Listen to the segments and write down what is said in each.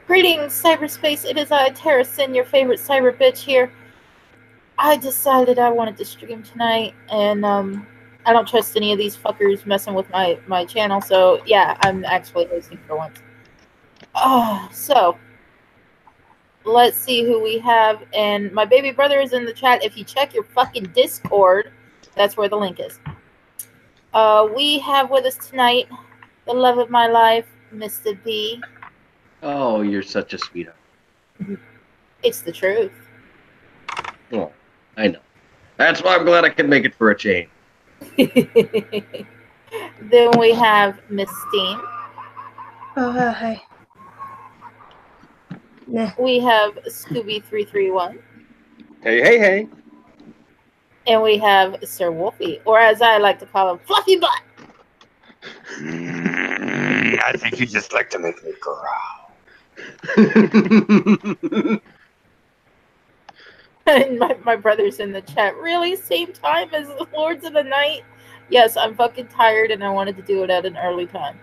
Greetings, cyberspace. It is I, Terra, your favorite cyber bitch here. I decided I wanted to stream tonight, and I don't trust any of these fuckers messing with my channel, so yeah, I'm actually hosting for once. So let's see who we have, and my baby brother is in the chat. If you check your fucking Discord, that's where the link is. We have with us tonight the love of my life, Mr. B. Oh, you're such a sweetheart. It's the truth. Oh, I know. That's why I'm glad I could make it for a change. Then we have Miss Steam. Oh, hi. Nah. We have Scooby331. Hey. And we have Sir Wolfie, or as I like to call him, Fluffy Butt. I think you just like to make me growl. And my brother's in the chat. Really? Same time as Lords of the Night? Yes, I'm fucking tired and I wanted to do it at an early time.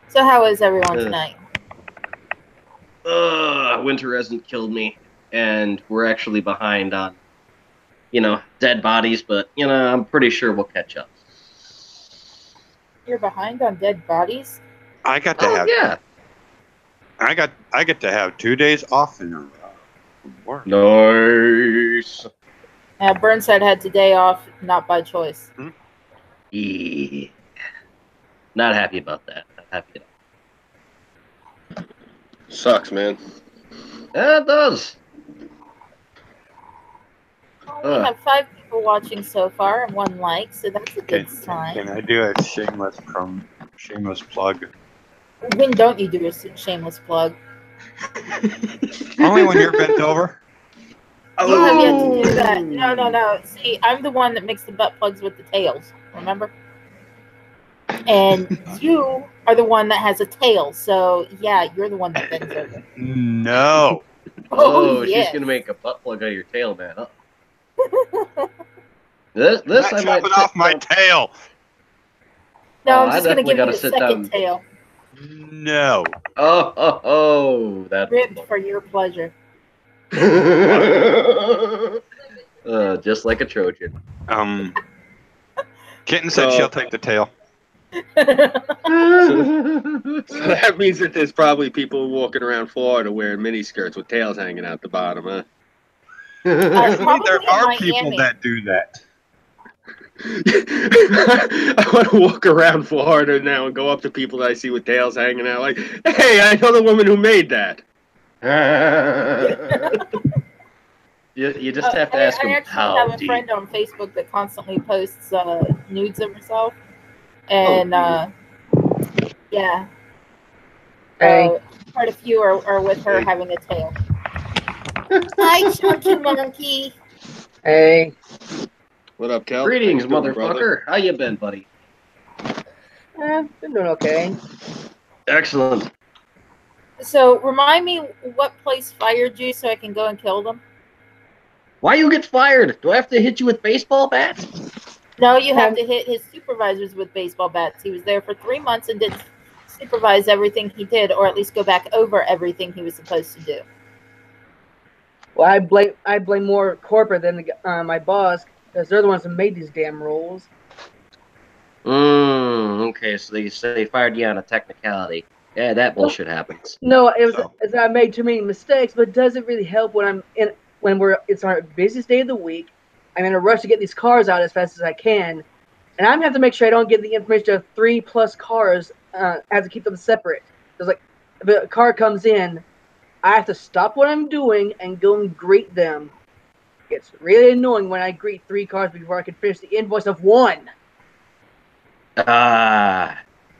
So how is everyone tonight? Winter hasn't killed me, and we're actually behind on, dead bodies, but, I'm pretty sure we'll catch up. You're behind on dead bodies? I got to have. Yeah. I get to have 2 days off in a row. Work. Nice. Burnside had today off, not by choice. Yeah. Not happy about that. Not happy at all. Sucks, man. Yeah, it does. We have 5 people watching so far and 1 like, so that's a good sign. Can I do a shameless plug? When don't you do a shameless plug? Only when you're bent over. You have yet to do that. No. See, I'm the one that makes the butt plugs with the tails, remember? And you are the one that has a tail, so yeah, you're the one that bends over. No. Yes. She's gonna make a butt plug out of your tail, man. This I might chop it off my tail. No, I'm just gonna give you a second tail. No. That's ribbed for your pleasure. Just like a Trojan. Kitten said she'll take the tail. So that means that there's probably people walking around Florida wearing miniskirts with tails hanging out the bottom, huh? There are people that do that. I want to walk around Florida now and go up to people that I see with tails hanging out like, hey, I know the woman who made that. You just have to ask him how. I actually have a friend on Facebook that constantly posts nudes of herself. And, yeah. Quite a few are with her having a tail. Hi, Chunky Monkey. Hey. What up, Kel? Greetings, motherfucker. brother? How you been, buddy? Been doing okay. Excellent. So, remind me what place fired you so I can go and kill them? Why you get fired? Do I have to hit you with baseball bats? No, you have to hit his supervisors with baseball bats. He was there for 3 months and didn't supervise everything he did, or at least go back over everything he was supposed to do. Well, I blame more corporate than my boss, because they're the ones who made these damn rules. Okay, so they fired you on a technicality. Yeah, that bullshit happens. No, it's I made too many mistakes, but it doesn't really help when it's our busiest day of the week. I'm in a rush to get these cars out as fast as I can, and I'm have to make sure I don't give the information of 3+ cars. I have to keep them separate. Because like, if a car comes in, I have to stop what I'm doing and go and greet them. It's really annoying when I greet 3 cars before I can finish the invoice of 1. I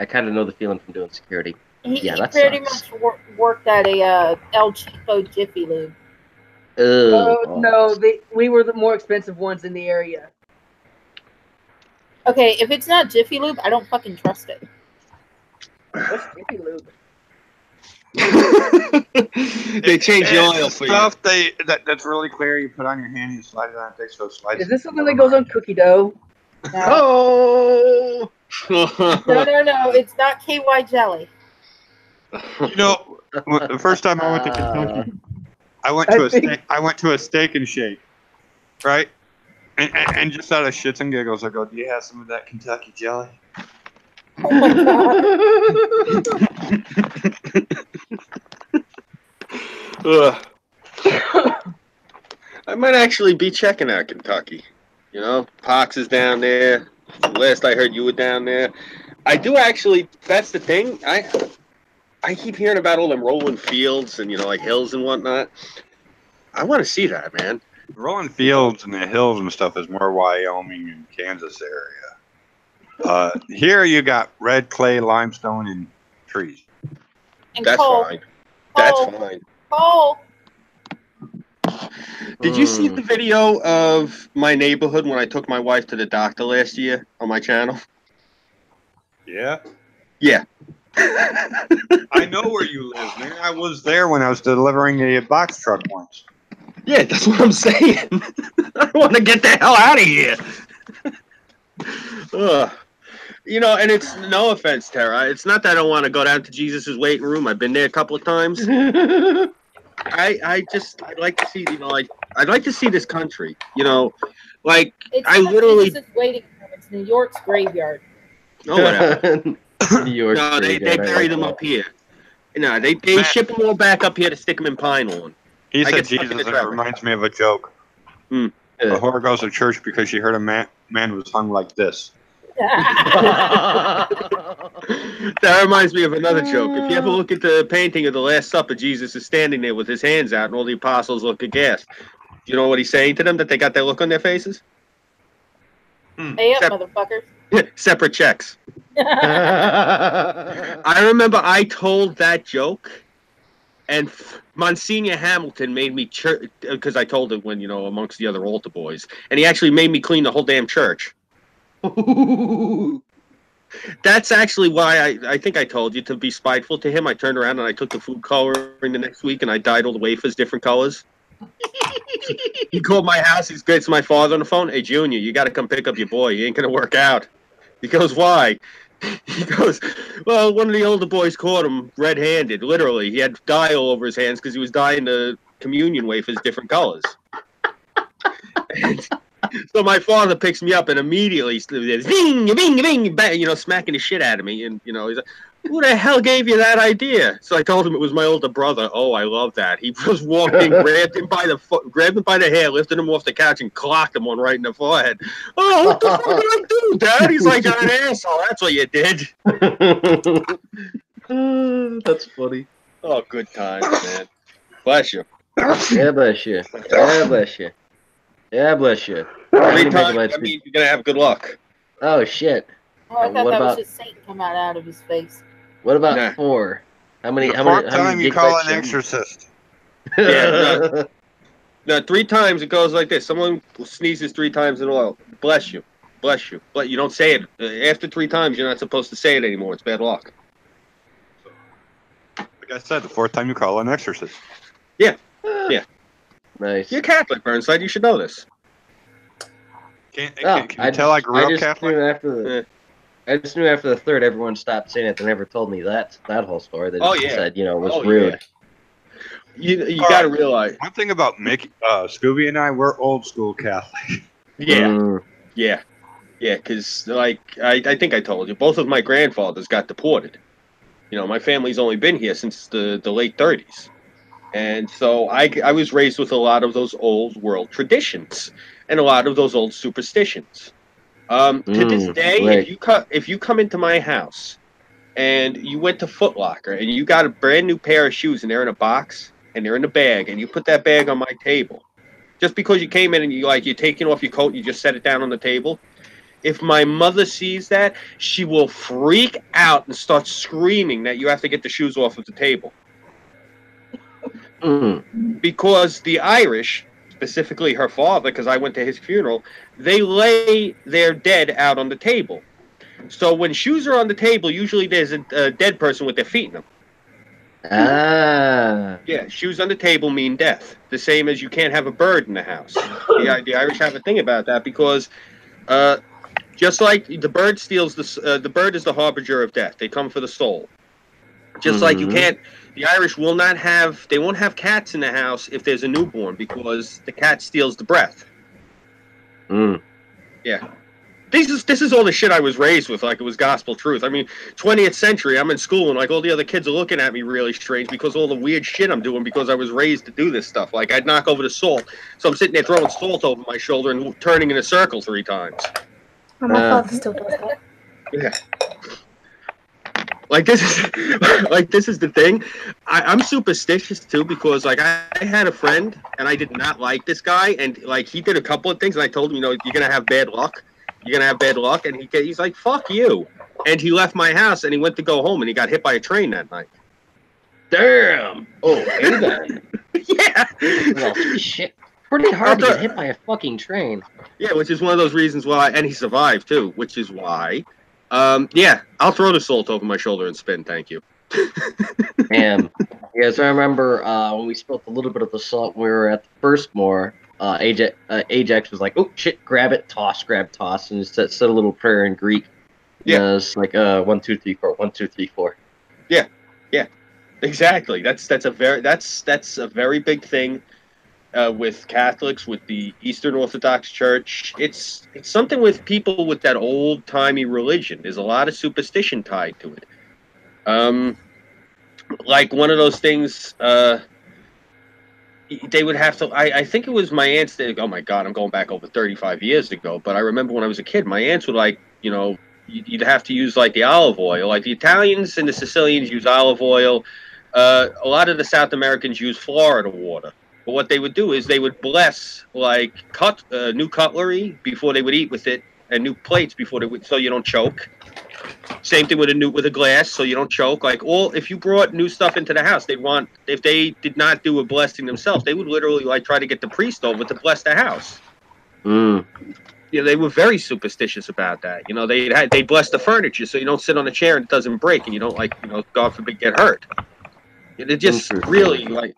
kind of know the feeling from doing security. He pretty much worked at a El Cheapo Jiffy Lube. No, we were the more expensive ones in the area. Okay, if it's not Jiffy Lube, I don't fucking trust it. What's Jiffy Lube? They change the oil for stuff you. That's really clear. You put on your hand and you slide it on. It takes those slides. Is this something that goes on cookie dough? No. No, it's not KY jelly. You know, the first time I went to Kentucky, I went to a steak and shake, right? And just out of shits and giggles, I go, "Do you have some of that Kentucky jelly?" Oh my god. Ugh. I might actually be checking out Kentucky. You know, Pox is down there. Last I heard, you were down there. I do actually. That's the thing. I keep hearing about all them rolling fields and like hills and whatnot. I want to see that, man. Rolling fields and the hills and stuff is more Wyoming and Kansas area. Here you got red clay, limestone, and trees. And That's coal. fine. That's Coal. fine. Coal. Did you see the video of my neighborhood when I took my wife to the doctor last year on my channel? Yeah. Yeah. I know where you live, man. I was there when I was delivering a box truck once. Yeah, that's what I'm saying. I want to get the hell out of here. Ugh. You know, and it's no offense, Terra. It's not that I don't want to go down to Jesus' waiting room. I've been there a couple of times. I'd like to see, I'd like to see this country. Like It's I not literally. Jesus' waiting room. It's New York's graveyard. Oh, whatever. New York. No, they bury them up here. No, they ship them all back up here to stick them in pine lawn. He I said get stuck in Jesus, the and it traffic. reminds me of a joke. A whore goes to church because she heard a man was hung like this. That reminds me of another joke. If you ever look at the painting of the Last Supper, Jesus is standing there with his hands out, and all the apostles look aghast. Do you know what he's saying to them? That they got that look on their faces? Hey up, motherfuckers. Separate checks. I remember I told that joke, and Monsignor Hamilton made me because I told it when amongst the other altar boys, and he actually made me clean the whole damn church. That's actually why I think I told you to be spiteful to him. I turned around and I took the food coloring the next week and I dyed all the wafers different colors. He called my house. He's great to my father on the phone. Hey, Junior, you got to come pick up your boy. He ain't gonna work out. He goes, why? He goes, well, one of the older boys caught him red-handed. Literally, he had dye all over his hands because he was dyeing the communion wafers different colors. So my father picks me up and immediately zing, bing, bing, bang, smacking the shit out of me. And he's like, "Who the hell gave you that idea?" So I told him it was my older brother. Oh, I love that. He just walked in, grabbed him by the hair, lifted him off the couch, and clocked him one right in the forehead. Oh, what the fuck did I do, Dad? He's like, "You're an asshole. That's what you did." That's funny. Oh, good times, man. Bless you. Yeah, bless you. Yeah, bless you. Yeah, bless you. 3 times, that means you're going to have good luck. Oh, shit. Oh, I thought What that about- was just Satan come out of his face. What about Nah. 4? How many? The How fourth many? time you call an exorcist. Yeah, No, 3 times it goes like this. Someone sneezes 3 times in a row. Bless you. Bless you. But you don't say it. After 3 times, you're not supposed to say it anymore. It's bad luck. Like I said, the 4th time you call an exorcist. Nice. You're Catholic, Burnside. You should know this. Can you tell I grew up Catholic? I just knew after the 3rd, everyone stopped saying it. They never told me that whole story. They just said, it was rude. Yeah. You got to realize. One thing about Mickey, Scooby and I, we're old school Catholic. Yeah. Yeah. Yeah, because, I think I told you, both of my grandfathers got deported. My family's only been here since the late 30s. And so I was raised with a lot of those old world traditions and a lot of those old superstitions. To this day, right. if you come into my house and you went to Foot Locker and you got a brand new pair of shoes and they're in a box and they're in a bag and you put that bag on my table, just because you came in and you're taking off your coat and you just set it down on the table, if my mother sees that, she will freak out and start screaming that you have to get the shoes off of the table. Because the Irish, specifically her father, because I went to his funeral, they lay their dead out on the table. So when shoes are on the table, usually there's a dead person with their feet in them. Ah. Yeah, shoes on the table mean death. The same as you can't have a bird in the house. The Irish have a thing about that because just like the bird steals the bird is the harbinger of death. They come for the soul. Just like you can't, the Irish will not have, they won't have cats in the house if there's a newborn because the cat steals the breath. Yeah. This is all the shit I was raised with, like it was gospel truth. I mean, 20th century, I'm in school, and like all the other kids are looking at me really strange because all the weird shit I'm doing because I was raised to do this stuff. Like I'd knock over the salt, so I'm sitting there throwing salt over my shoulder and turning in a circle 3 times. My father still does that. Yeah. Like this is the thing. I'm superstitious too because like I had a friend and I did not like this guy, and like he did a couple of things and I told him, you know, you're gonna have bad luck. You're gonna have bad luck, and he's like, "Fuck you!" And he left my house, and he went to go home, and he got hit by a train that night. Damn! Oh, hey then. Yeah. Well, shit. Pretty hard to get hit by a fucking train. Yeah, which is one of those reasons why, and he survived too, which is why. Yeah, I'll throw the salt over my shoulder and spin. Thank you. Damn. Yes, I remember when we spilled a little bit of the salt when we were at the first moor. Ajax was like, "Oh shit! Grab it, toss, grab, toss," and said a little prayer in Greek. Yeah, it's like 1, 2, 3, 4, 1, 2, 3, 4. Yeah, exactly. That's a very big thing with Catholics, with the Eastern Orthodox Church. It's something with people with that old timey religion. There's a lot of superstition tied to it. Like one of those things. They would have to. I think it was my aunts. That, oh my God, I'm going back over 35 years ago. But I remember when I was a kid, my aunts would like, you know, you'd have to use like the olive oil. Like the Italians and the Sicilians use olive oil. A lot of the South Americans use Florida water. But what they would do is they would bless like new cutlery before they would eat with it, and new plates before they would, so you don't choke. Same thing with a glass, so you don't choke. Like if you brought new stuff into the house, if they did not do a blessing themselves, they would literally like try to get the priest over to bless the house. You know, they were very superstitious about that. You know, they bless the furniture so you don't sit on a chair and it doesn't break, and you don't like, you know, God forbid, get hurt. They're just really like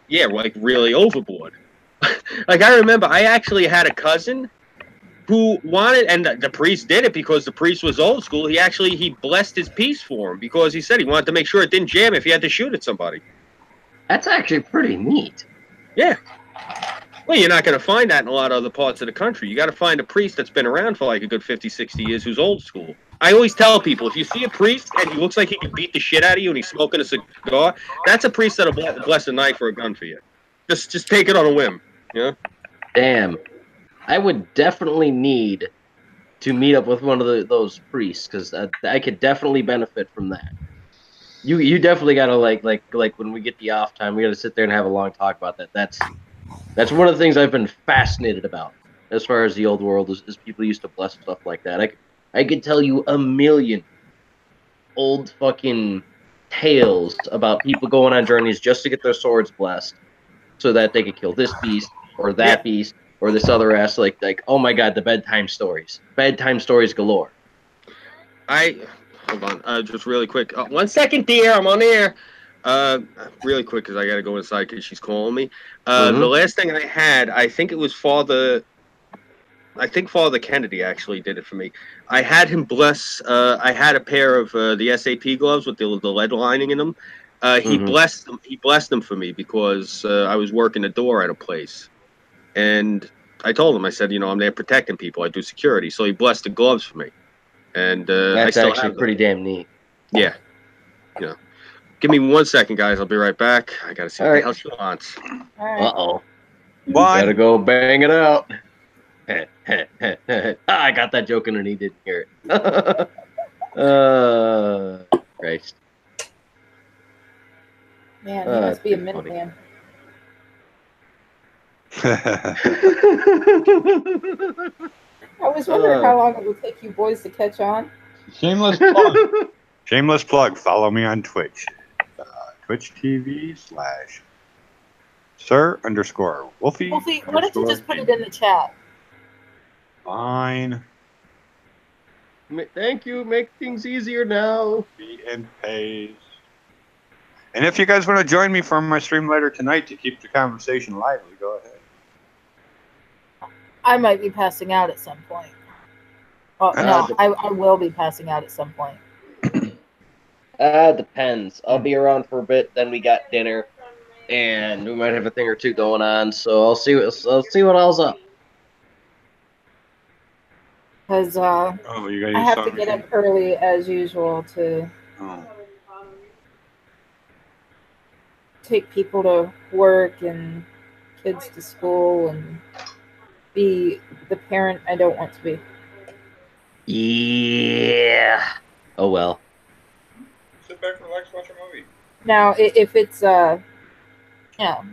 really overboard. Like I remember, I actually had a cousin who wanted, and the priest did it because the priest was old school. He blessed his piece for him because he said he wanted to make sure it didn't jam if he had to shoot at somebody. That's actually pretty neat. Yeah. Well, you're not going to find that in a lot of other parts of the country. You got to find a priest that's been around for like a good 50, 60 years who's old school. I always tell people, if you see a priest and he looks like he can beat the shit out of you and he's smoking a cigar, that's a priest that'll bless a knife or a gun for you. Just take it on a whim. Yeah. Damn. I would definitely need to meet up with one of those priests because I could definitely benefit from that. You definitely gotta like when we get the off time, we gotta sit there and have a long talk about that. That's one of the things I've been fascinated about as far as the old world is people used to bless stuff like that. I could tell you a million old fucking tales about people going on journeys just to get their swords blessed so that they could kill this beast or that beast. Or this other ass, like, oh my God, the bedtime stories galore. Hold on, just really quick. 1 second, dear, I'm on air. Really quick, because I gotta go inside because she's calling me. The last thing I had, I think it was Father Kennedy actually did it for me. I had him bless. I had a pair of the SAP gloves with the lead lining in them. He blessed them. He blessed them for me because I was working a door at a place. And I told him, I said, you know, I'm there protecting people. I do security. So he blessed the gloves for me. And that's actually pretty damn neat. Yeah. You know. Give me 1 second, guys. I'll be right back. I got to see what the hell she wants. Uh-oh. What? Gotta go bang it out. I got that joke in and he didn't hear it. Christ. Man, he must be a Minuteman. I was wondering how long it would take you boys to catch on. Shameless plug. Shameless plug. Follow me on Twitch. Twitch TV / Sir_Wolfie. Wolfie, why don't you just put it in the chat? Fine. Thank you. Make things easier now. And pays. And if you guys want to join me for my stream later tonight to keep the conversation lively, go ahead. I might be passing out at some point. Oh, no, I will be passing out at some point. Depends. I'll be around for a bit. Then we got dinner, and we might have a thing or two going on. So I'll see what else up. Because Oh, you got I your have to sewing get machine? up early as usual to Oh. take people to work and kids to school and be the parent I don't want to be. Yeah. Oh well. Sit back, relax, watch a movie. Now, if it's you know,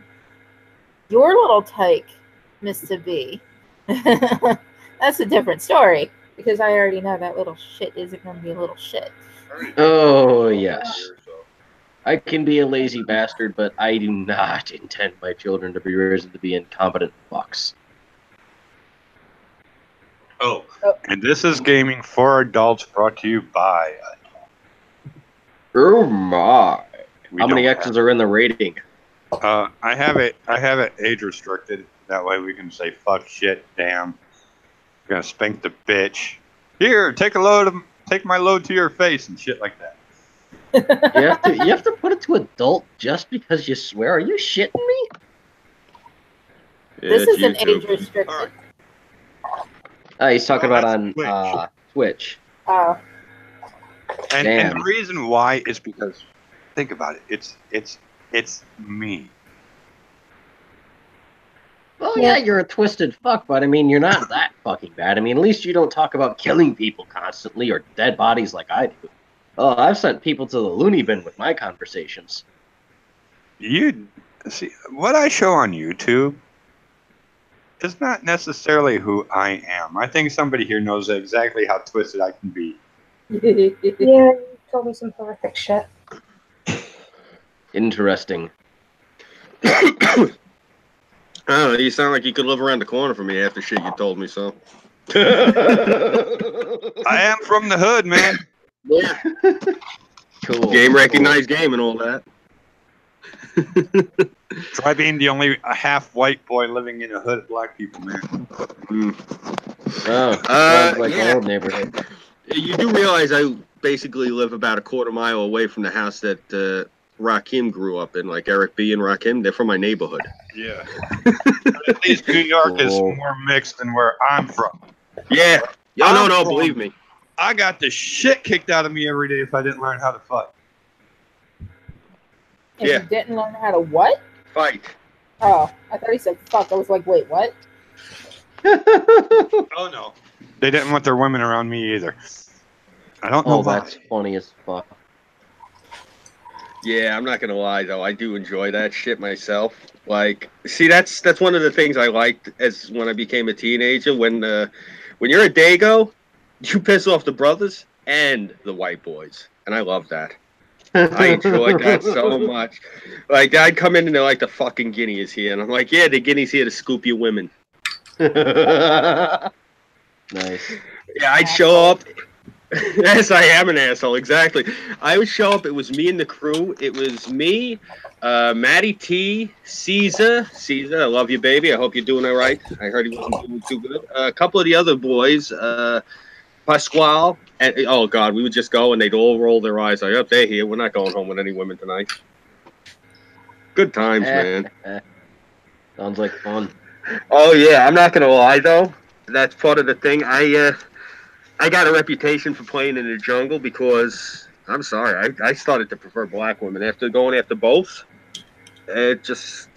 your little tyke, Mr. B, that's a different story because I already know that little shit isn't going to be a little shit. Oh yes. I can be a lazy bastard, but I do not intend my children to be raised to be incompetent fucks. Oh, and this is Gaming for Adults, brought to you by. Oh my! We How many don't X's are in the rating? I have it age restricted. That way we can say fuck, shit, damn. We're gonna spank the bitch. Here, take my load to your face and shit like that. You have to put it to adult just because you swear. Are you shitting me? This It's is an YouTube. age restricted. All right. He's talking Oh, about that's on Twitch. Twitch. Oh, And Damn. the reason why is because, think about it. It's me. Well, yeah, you're a twisted fuck, but I mean, you're not that fucking bad. I mean, at least you don't talk about killing people constantly or dead bodies like I do. Oh, I've sent people to the loony bin with my conversations. You see what I show on YouTube is not necessarily who I am. I think somebody here knows exactly how twisted I can be. Yeah, you told me some horrific shit. Interesting. I don't know, you sound like you could live around the corner from me after shit you told me so. I am from the hood, man. Yeah. Cool. Game recognized game and all that. Try being the only half white boy living in a hood of black people, man. Oh, sounds like yeah. an old neighborhood. You do realize I basically live about a quarter mile away from the house that Rakim grew up in, like Eric B. and Rakim. They're from my neighborhood. Yeah. At least New York is Cool. more mixed than where I'm from. Yeah. Yo, I'm no, from- believe me. I got the shit kicked out of me every day if I didn't learn how to fight. if Yeah. you didn't learn how to what? Fight. Oh, I thought he said fuck. I was like, wait, what? Oh no. They didn't want their women around me either. I don't know Oh, why. that's funny as fuck. Yeah, I'm not gonna lie though, I do enjoy that shit myself. Like, see, that's one of the things I liked as when I became a teenager. When you're a Dago, you piss off the brothers and the white boys, and I love that. I enjoyed that so much. Like, I'd come in and they're like, the fucking guinea is here, and I'm like, yeah, the guinea's here to scoop your women. Nice. Yeah, I'd show up. Yes, I am an asshole. Exactly. I would show up. It was me and the crew. It was me, Matty T, Caesar. Caesar, I love you, baby. I hope you're doing all right. I heard he wasn't doing too good. A couple of the other boys, Pasquale, and oh god, we would just go and they'd all roll their eyes like, "Oh, they're here. We're not going home with any women tonight." Good times, man. Sounds like fun. Oh yeah, I'm not gonna lie though. That's part of the thing. I got a reputation for playing in the jungle because I'm sorry, I started to prefer black women after going after both. It just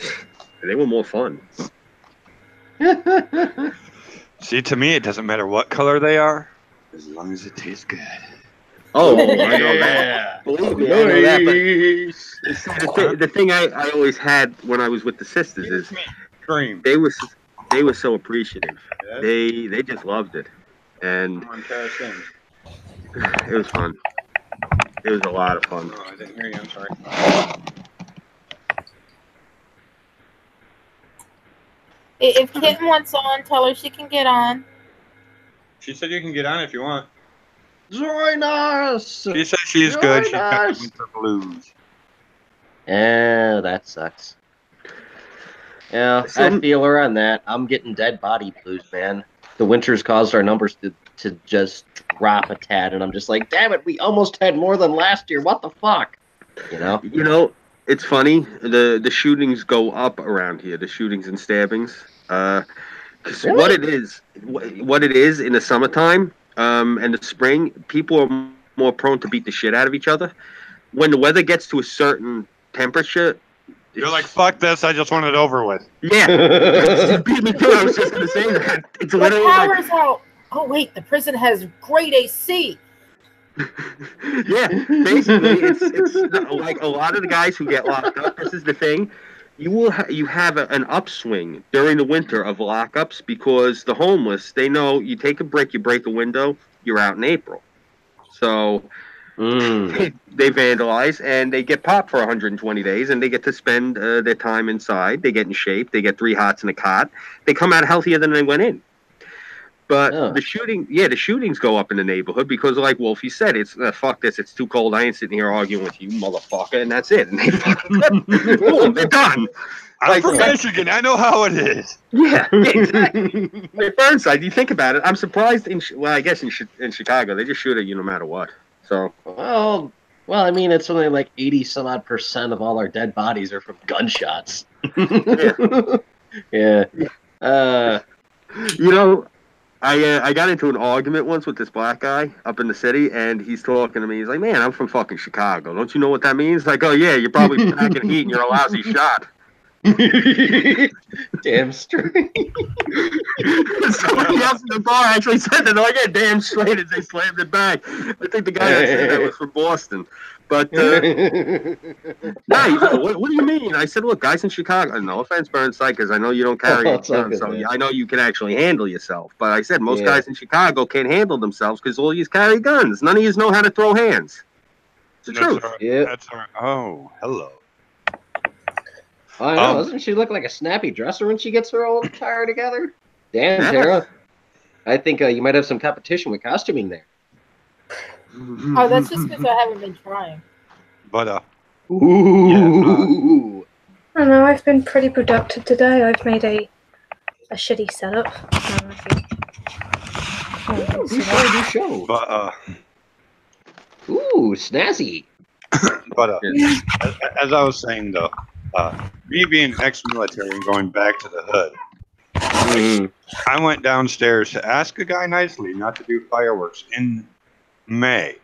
they were more fun. See, to me, it doesn't matter what color they are, as long as it tastes good. Oh, I know that. Believe me, I know that. But the thing I always had when I was with the sisters is Cream. they were so appreciative. Yes. They just loved it, and Come on, Terra, sing. it was fun. It was a lot of fun. Oh, I didn't hear you. I'm sorry. If Kitten wants on, tell her she can get on. She said you can get on if you want. Join us! She said she's good. She's got Join the winter blues. Yeah, that sucks. Yeah, I feel her on that. I'm getting dead body blues, man. The winters caused our numbers to to just drop a tad, and I'm just like, damn it, we almost had more than last year. What the fuck? You know, it's funny. The shootings go up around here. The shootings and stabbings. Because Really? what it is in the summertime, and the spring, people are more prone to beat the shit out of each other. When the weather gets to a certain temperature, You're like, fuck this, I just want it over with. yeah, you beat me too. I was just gonna say that. It's The literally power's out. Oh wait, the prison has great AC. yeah, basically, it's like a lot of the guys who get locked up. This is the thing. You have an upswing during the winter of lockups because the homeless, they know you take a brick, you break a window, you're out in April. So they vandalize and they get popped for 120 days and they get to spend their time inside. They get in shape. They get 3 hots in a cot. They come out healthier than they went in. But the shootings go up in the neighborhood because, like Wolfie said, it's fuck this, it's too cold. I ain't sitting here arguing with you, motherfucker, and that's it. And they fucking boom, they're done. I'm from Michigan. I know how it is. Yeah, exactly. Burnside, you think about it. I'm surprised. I guess in Chicago, they just shoot at you no matter what. So well, I mean, it's only like 80-some-odd% of all our dead bodies are from gunshots. Yeah. You know, I got into an argument once with this black guy up in the city, and he's talking to me. He's like, "Man, I'm from fucking Chicago. Don't you know what that means?" Like, "Oh yeah, you're probably packing heat and you're a lousy shot." Damn straight. Somebody else in the bar actually said that. Like, yeah, damn straight as they slammed it back. I think the guy that said that was from Boston. But no, what do you mean? I said, look, guys in Chicago. No offense, Burnside, because I know you don't carry a gun, so I know you can actually handle yourself. But I said most guys in Chicago can't handle themselves because all you carry guns. None of you know how to throw hands. It's the truth. Oh, hello. I know. Doesn't she look like a snappy dresser when she gets her old attire together? Damn, Terra. I think you might have some competition with costuming there. Oh, that's just because I haven't been trying. But, I don't know, I've been pretty productive today. I've made a shitty setup. Show. But, ooh, snazzy. But, as I was saying, though, me being ex-military and going back to the hood, I went downstairs to ask a guy nicely not to do fireworks in May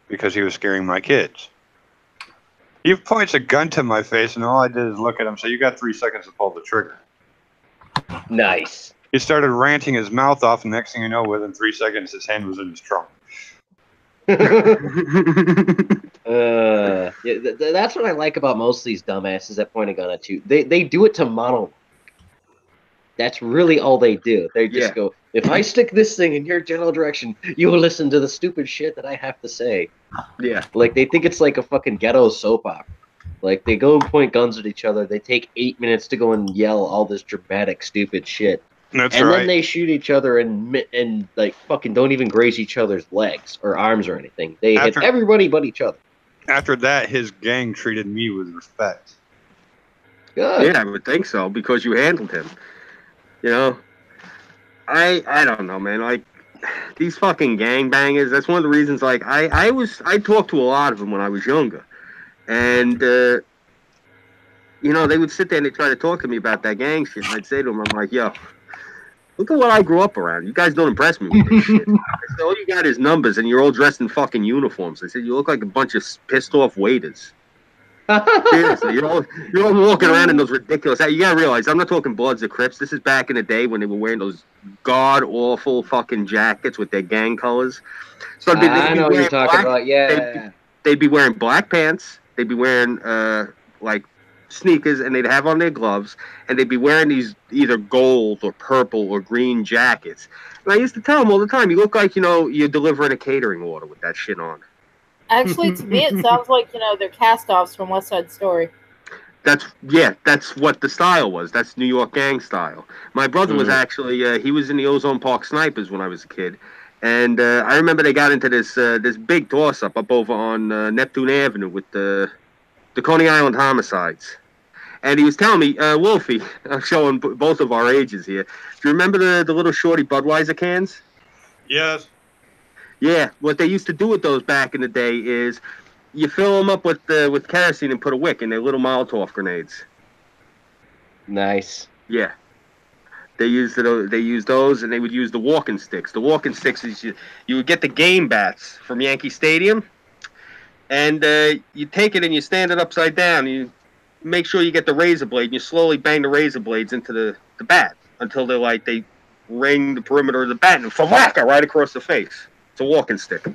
because he was scaring my kids. He points a gun to my face, and all I did is look at him. So you got 3 seconds to pull the trigger. Nice. He started ranting his mouth off, and next thing you know, within 3 seconds, his hand was in his trunk. That's what I like about most of these dumbasses that point a gun at you. They do it to monologue. That's really all they do. They just go, if I stick this thing in your general direction, you will listen to the stupid shit that I have to say. Yeah. Like, they think it's like a fucking ghetto soap opera. Like, they go and point guns at each other. They take 8 minutes to go and yell all this dramatic, stupid shit. That's and right. then they shoot each other and like, fucking don't even graze each other's legs or arms or anything. They hit everybody but each other. After that, his gang treated me with respect. Good. Yeah, I would think so, because you handled him. You know, I don't know, man. Like, these fucking gangbangers, that's one of the reasons, like, I talked to a lot of them when I was younger. And, you know, they would sit there and they try to talk to me about that gang shit. And I'd say to them, I'm like, yo, look at what I grew up around. You guys don't impress me with this shit. I said, all you got is numbers and you're all dressed in fucking uniforms. I said, you look like a bunch of pissed off waiters. Seriously, you're all walking around in those ridiculous. You gotta realize, I'm not talking Bloods or Crips. This is back in the day when they were wearing those god awful fucking jackets with their gang colors. So I know what you're talking about. Yeah, they'd be wearing black pants. They'd be wearing like sneakers, and they'd have on their gloves, and they'd be wearing these either gold or purple or green jackets. And I used to tell them all the time, you look like, you know, you're delivering a catering order with that shit on. Actually, to me, it sounds like, you know, they're cast-offs from West Side Story. That's what the style was. That's New York gang style. My brother was actually, he was in the Ozone Park Snipers when I was a kid. And I remember they got into this big toss-up up over on Neptune Avenue with the Coney Island homicides. And he was telling me, Wolfie, I'm showing both of our ages here. Do you remember the little shorty Budweiser cans? Yes. Yeah, what they used to do with those back in the day is you fill them up with kerosene and put a wick in. They're little Molotov grenades. Nice. Yeah. They used those, and they would use the walking sticks. The walking sticks is you would get the game bats from Yankee Stadium, and you take it and you stand it upside down. You make sure you get the razor blade, and you slowly bang the razor blades into the bat until they ring the perimeter of the bat and falaka right across the face. It's a walking stick.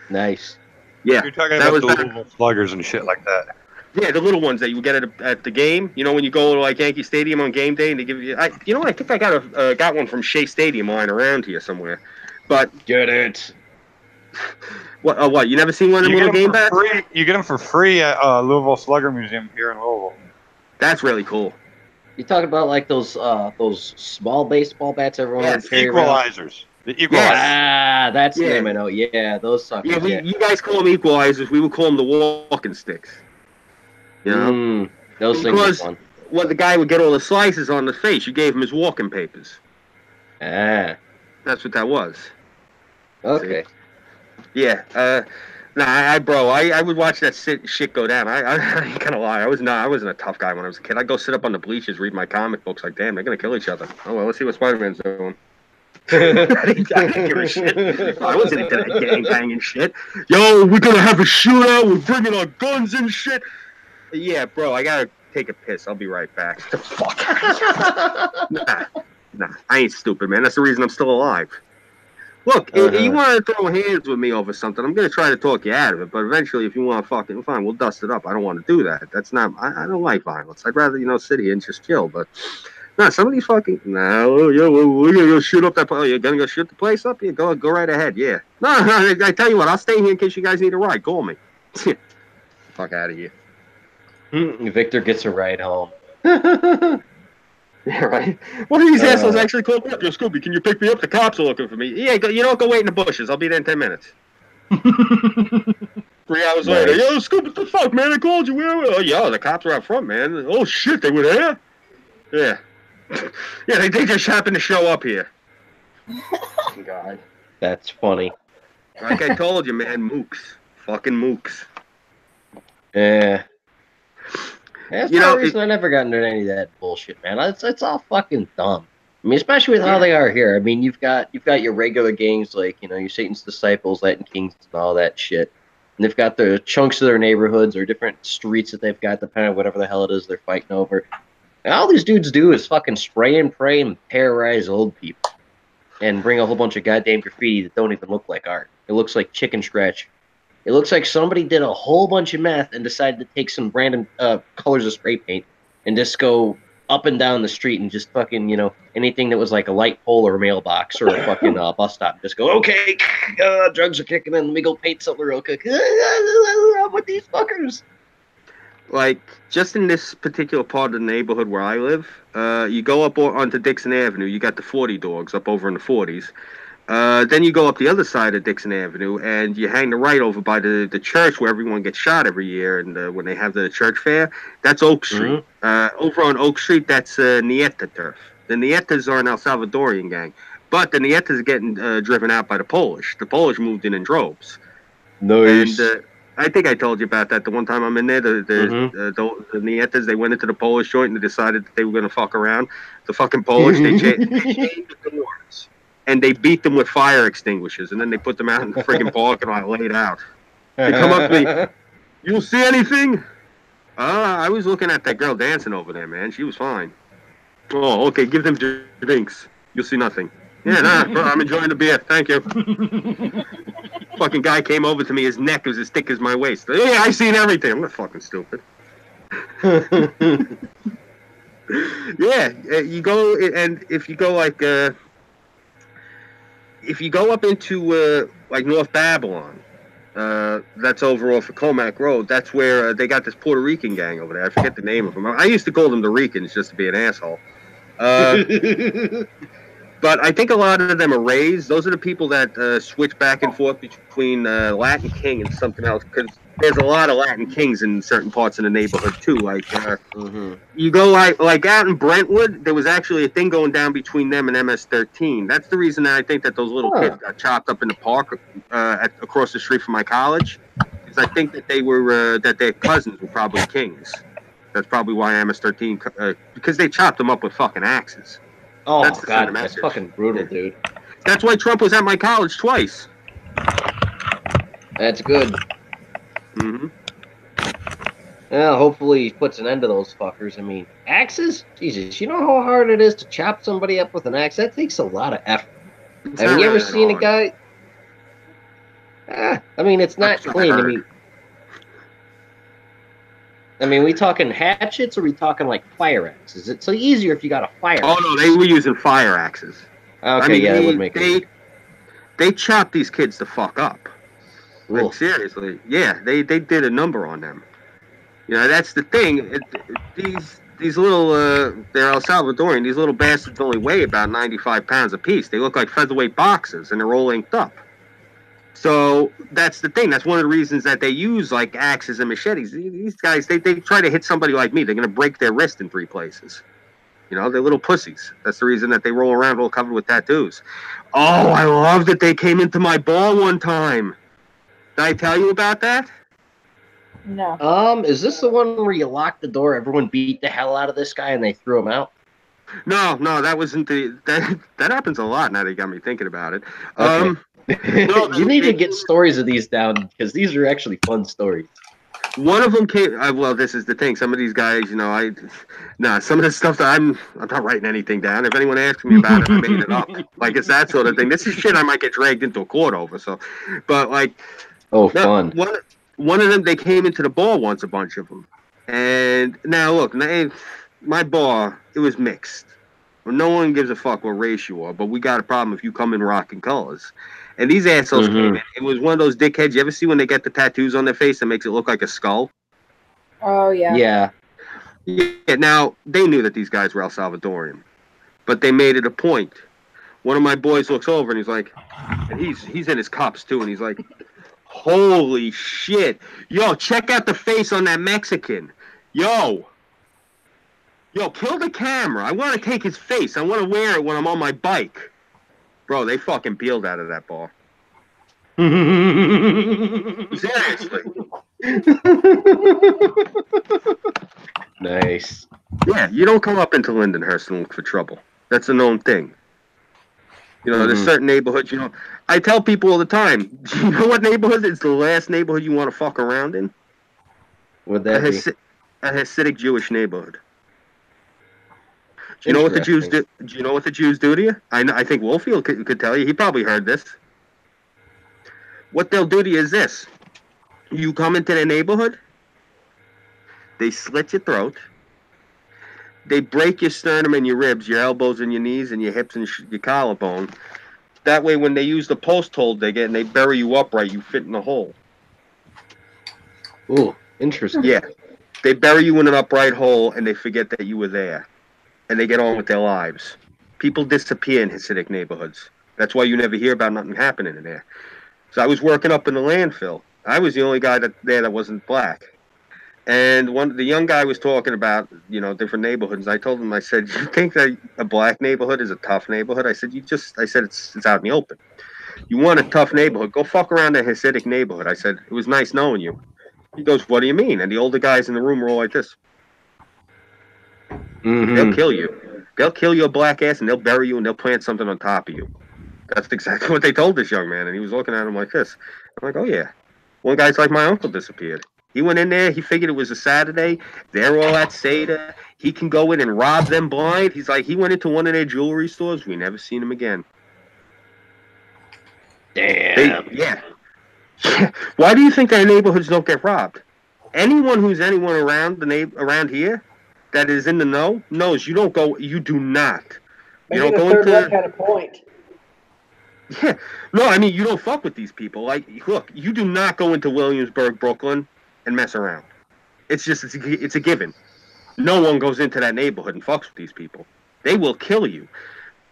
Nice. Yeah, You're talking that about was the back- little sluggers and shit like that. Yeah, the little ones that you would get at the game. You know, when you go to like Yankee Stadium on game day, and they give you. I think I got one from Shea Stadium lying around here somewhere. But Get it. what? What? You never seen one of them You little game get them bats? for free. You get them for free at Louisville Slugger Museum here in Louisville. That's really cool. You talking about like those small baseball bats everyone Yes, would carry around? Equalizers. The equalizers. Ah, that's the Yeah. name I know. Yeah, those suckers. Yeah, you guys call them equalizers. We would call them the walking sticks. You know, those because things are fun. what the guy would get all the slices on the face. You gave him his walking papers. Ah, That's what that was. okay. Yeah. I would watch that shit go down. I ain't gonna lie. I wasn't a tough guy when I was a kid. I'd go sit up on the bleachers, read my comic books. Like, damn, they're gonna kill each other. Oh well, let's see what Spider-Man's doing. I didn't give a shit. I wasn't into that gang banging shit. Yo, we're gonna have a shootout. We're bringing our guns and shit. Yeah, bro, I gotta take a piss. I'll be right back. The fuck? Nah, I ain't stupid, man. That's the reason I'm still alive. Look, if you want to throw hands with me over something, I'm going to try to talk you out of it. But eventually, if you want to fucking, fine, we'll dust it up. I don't want to do that. That's not, I don't like violence. I'd rather, sit here and just chill. But, nah, some of these fucking, we're going to go shoot up that place. Oh, you're going to go shoot the place up? Yeah, go right ahead, yeah. No, I tell you what, I'll stay here in case you guys need a ride. Call me. Fuck out of here. Victor gets a ride home. Yeah, right. One of these assholes actually called me up. Yo, Scooby, can you pick me up? The cops are looking for me. Yeah, go wait in the bushes. I'll be there in 10 minutes. 3 hours later. Yo, Scooby, what the fuck, man? I called you. Where? Oh, yo, the cops were out front, man. Oh, shit, they were there? Yeah. Yeah, they just happened to show up here. God. That's funny. Like I told you, man, mooks. Fucking mooks. Yeah. That's the reason I never got into any of that bullshit, man. It's all fucking dumb. I mean, especially with how they are here. I mean, you've got your regular gangs like, your Satan's Disciples, Latin Kings, and all that shit. And they've got the chunks of their neighborhoods or different streets that they've got, depending on whatever the hell it is they're fighting over. And all these dudes do is fucking spray and pray and terrorize old people. And bring a whole bunch of goddamn graffiti that don't even look like art. It looks like chicken scratch. It looks like somebody did a whole bunch of meth and decided to take some random colors of spray paint and just go up and down the street and just fucking, anything that was like a light pole or a mailbox or a fucking bus stop. Just go, okay, drugs are kicking in. Let me go paint something real quick. With these fuckers. Like, just in this particular part of the neighborhood where I live, you go up onto Dixon Avenue, you got the 40 dogs up over in the 40s. Then you go up the other side of Dixon Avenue, and you hang the right over by the church where everyone gets shot every year, and when they have the church fair, that's Oak Street. Over on Oak Street, that's Nieta turf. The Nietas are an El Salvadorian gang, but the Nietas are getting driven out by the Polish. The Polish moved in droves. Nice. And I think I told you about that the one time I'm in there. The Nietas, they went into the Polish joint and they decided that they were going to fuck around. The fucking Polish, they changed the doors. And they beat them with fire extinguishers, and then they put them out in the friggin' parking lot laid out. They come up to me, you see anything? I was looking at that girl dancing over there, man. She was fine. Oh, okay, give them drinks. You'll see nothing. Yeah, nah, bro, I'm enjoying the beer. Thank you. Fucking guy came over to me, his neck was as thick as my waist. Yeah, I seen everything. I'm not fucking stupid. Yeah, you go, and if you go like, if you go up into like North Babylon, that's over off of Comac Road. That's where they got this Puerto Rican gang over there. I forget the name of them. I used to call them the Ricans just to be an asshole. But I think a lot of them are raised. Those are the people that switch back and forth between Latin King and something else. Because there's a lot of Latin kings in certain parts of the neighborhood too. Like Mm-hmm. you go like out in Brentwood, there was actually a thing going down between them and MS-13. That's the reason that I think that those little kids got chopped up in the park across the street from my college. Because I think that they were that their cousins were probably kings. That's probably why MS-13 because they chopped them up with fucking axes. Oh That's the God, message. that's fucking brutal, dude. That's why Trump was at my college twice. That's good. Mm-hmm. Well, hopefully he puts an end to those fuckers. I mean, axes? Jesus, you know how hard it is to chop somebody up with an axe? That takes a lot of effort. Have you ever seen a guy? I mean, it's not clean. I mean, we talking hatchets or we talking like fire axes? It's easier if you got a fire. Oh no, they were using fire axes. Okay, I mean, yeah, that would make it. They chopped these kids the fuck up. Like, seriously, yeah, they did a number on them. You know, that's the thing. These little they're El Salvadorian. These little bastards only weigh about 95 pounds apiece. They look like featherweight boxers, and they're all inked up. So that's the thing. That's one of the reasons that they use like axes and machetes. These guys, they try to hit somebody like me. They're gonna break their wrist in 3 places. You know, they're little pussies. That's the reason that they roll around all covered with tattoos. Oh, I love that they came into my bar one time. Did I tell you about that? No. Is this the one where you locked the door, everyone beat the hell out of this guy, and they threw him out? No, that wasn't that happens a lot now that you got me thinking about it. Okay. You need to get stories of these down, because these are actually fun stories. One of them came. Well, this is the thing. Some of these guys, you know, some of the stuff that I'm not writing anything down. If anyone asks me about it, I made it up. Like it's that sort of thing. This is shit I might get dragged into a court over. So, but like, fun. One of them, they came into the bar once, a bunch of them, and now look, my bar, it was mixed. Well, no one gives a fuck what race you are, but we got a problem if you come in rocking colors. And these assholes came in. It was one of those dickheads. You ever see when they get the tattoos on their face that makes it look like a skull? Oh, yeah. Yeah. Now, they knew that these guys were El Salvadorian, but they made it a point. One of my boys looks over and he's like, and he's in his cups too, and he's like, holy shit. Yo, check out the face on that Mexican. Yo, kill the camera. I want to take his face. I want to wear it when I'm on my bike. Bro, they fucking peeled out of that bar. Seriously. Nice. Yeah, you don't come up into Lindenhurst and look for trouble. That's a known thing. You know, there's certain neighborhoods, you know. I tell people all the time, do you know what neighborhood is the last neighborhood you want to fuck around in? Would that be? A Hasidic Jewish neighborhood. Do you know what the Jews do? Do you know what the Jews do to you? I think Wolfield could tell you. He probably heard this. What they'll do to you is this: you come into their neighborhood, they slit your throat, they break your sternum and your ribs, your elbows and your knees and your hips and your collarbone. That way, when they use the post hole they get and they bury you upright, you fit in the hole. Ooh, interesting. Yeah, they bury you in an upright hole and they forget that you were there. And they get on with their lives. People disappear in Hasidic neighborhoods. That's why you never hear about nothing happening in there. So I was working up in the landfill. I was the only guy that wasn't black. And the young guy was talking about, you know, different neighborhoods. I told him, I said, you think that a black neighborhood is a tough neighborhood? I said, it's out in the open. You want a tough neighborhood, go fuck around a Hasidic neighborhood. I said, it was nice knowing you. He goes, what do you mean? And the older guys in the room were all like this. They'll kill you. They'll kill your black ass and they'll bury you and they'll plant something on top of you. That's exactly what they told this young man, and he was looking at him like this. I'm like, oh yeah. One guy's like, my uncle disappeared. He went in there, he figured it was a Saturday. They're all at Seder. He can go in and rob them blind. He's like, he went into one of their jewelry stores. We never seen him again. Damn. Yeah. Why do you think their neighborhoods don't get robbed? Anyone around here that is in the know knows you do not. Maybe You don't the go third into. one had a point. Yeah, no, I mean you don't fuck with these people. Like, look, you do not go into Williamsburg, Brooklyn, and mess around. It's a given. No one goes into that neighborhood and fucks with these people. They will kill you.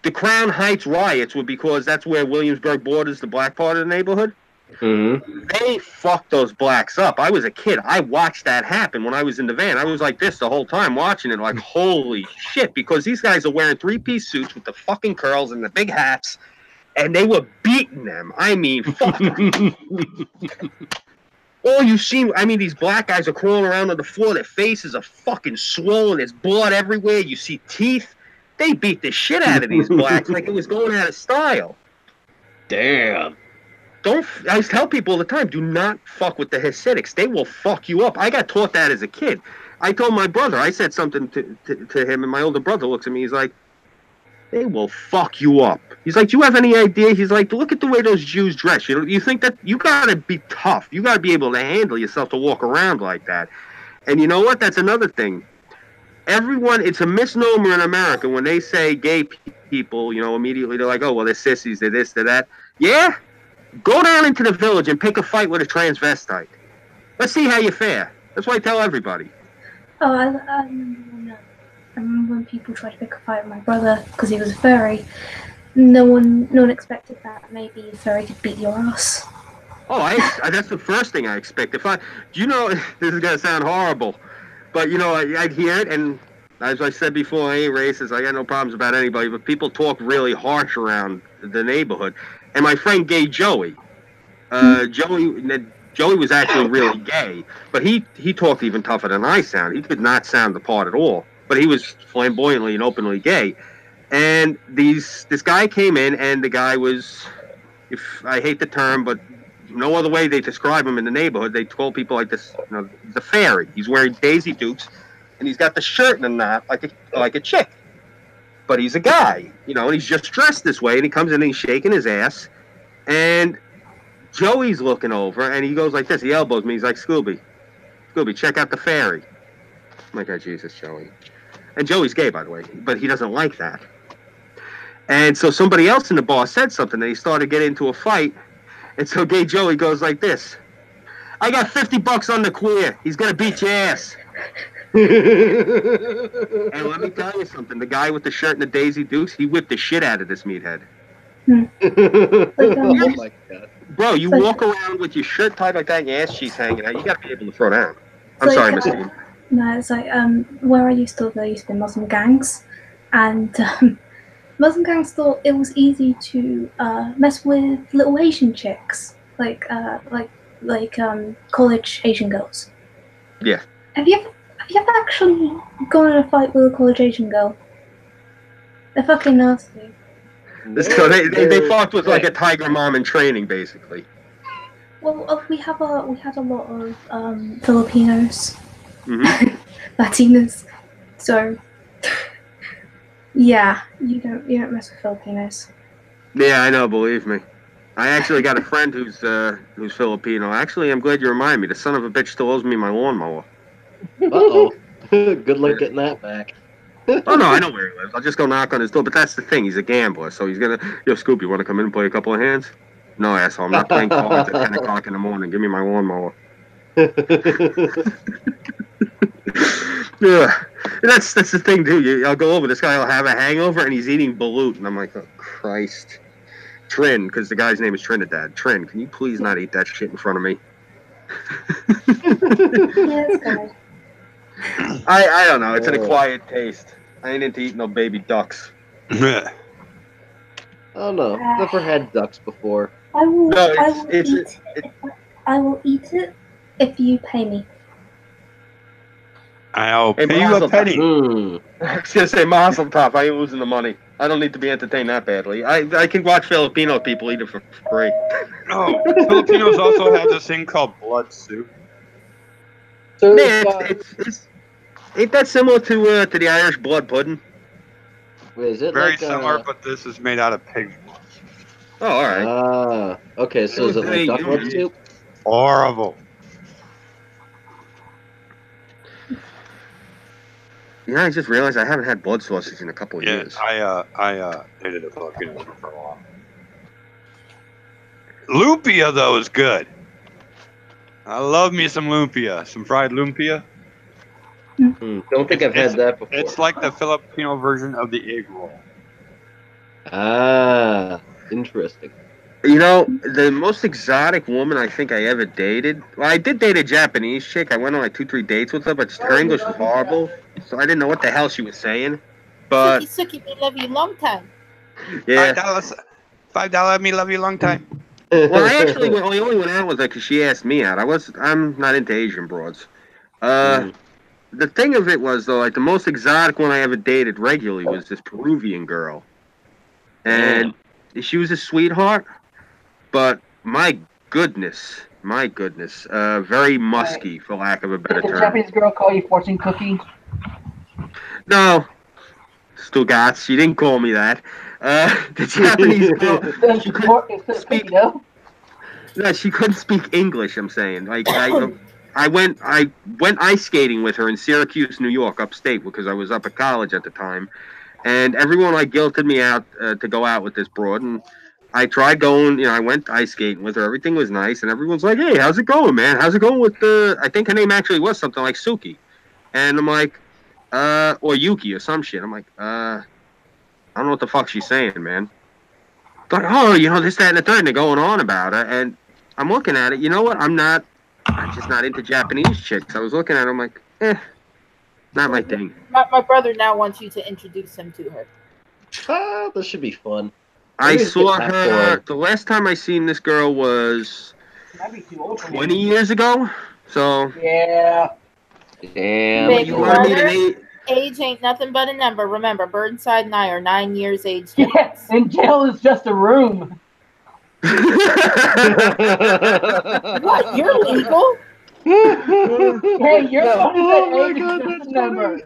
The Crown Heights riots were because that's where Williamsburg borders the black part of the neighborhood. They fucked those blacks up. I was a kid. I watched that happen when I was in the van. I was like this the whole time watching it, like, holy shit, because these guys are wearing three-piece suits with the fucking curls and the big hats, and they were beating them. I mean, fuck. All you see, I mean, these black guys are crawling around on the floor. Their faces are fucking swollen. There's blood everywhere. You see teeth. They beat the shit out of these blacks like it was going out of style. Damn. I tell people all the time, do not fuck with the Hasidics. They will fuck you up. I got taught that as a kid. I told my brother, I said something to him, and my older brother looks at me. He's like, they will fuck you up. He's like, do you have any idea? He's like, look at the way those Jews dress. You think that you got to be tough. You got to be able to handle yourself to walk around like that. And you know what? That's another thing. Everyone, it's a misnomer in America when they say gay people, immediately they're like, oh, well, they're sissies, they're this, they're that. Yeah? Go down into the village and pick a fight with a transvestite. Let's see how you fare. That's what I tell everybody. Oh, I remember when people tried to pick a fight with my brother because he was a furry. No one expected that. Maybe a furry could beat your ass. Oh, that's the first thing I expect. This is gonna sound horrible, but I'd hear it, and as I said before, I ain't racist. I got no problems about anybody, but people talk really harsh around the neighborhood. And my friend gay Joey, Joey was actually really gay, but he talked even tougher than I sound. He could not sound the part at all, but he was flamboyantly and openly gay. And this guy came in, and the guy was, if I hate the term, but no other way they describe him in the neighborhood. They call people like this, the fairy. He's wearing Daisy Dukes, and he's got the shirt and a knot like a chick. But he's a guy, and he's just dressed this way, and he comes in and he's shaking his ass, and Joey's looking over, and he goes like this. He elbows me. He's like, Scooby, check out the fairy. I'm like, oh, Jesus, Joey. And Joey's gay, by the way, but he doesn't like that. And so somebody else in the bar said something, and he started getting into a fight. And so gay Joey goes like this. I got $50 on the queer. He's going to beat your ass. And let me tell you something. The guy with the shirt and the Daisy Dukes, he whipped the shit out of this meathead. Oh my God. Bro, you walk around with your shirt tied like that and your ass cheeks hanging out. You got to be able to throw down. I'm sorry, Miss Dean. No, it's like where I used to live, there used to be Muslim gangs, and Muslim gangs thought it was easy to mess with little Asian chicks, like college Asian girls. Yeah. Have you ever actually gone in a fight with a college Asian girl? They're fucking nasty. So they fought with like a tiger mom in training, basically. Well, we had a lot of Filipinos, Mm-hmm. Latinos, so yeah, you don't mess with Filipinos. Yeah, I know. Believe me, I actually got a friend who's Filipino. Actually, I'm glad you reminded me. The son of a bitch still owes me my lawnmower. Uh-oh. Good luck getting that back. Oh, no, I know where he lives. I'll just go knock on his door. But that's the thing. He's a gambler, so he's going to... Yo, Scoop, you want to come in and play a couple of hands? No, asshole. I'm not playing cards at 10 o'clock in the morning. Give me my lawnmower. Yeah. That's the thing, dude. I'll go over. This guy will have a hangover, and he's eating balut. And I'm like, oh, Christ. Trin, because the guy's name is Trinidad. Trin, can you please not eat that shit in front of me? Yeah, it's good. I don't know. It's an acquired taste. I ain't into eating no baby ducks. Oh no, never had ducks before. I will It's eat it if you pay me. I'll Hey, pay you a Mazel penny. I was gonna say Mazel Tov. I ain't losing the money. I don't need to be entertained that badly. I can watch Filipino people eat it for free. Oh, Filipinos also have this thing called blood soup. So, Man, it's ain't that similar to the Irish blood pudding? Wait, is it Very like, similar, but this is made out of pig's blood. Oh, all right. Okay, so is it like duck blood soup? Horrible. I just realized I haven't had blood sausage in a couple of Yeah, years. I dated a Filipino woman for a while. Lumpia though is good. I love me some lumpia, some fried lumpia. Don't think I've had that before. It's like the Filipino version of the egg roll. Ah, interesting. You know, the most exotic woman I think I ever dated. Well, I did date a Japanese chick. I went on like 2, 3 dates with her, but her English was horrible, so I didn't know what the hell she was saying. But Suki, me love you long time. yeah, $5. $5. Me love you long time. well, I actually I only went out with her because she asked me out. I'm not into Asian broads. The thing of it was though, like the most exotic one I ever dated regularly was this Peruvian girl, and she was a sweetheart. But my goodness, very musky, for lack of a better Did the term. Japanese girl call you fortune cookie? No, Stugats, she didn't call me that. The Japanese girl, she couldn't speak. No, she couldn't speak English. I'm saying, like, I went ice skating with her in Syracuse, New York, upstate, because I was up at college at the time, and everyone like guilted me out to go out with this broad, and I tried going, I went ice skating with her. Everything was nice, and everyone's like, "Hey, how's it going, man? How's it going with the?" I think her name actually was something like Suki, and I'm like, or Yuki or some shit. I'm like, I don't know what the fuck she's saying, man. But oh, this, that, and the third, and they're going on about her, and I'm looking at it. You know what? I'm just not into Japanese chicks. I was looking at her, I'm like, not my thing. My brother now wants you to introduce him to her. This should be fun. I saw her, the last time I seen this girl was 20 years ago. So yeah. Damn. Big you want me to age ain't nothing but a number. Remember, Burnside and I are 9 years age difference. Yes, and jail is just a room. What? You're legal? Hey, you're age is just a number.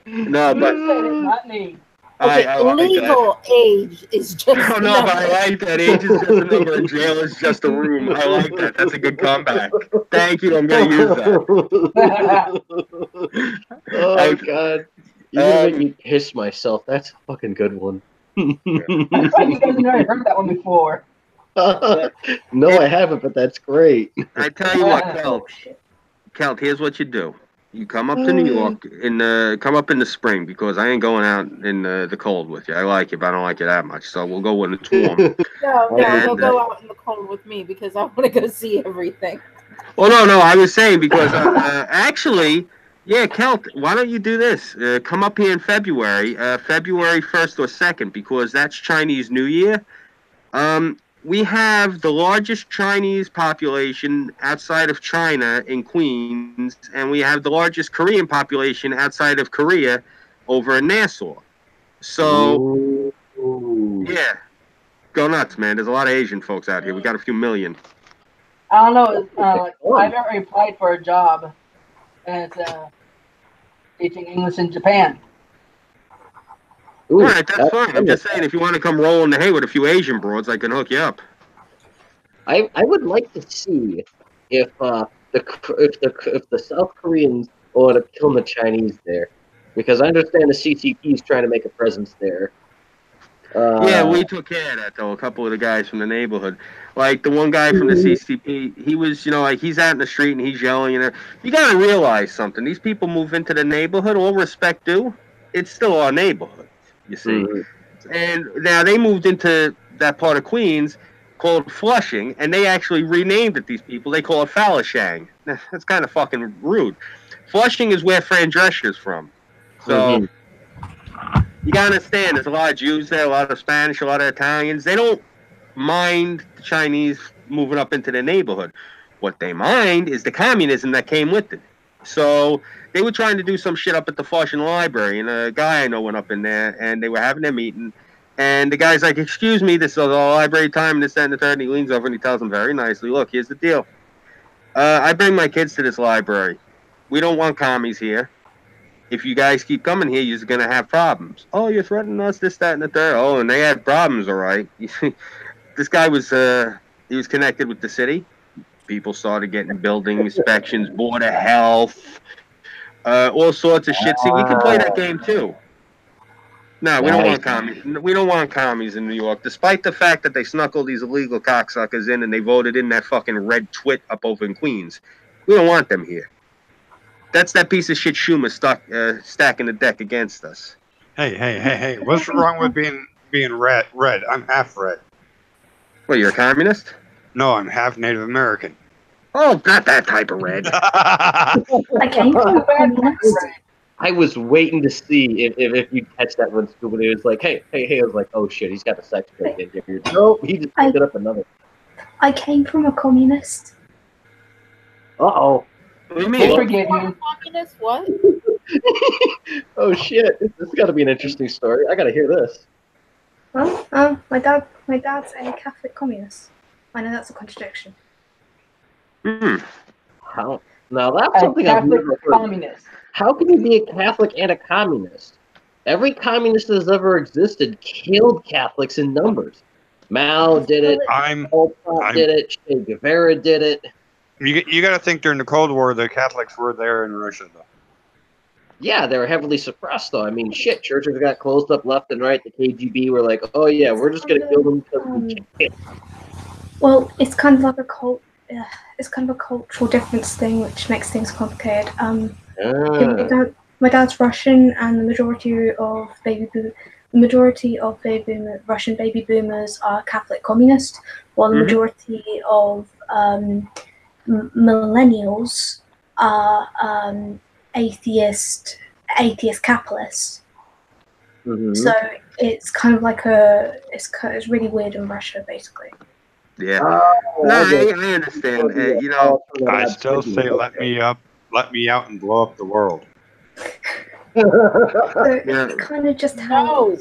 No, but you said it, not me. Okay, I like legal age is just a number. No, but I like that. Age is just a number and jail is just a room. I like that. That's a good comeback. Thank you. I'm going to use that. Oh, God. You're going to make me piss myself. That's a fucking good one. You guys never heard that one before. No, I haven't, but that's great. I tell you what, Kelt, here's what you do. You come up to New York come up in the spring, because I ain't going out in the cold with you. I like you, but I don't like you that much. So we'll go when it's warm. No, he'll go out in the cold with me because I want to go see everything. Well, no, I was saying because actually, yeah, Kelt, why don't you do this? Come up here in February, February 1st or 2nd, because that's Chinese New Year. We have the largest Chinese population outside of China in Queens, and we have the largest Korean population outside of Korea over in Nassau. So, yeah, go nuts, man. There's a lot of Asian folks out here. We got a few million. I don't know. I've already applied for a job, and it's teaching English in Japan. Ooh, all right, that's fine. I'm just saying, if you want to come roll in the hay with a few Asian broads, I can hook you up. I would like to see if the South Koreans want to kill the Chinese there, because I understand the CCP is trying to make a presence there. Yeah, we took care of that though. A couple of the guys from the neighborhood, like the one guy from the CCP, he was, like he's out in the street and he's yelling. And you got to realize something. These people move into the neighborhood. All respect due, it's still our neighborhood. You see, and now they moved into that part of Queens called Flushing, and they actually renamed it. These people, they call it Falashang. That's kind of fucking rude. Flushing is where Fran Drescher's from, so you gotta understand. There's a lot of Jews there, a lot of Spanish, a lot of Italians. They don't mind the Chinese moving up into their neighborhood. What they mind is the communism that came with it. So they were trying to do some shit up at the Flushing Library, and a guy I know went up in there, and they were having their meeting, and the guy's like, "Excuse me, this is our library time, and this, that, and the third," and he leans over and he tells them very nicely, "Look, here's the deal. I bring my kids to this library. We don't want commies here. If you guys keep coming here, you're going to have problems." "Oh, you're threatening us, this, that, and the third." "Oh, and they had problems, all right." This guy was, he was connected with the city. People started getting building inspections, Board of Health, all sorts of shit. See, we can play that game too. No, we don't want commies. We don't want commies in New York, despite the fact that they snuck all these illegal cocksuckers in and they voted in that fucking red twit up over in Queens. We don't want them here. That's that piece of shit Schumer stacking the deck against us. Hey! What's wrong with being red? I'm half red. Well, you're a communist? No, I'm half Native American. Oh, not that type of red. I came from a communist. I was waiting to see if you'd catch that when Scooby was like, hey. I was like, oh shit, he's got the sex joke in here. No, he just picked it up another. I came from a communist. Uh-oh. What do you They mean? forgive you. Communist? What? Oh shit, this has got to be an interesting story. I got to hear this. Well, my dad's a Catholic communist. I know that's a contradiction. How? Now that's A something I've Catholic never heard. communist. How can you be a Catholic and a communist? Every communist that has ever existed killed Catholics in numbers. Mao did it. Pol Pot did it. Che Guevara did it. You got to think during the Cold War, the Catholics were there in Russia, though. Yeah, they were heavily suppressed, though. I mean, shit, churches got closed up left and right. The KGB were like, oh yeah, we're just gonna kill them because we can. Well, it's kind of like a cult. It's kind of a cultural difference thing, which makes things complicated. My dad's Russian, and the majority of Russian baby boomers are Catholic communist, while the majority of millennials are atheist capitalists. So it's kind of like it's really weird in Russia, basically. Yeah. No, I understand. You know, I still say let me out and blow up the world. So it's kind of just how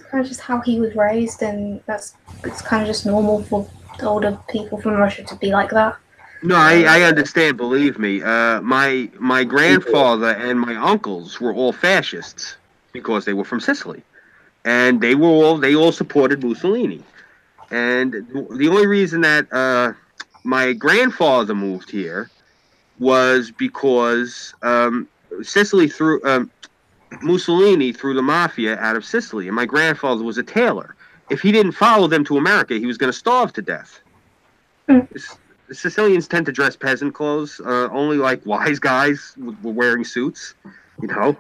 he was raised, and it's kind of just normal for older people from Russia to be like that. No, I understand. Believe me, my grandfather and my uncles were all fascists because they were from Sicily, and they all supported Mussolini. And the only reason that my grandfather moved here was because Sicily threw Mussolini threw the mafia out of Sicily, and my grandfather was a tailor. If he didn't follow them to America, he was going to starve to death. The Sicilians tend to dress peasant clothes. Only like wise guys were wearing suits. You know,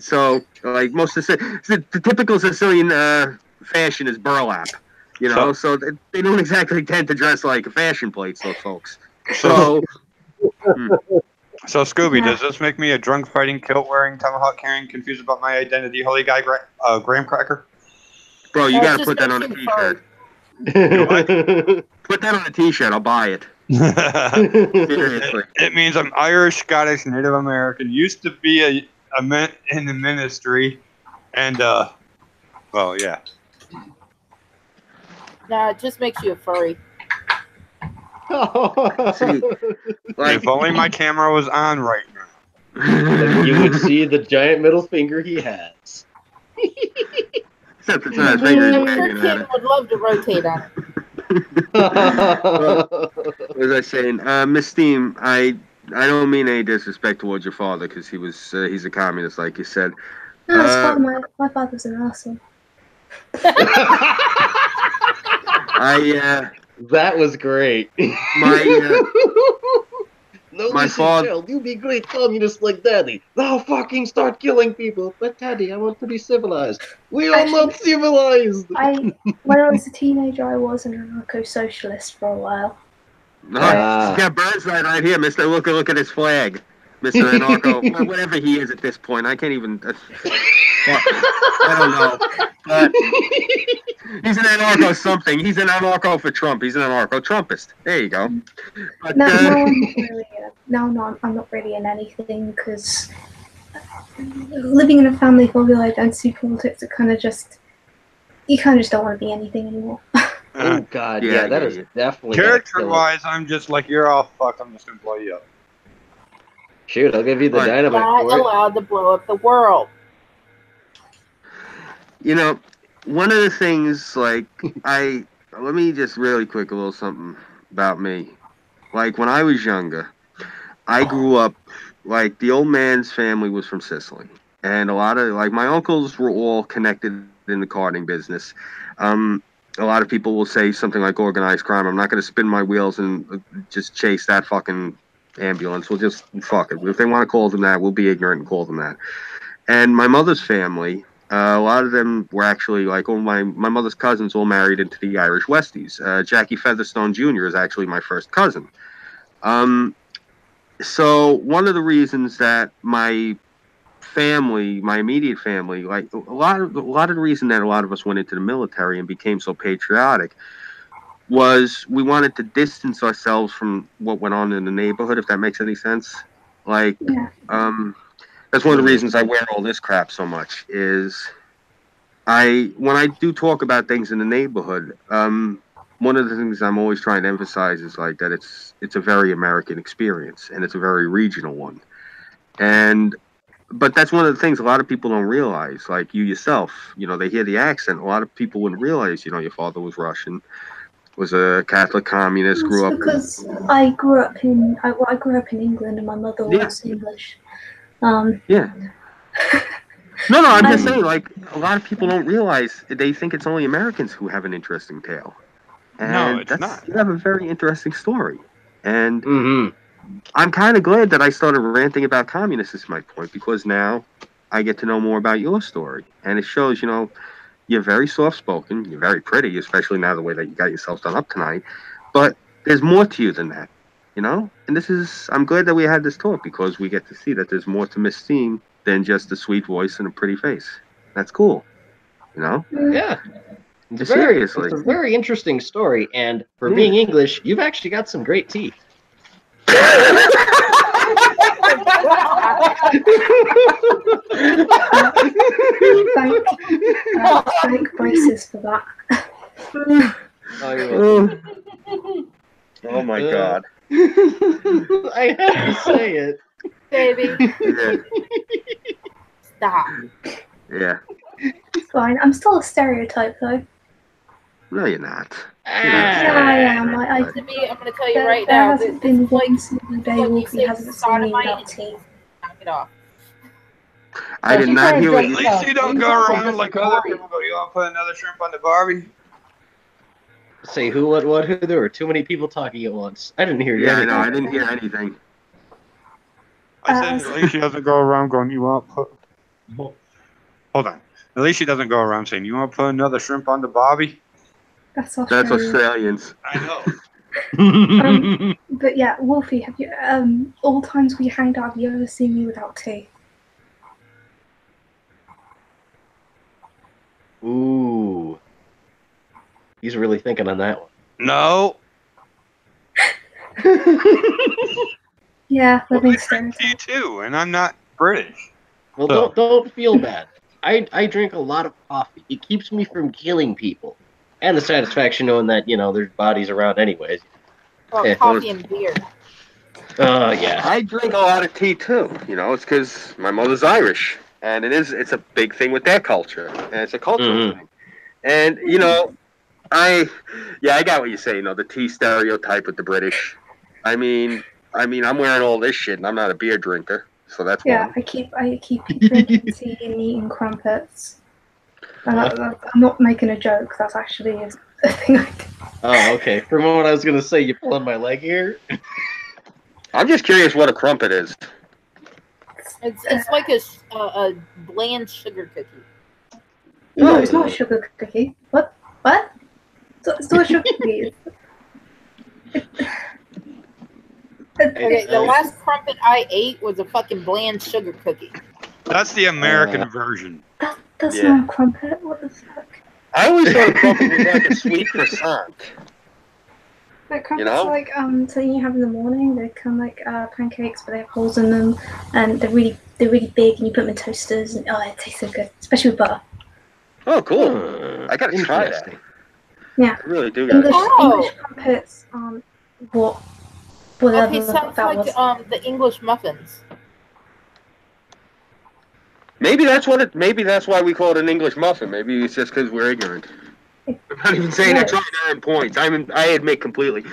so like most of the typical Sicilian fashion is burlap. You know, so they don't exactly tend to dress like fashion plates. Those folks. So Scooby, does this make me a drunk fighting, kilt wearing, tomahawk carrying, confused about my identity, holy guy, graham cracker? Bro, you gotta put that on a t-shirt. Put that on a t-shirt. I'll buy it. Seriously. It means I'm Irish, Scottish, Native American. Used to be in the ministry, and well, yeah. Nah, it just makes you a furry. See, like, if only my camera was on right now. You would see the giant middle finger he has. Except it's not his finger. I'm sure Kim would love to rotate on it. What was I saying? Miss Steam, I don't mean any disrespect towards your father because he's a communist, like you said. No, it's fine. My father's an asshole. That was great. My father. You be great communist like Daddy. Now fucking start killing people. But Daddy, I want to be civilized. We are not civilized. When I was a teenager, I was an anarcho-socialist for a while. Yeah, Burnside right here, Mister. Look at his flag, Mister Anarcho. Whatever he is at this point, I can't even. I don't know. But he's an anarcho something. He's an anarcho for Trump. He's an anarcho-Trumpist. There you go. But, I'm not really in anything because living in a family full of identity politics, you kind of just don't want to be anything anymore. Oh God, yeah, that is definitely character-wise. I'm just like, you're all fuck. I'm just gonna blow you up. Shoot, I'll give you the dynamite. Not allowed to blow up the world. You know, one of the things, like, let me just really quick a little something about me. Like, when I was younger, I grew up, like, the old man's family was from Sicily. And a lot of, like, my uncles were all connected in the carting business. A lot of people will say something like organized crime. I'm not going to spin my wheels and just chase that fucking ambulance. We'll just fuck it. If they want to call them that, we'll be ignorant and call them that. And my mother's family, A lot of them were actually like all my mother's cousins all married into the Irish Westies. Jackie Featherstone Jr. is actually my first cousin. So one of the reasons that my family, my immediate family, like a lot of the reason that a lot of us went into the military and became so patriotic was we wanted to distance ourselves from what went on in the neighborhood, if that makes any sense. Like, Yeah. that's one of the reasons I wear all this crap so much is when I do talk about things in the neighborhood, one of the things I'm always trying to emphasize is like that it's a very American experience and it's a very regional one. But that's one of the things a lot of people don't realize. Like you yourself, they hear the accent. A lot of people wouldn't realize, your father was Russian, was a Catholic communist, grew up. Because I grew up in England, and my mother was English. Yeah. No, I'm just saying, like, a lot of people don't realize, they think it's only Americans who have an interesting tale. And no, it's not. You have a very interesting story. And I'm kind of glad that I started ranting about communists, is my point, because now I get to know more about your story. And it shows, you're very soft-spoken, you're very pretty, especially now the way that you got yourself done up tonight. But there's more to you than that, And I'm glad that we had this talk, because we get to see that there's more to Miss Steen than just a sweet voice and a pretty face. That's cool, Yeah. Seriously. It's a very interesting story, and for being English, you've actually got some great teeth. Thank braces for that. Oh my God. I have to say it. Baby. Yeah. Stop. Yeah. It's fine. I'm still a stereotype, though. No, you're not. Yeah, I am. To me, I'm going to tell you There right now. hasn't been one single day Wolfie hasn't seen me without teeth. Knock it off. I did not hear At what least you don't go around like other people go, you want to put another shrimp on the Barbie? Say who, what, who? There were too many people talking at once. I didn't hear you. Yeah, I know. I didn't hear anything. I said at least she doesn't go around going, you want to put... Hold on. At least she doesn't go around saying, you want to put another shrimp on the Barbie? That's Australian. That's Australians. I know. But yeah, Wolfie, have you all times we hanged out, have you ever seen me without teeth? Ooh. He's really thinking on that one. No. Yeah, living I drink tea too, and I'm not British. Well, So. don't feel bad. I drink a lot of coffee. It keeps me from killing people. And the satisfaction knowing that, there's bodies around anyways. Well, coffee and beer. Yeah. I drink a lot of tea too. It's because my mother's Irish, and it's a big thing with their culture, and it's a cultural thing. And I got what you say. The tea stereotype with the British. I mean, I'm wearing all this shit, and I'm not a beer drinker, so that's one. I keep drinking tea and eating crumpets. And I'm not making a joke. That's actually a thing I do. Oh, okay. For a moment, I was gonna say you pulling my leg here. I'm just curious what a crumpet is. It's like a bland sugar cookie. No, it's not a sugar cookie. What? It's not a sugar cookie. Okay, the last crumpet I ate was a fucking bland sugar cookie. That's the American version. That's not a crumpet. What the fuck? I always thought a crumpet was like a sweet croissant. Like crumpets, like something you have in the morning. They kind of like pancakes, but they have holes in them, and they're really big, and you put them in toasters, and it tastes so good, especially with butter. Oh, cool! I gotta try that. Yeah, I really do. English crumpets. Whatever. Okay, sounds like the English muffins. Maybe that's why we call it an English muffin. Maybe it's just because we're ignorant. I'm not even saying I'm trying to earn points. I admit completely.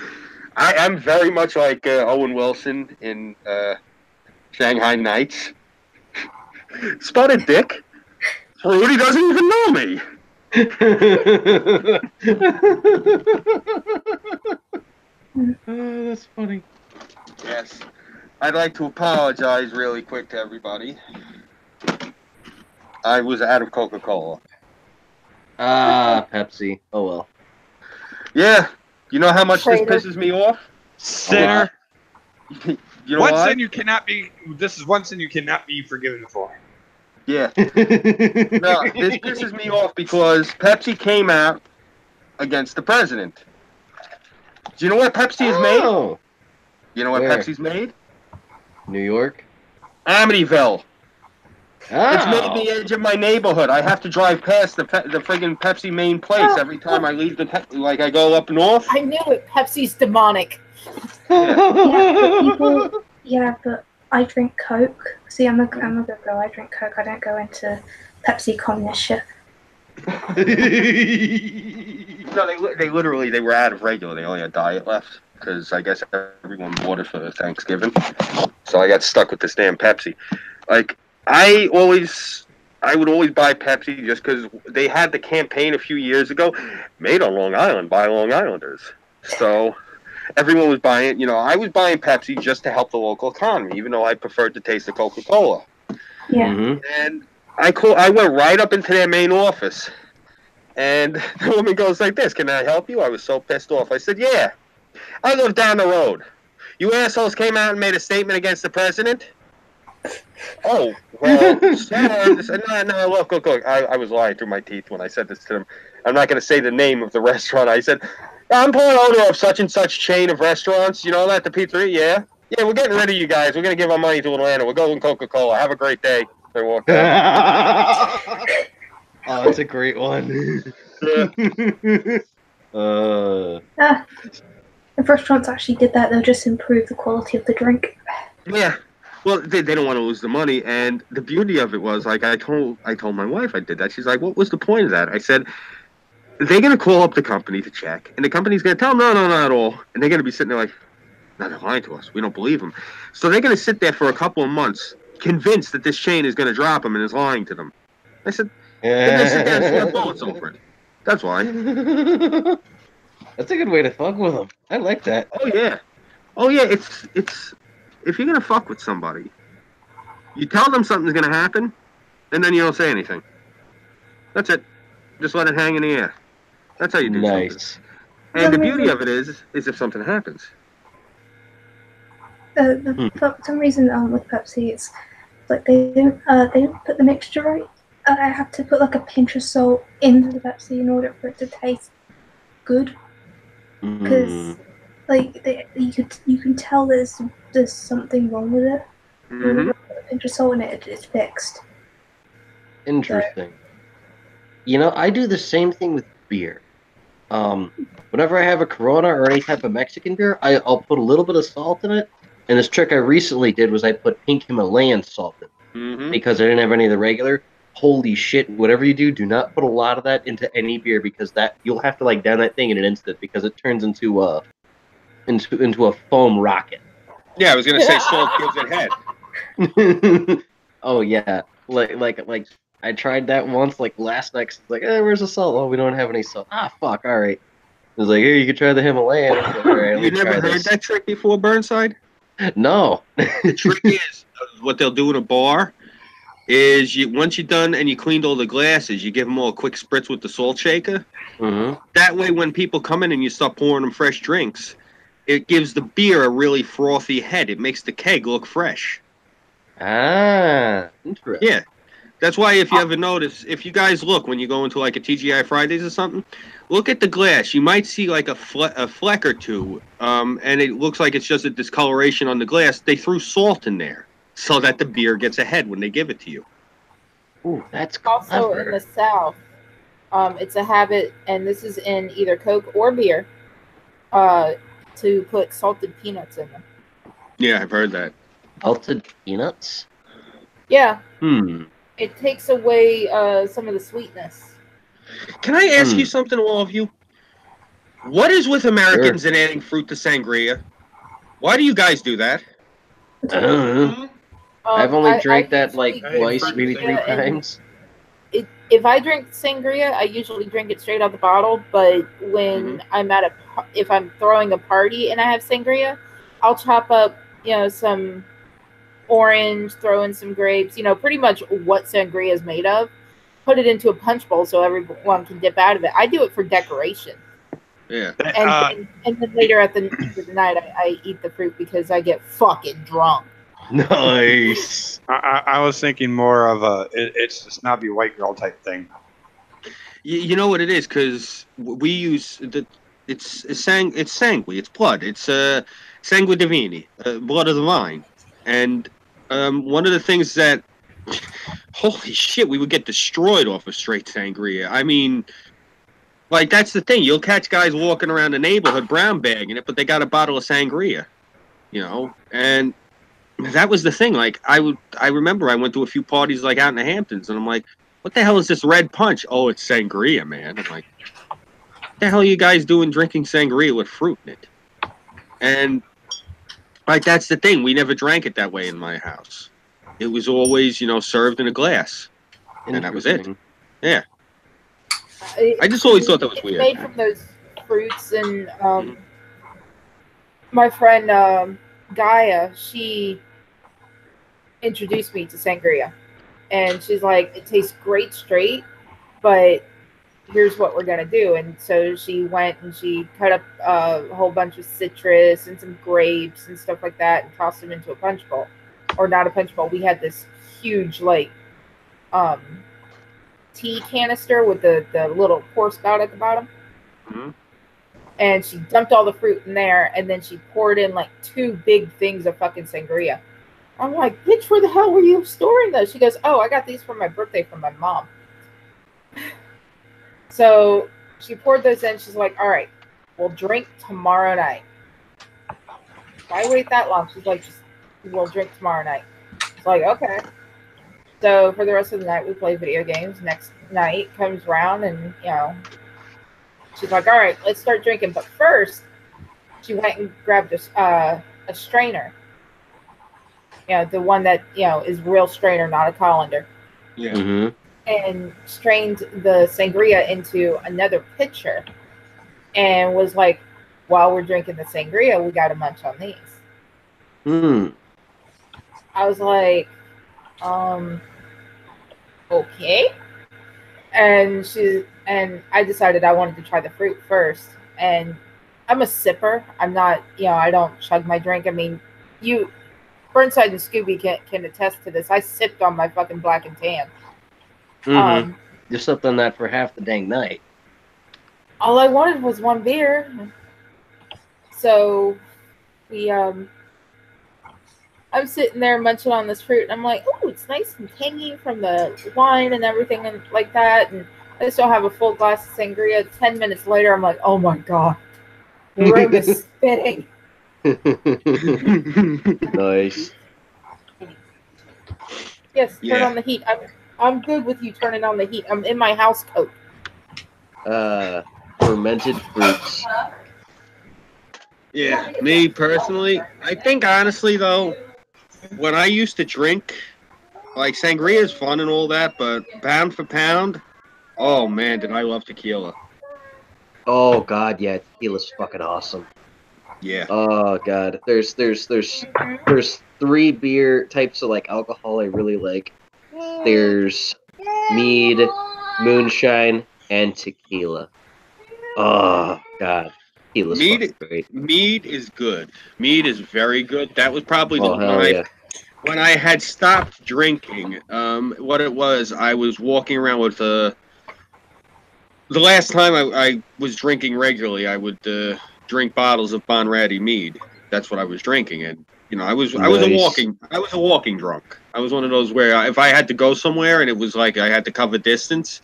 I'm very much like Owen Wilson in Shanghai Nights. Spotted Dick. Rudy doesn't even know me. That's funny. Yes. I'd like to apologize really quick to everybody. I was out of Coca-Cola. Pepsi. Oh well. Yeah. You know how much Traitor. this pisses me off? Sinner. You know One why? sin you cannot be. This is one sin you cannot be forgiven for. Yeah. No, this pisses me off because Pepsi came out against the president. Do you know what Pepsi is made? Oh, You know what Where? Pepsi's made? New York. Amityville. Oh. It's made the edge of my neighborhood. I have to drive past the friggin' Pepsi main place every time I leave like I go up north. I knew it. Pepsi's demonic. Yeah, but I drink Coke. See, I'm a good girl. I drink Coke. I don't go into Pepsi communist shit. No, they literally they were out of regular. They only had diet left because I guess everyone bought it for Thanksgiving. So I got stuck with this damn Pepsi. Like I would always buy Pepsi just because they had the campaign a few years ago, made on Long Island by Long Islanders. So everyone was buying it. You know, I was buying Pepsi just to help the local economy, even though I preferred to taste the Coca-Cola. Yeah. Mhm. And I went right up into their main office. And the woman goes like this, "Can I help you?" I was so pissed off. I said, "Yeah, I live down the road. You assholes came out and made a statement against the president?" "Oh, well, sir." I said, no, look. I was lying through my teeth when I said this to them. I'm not going to say the name of the restaurant. I said, "I'm part owner of such and such chain of restaurants. You know that, the pizzeria? Yeah. Yeah, we're getting rid of you guys. We're going to give our money to Atlanta. We're going Coca-Cola. Have a great day." They walked out. Oh, that's a great one. If restaurants actually did that, they'll just improve the quality of the drink. Yeah. Well, they don't want to lose the money, and the beauty of it was, like, I told my wife I did that. She's like, "What was the point of that?" I said, "They're gonna call up the company to check, and the company's gonna tell them no, not at all, and they're gonna be sitting there like, no, they're lying to us. We don't believe them." So they're gonna sit there for a couple of months, convinced that this chain is gonna drop them and is lying to them. I said, they're gonna sit there and sweat bullets over it. That's why. That's a good way to fuck with them. I like that. Oh yeah. It's if you're gonna fuck with somebody, you tell them something's gonna happen, and then you don't say anything. That's it. Just let it hang in the air. That's how you do something. Nice. And the beauty of it is if something happens. For some reason, with Pepsi, it's like they don't put the mixture right. I have to put like a pinch of salt into the Pepsi in order for it to taste good. Because like you can tell there's something wrong with it. Mm-hmm. A pinch of salt in it, it's fixed. Interesting. You know, I do the same thing with beer. Whenever I have a Corona or any type of Mexican beer, I'll put a little bit of salt in it. And this trick I recently did was I put pink Himalayan salt in it because I didn't have any of the regular. Holy shit! Whatever you do not put a lot of that into any beer because that you'll have to like down that thing in an instant because it turns into a foam rocket. Yeah, I was gonna say salt gives it head. Oh yeah, like I tried that once like last night. Like, where's the salt? Oh, we don't have any salt. Ah, fuck. All right. It was like, here, you can try the Himalayan. Like, all right, You never heard that trick before, Burnside? No. The trick is what they'll do in a bar is once you're done and you cleaned all the glasses, you give them all a quick spritz with the salt shaker. Mm-hmm. That way, when people come in and you start pouring them fresh drinks, it gives the beer a really frothy head. It makes the keg look fresh. Ah, interesting. Yeah. That's why if you ever notice, if you guys look when you go into like a TGI Fridays or something, look at the glass. You might see like a fleck or two, and it looks like it's just a discoloration on the glass. They threw salt in there so that the beer gets ahead when they give it to you. Ooh, that's Also clever. in the South, it's a habit, and this is in either Coke or beer, to put salted peanuts in them. Yeah, I've heard that. Salted peanuts? Yeah. It takes away some of the sweetness. Can I ask you something, all of you? What is with Americans and adding fruit to sangria? Why do you guys do that? I don't know. I've only drank that like twice, maybe 3 times. If I drink sangria, I usually drink it straight out the bottle. But when if I'm throwing a party and I have sangria, I'll chop up, some orange, throw in some grapes, you know, pretty much what sangria is made of. Put it into a punch bowl so everyone can dip out of it. I do it for decoration. Yeah. And then later at the end of the night, I eat the fruit because I get fucking drunk. Nice. I was thinking more of it's a snobby white girl type thing. You know what it is, because we use it's sangue, it's blood, it's sangue divini, blood of the vine, and one of the things that holy shit, we would get destroyed off of straight sangria. I mean, like that's the thing, you'll catch guys walking around the neighborhood brown bagging it, but they got a bottle of sangria, you know, and that was the thing. Like I remember I went to a few parties like out in the Hamptons, and I'm like, what the hell is this red punch? Oh, it's sangria, man. I'm like, what the hell are you guys doing drinking sangria with fruit in it? And like that's the thing. We never drank it that way in my house. It was always, you know, served in a glass, and that was it. Yeah. I just always thought that was weird. Made from those fruits, and my friend Gaia, she introduced me to sangria, and she's like, it tastes great straight, but here's what we're gonna do. And so she went and she cut up a whole bunch of citrus and some grapes and stuff like that and tossed them into a punch bowl. Or not a punch bowl, we had this huge like tea canister with the little pour spout at the bottom. Mm-hmm. And she dumped all the fruit in there, and then she poured in like 2 big things of fucking sangria. I'm like, bitch, where the hell were you storing those? She goes, oh, I got these for my birthday from my mom. So she poured those in. She's like, all right, we'll drink tomorrow night. Why wait that long? She's like, we'll drink tomorrow night. It's like, okay. So for the rest of the night, we play video games. Next night comes around, and, you know, she's like, all right, let's start drinking. But first, she went and grabbed a strainer. You know, the one that, you know, is real strainer, not a colander. Yeah. Mm-hmm. And strained the sangria into another pitcher. And was like, while we're drinking the sangria, we got to munch on these. I was like, okay. And I decided I wanted to try the fruit first. And I'm a sipper. I'm not, you know, I don't chug my drink. I mean, Burnside and Scooby can attest to this. I sipped on my fucking black and tan. Mm-hmm. You slept on that for half the dang night. All I wanted was 1 beer. So we I'm sitting there munching on this fruit, and I'm like, oh, it's nice and tangy from the wine and everything and like that. And I still have a full glass of sangria. 10 minutes later, I'm like, oh my God. The room is spinning. Nice. Yes, turn on the heat. I'm good with you turning on the heat. I'm in my house coat. Fermented fruits. Yeah, me personally, I think honestly though, when I used to drink, like sangria is fun and all that, but pound for pound, oh man, did I love tequila. Oh God, yeah, tequila's fucking awesome. Yeah. Oh God, there's 3 beer types of like alcohol I really like. There's mead, moonshine, and tequila. Oh God, tequila's fucking great. Mead is good. Mead is very good. That was probably when I had stopped drinking. What it was, I was walking around with the last time I was drinking regularly, I would drink bottles of Bonratty mead. That's what I was drinking, and you know, I was a walking drunk. I was one of those where if I had to go somewhere and it was like I had to cover distance,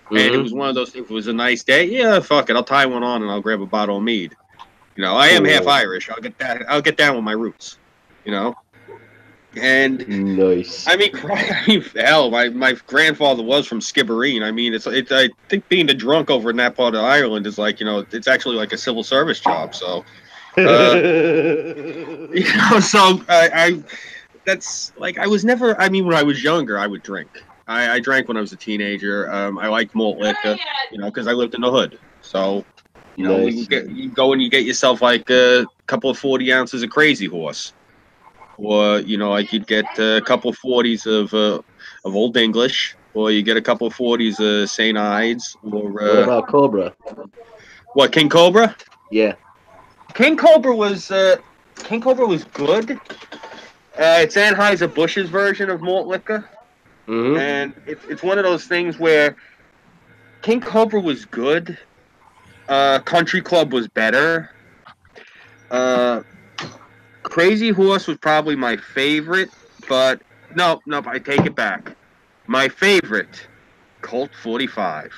and it was one of those, if it was a nice day, yeah, fuck it, I'll tie one on and I'll grab a bottle of mead. You know, I am half Irish. I'll get down with my roots. You know, and nice. I mean, hell, my grandfather was from Skibbereen. I mean, I think being a drunk over in that part of Ireland is like, you know, it's actually like a civil service job. So, you know, so I that's like I was never. I mean, when I was younger, I would drink. I drank when I was a teenager. I liked malt liquor, you know, because I lived in the hood. So, you know, you go and you get yourself like a couple of 40 ounces of Crazy Horse. or like you'd get a couple 40s of Old English, or you get a couple 40s of St. Ides, or What about Cobra? what, King Cobra? Yeah. King Cobra was good. It's Anheuser-Busch's version of malt liquor, and it's one of those things where King Cobra was good. Country Club was better. Crazy Horse was probably my favorite, but no, I take it back. My favorite, Colt 45.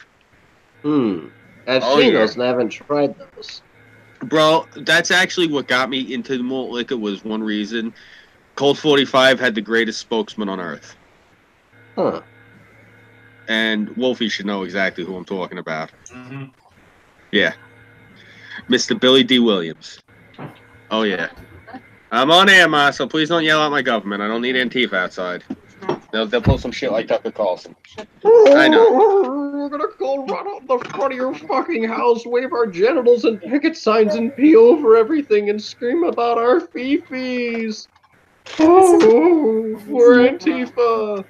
I've seen those and I haven't tried those. Bro, that's actually what got me into the malt liquor, was one reason. Colt 45 had the greatest spokesman on earth. Huh. And Wolfie should know exactly who I'm talking about. Mm-hmm. Yeah. Mr. Billy D. Williams. Oh, yeah. I'm on air, Ma, so please don't yell at my government. I don't need Antifa outside. They'll pull some shit like Tucker Carlson. I know. We're gonna go run out the front of your fucking house, wave our genitals and picket signs and pee over everything and scream about our fifis. Oh, we're Antifa.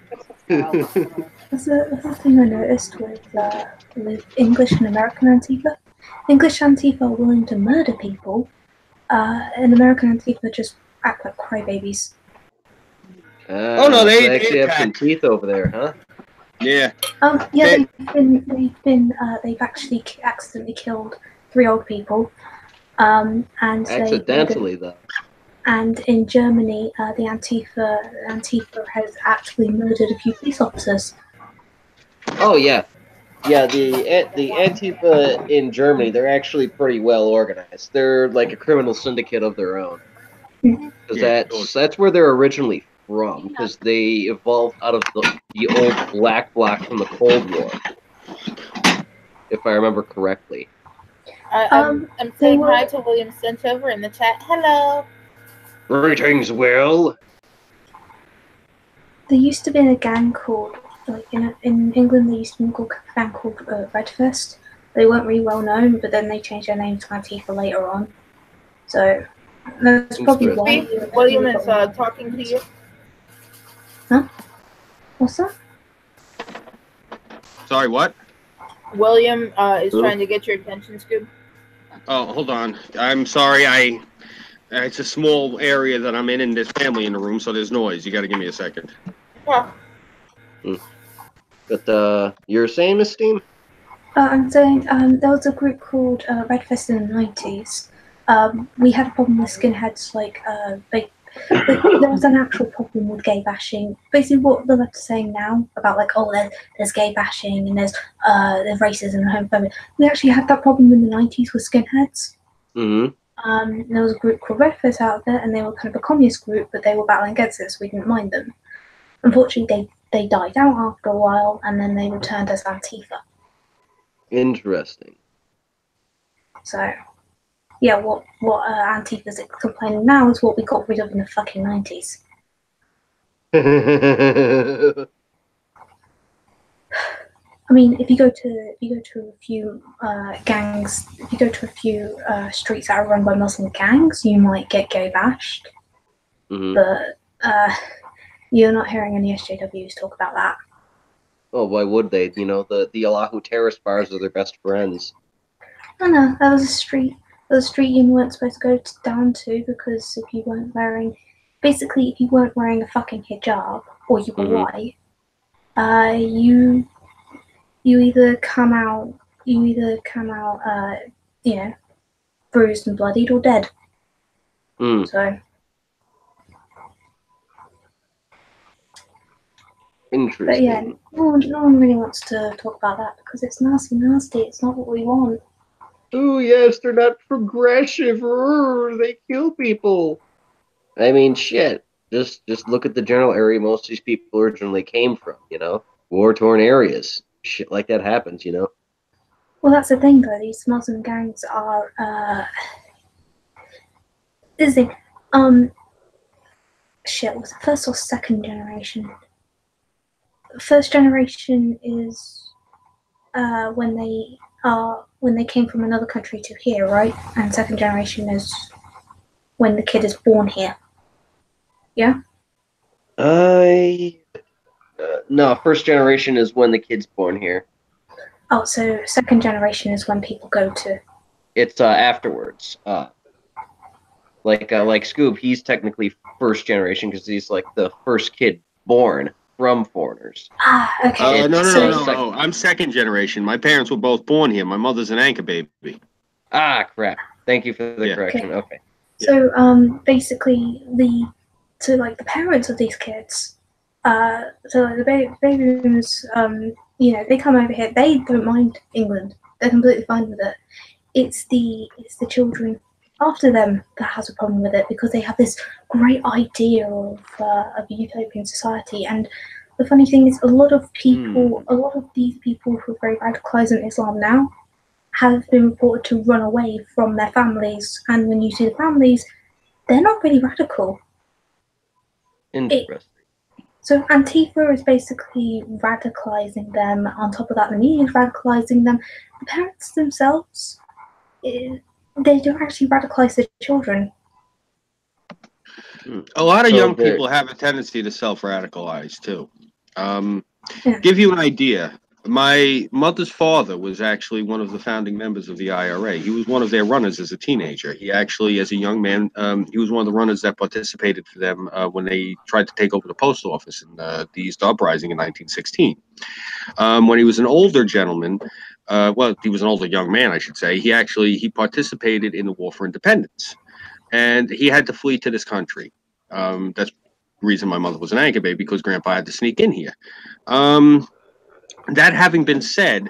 There's a thing I noticed with English and American Antifa. English Antifa are willing to murder people, and American Antifa just act like crybabies. Oh no, they actually have some teeth over there, huh? Yeah. Yeah, they've actually accidentally killed 3 old people. And accidentally, though. And in Germany, the Antifa has actually murdered a few police officers. Oh yeah, yeah. The Antifa in Germany, they're actually pretty well organized. They're like a criminal syndicate of their own. Because that's where they're originally from. Because they evolved out of the old Black Bloc from the Cold War, if I remember correctly. I'm saying hi to William Sentover in the chat. Hello. Greetings, Will. There used to be a gang called, like in England, there used to be a gang called Redfest. They weren't really well known, but then they changed their name to Antifa later on. So that's probably why. William is talking to you. Huh? What's that? Sorry, what? William is trying to get your attention, Scoob. Oh, hold on. I'm sorry. It's a small area that I'm in, and there's family in the room, so there's noise. You got to give me a second. Yeah. But you're saying, Miss Steam? I'm saying there was a group called Redfest in the 90s. We had a problem with skinheads, there was an actual problem with gay bashing. Basically, what the left is saying now about there's gay bashing and there's racism and homophobia. We actually had that problem in the 90s with skinheads. There was a group called Redfest out there, and they were kind of a communist group, but they were battling against it, so we didn't mind them. Unfortunately, they died out after a while, and then they returned as Antifa. Interesting. So, yeah, what Antifa's complaining now is what we got rid of in the fucking 90s. I mean, if you go to a few gangs, if you go to a few streets that are run by Muslim gangs, you might get gay bashed. But you're not hearing any SJWs talk about that. Oh, why would they? You know, the Allahu terrorist bars are their best friends. I know, that was a street you weren't supposed to go down to, because if you weren't wearing a fucking hijab, or you were white, you either come out, bruised and bloodied or dead. So. Interesting. But yeah, no one really wants to talk about that because it's nasty. It's not what we want. Oh yes, they're not progressive. They kill people. I mean, shit. Just look at the general area most of these people originally came from. You know, war-torn areas. Shit like that happens. You know. Well, that's the thing, though. These Muslim gangs are. This thing. Shit. Was it first or second generation? First generation is when they came from another country to here, right? And second generation is when the kid is born here. Yeah. No, first generation is when the kid's born here. Oh, so second generation is when people go to. It's afterwards. Like Scoob, he's technically first generation because he's like the first kid born from foreigners. Ah, okay. No. I'm second generation. My parents were both born here. My mother's an anchor baby. Ah, crap. Thank you for the correction. Okay. So basically the parents of these kids, so like the baby boomers, they come over here. They don't mind England. They're completely fine with it. It's the children after them that has a problem with it because they have this great idea of a utopian society. And the funny thing is, a lot of these people who are very radicalized in Islam now have been reported to run away from their families. And when you see the families, they're not really radical. Interesting. So Antifa is basically radicalizing them. On top of that, the media is radicalizing them. The parents themselves, they don't actually radicalize their children. A lot of young people have a tendency to self-radicalize too. Give you an idea. My mother's father was actually one of the founding members of the IRA. He was one of their runners as a teenager. He actually, as a young man, he was one of the runners that participated for them when they tried to take over the post office in the East Uprising in 1916. When he was an older gentleman, he was an older young man, I should say, he participated in the War for Independence. And he had to flee to this country. That's the reason my mother was an anchor baby, because Grandpa had to sneak in here. That having been said,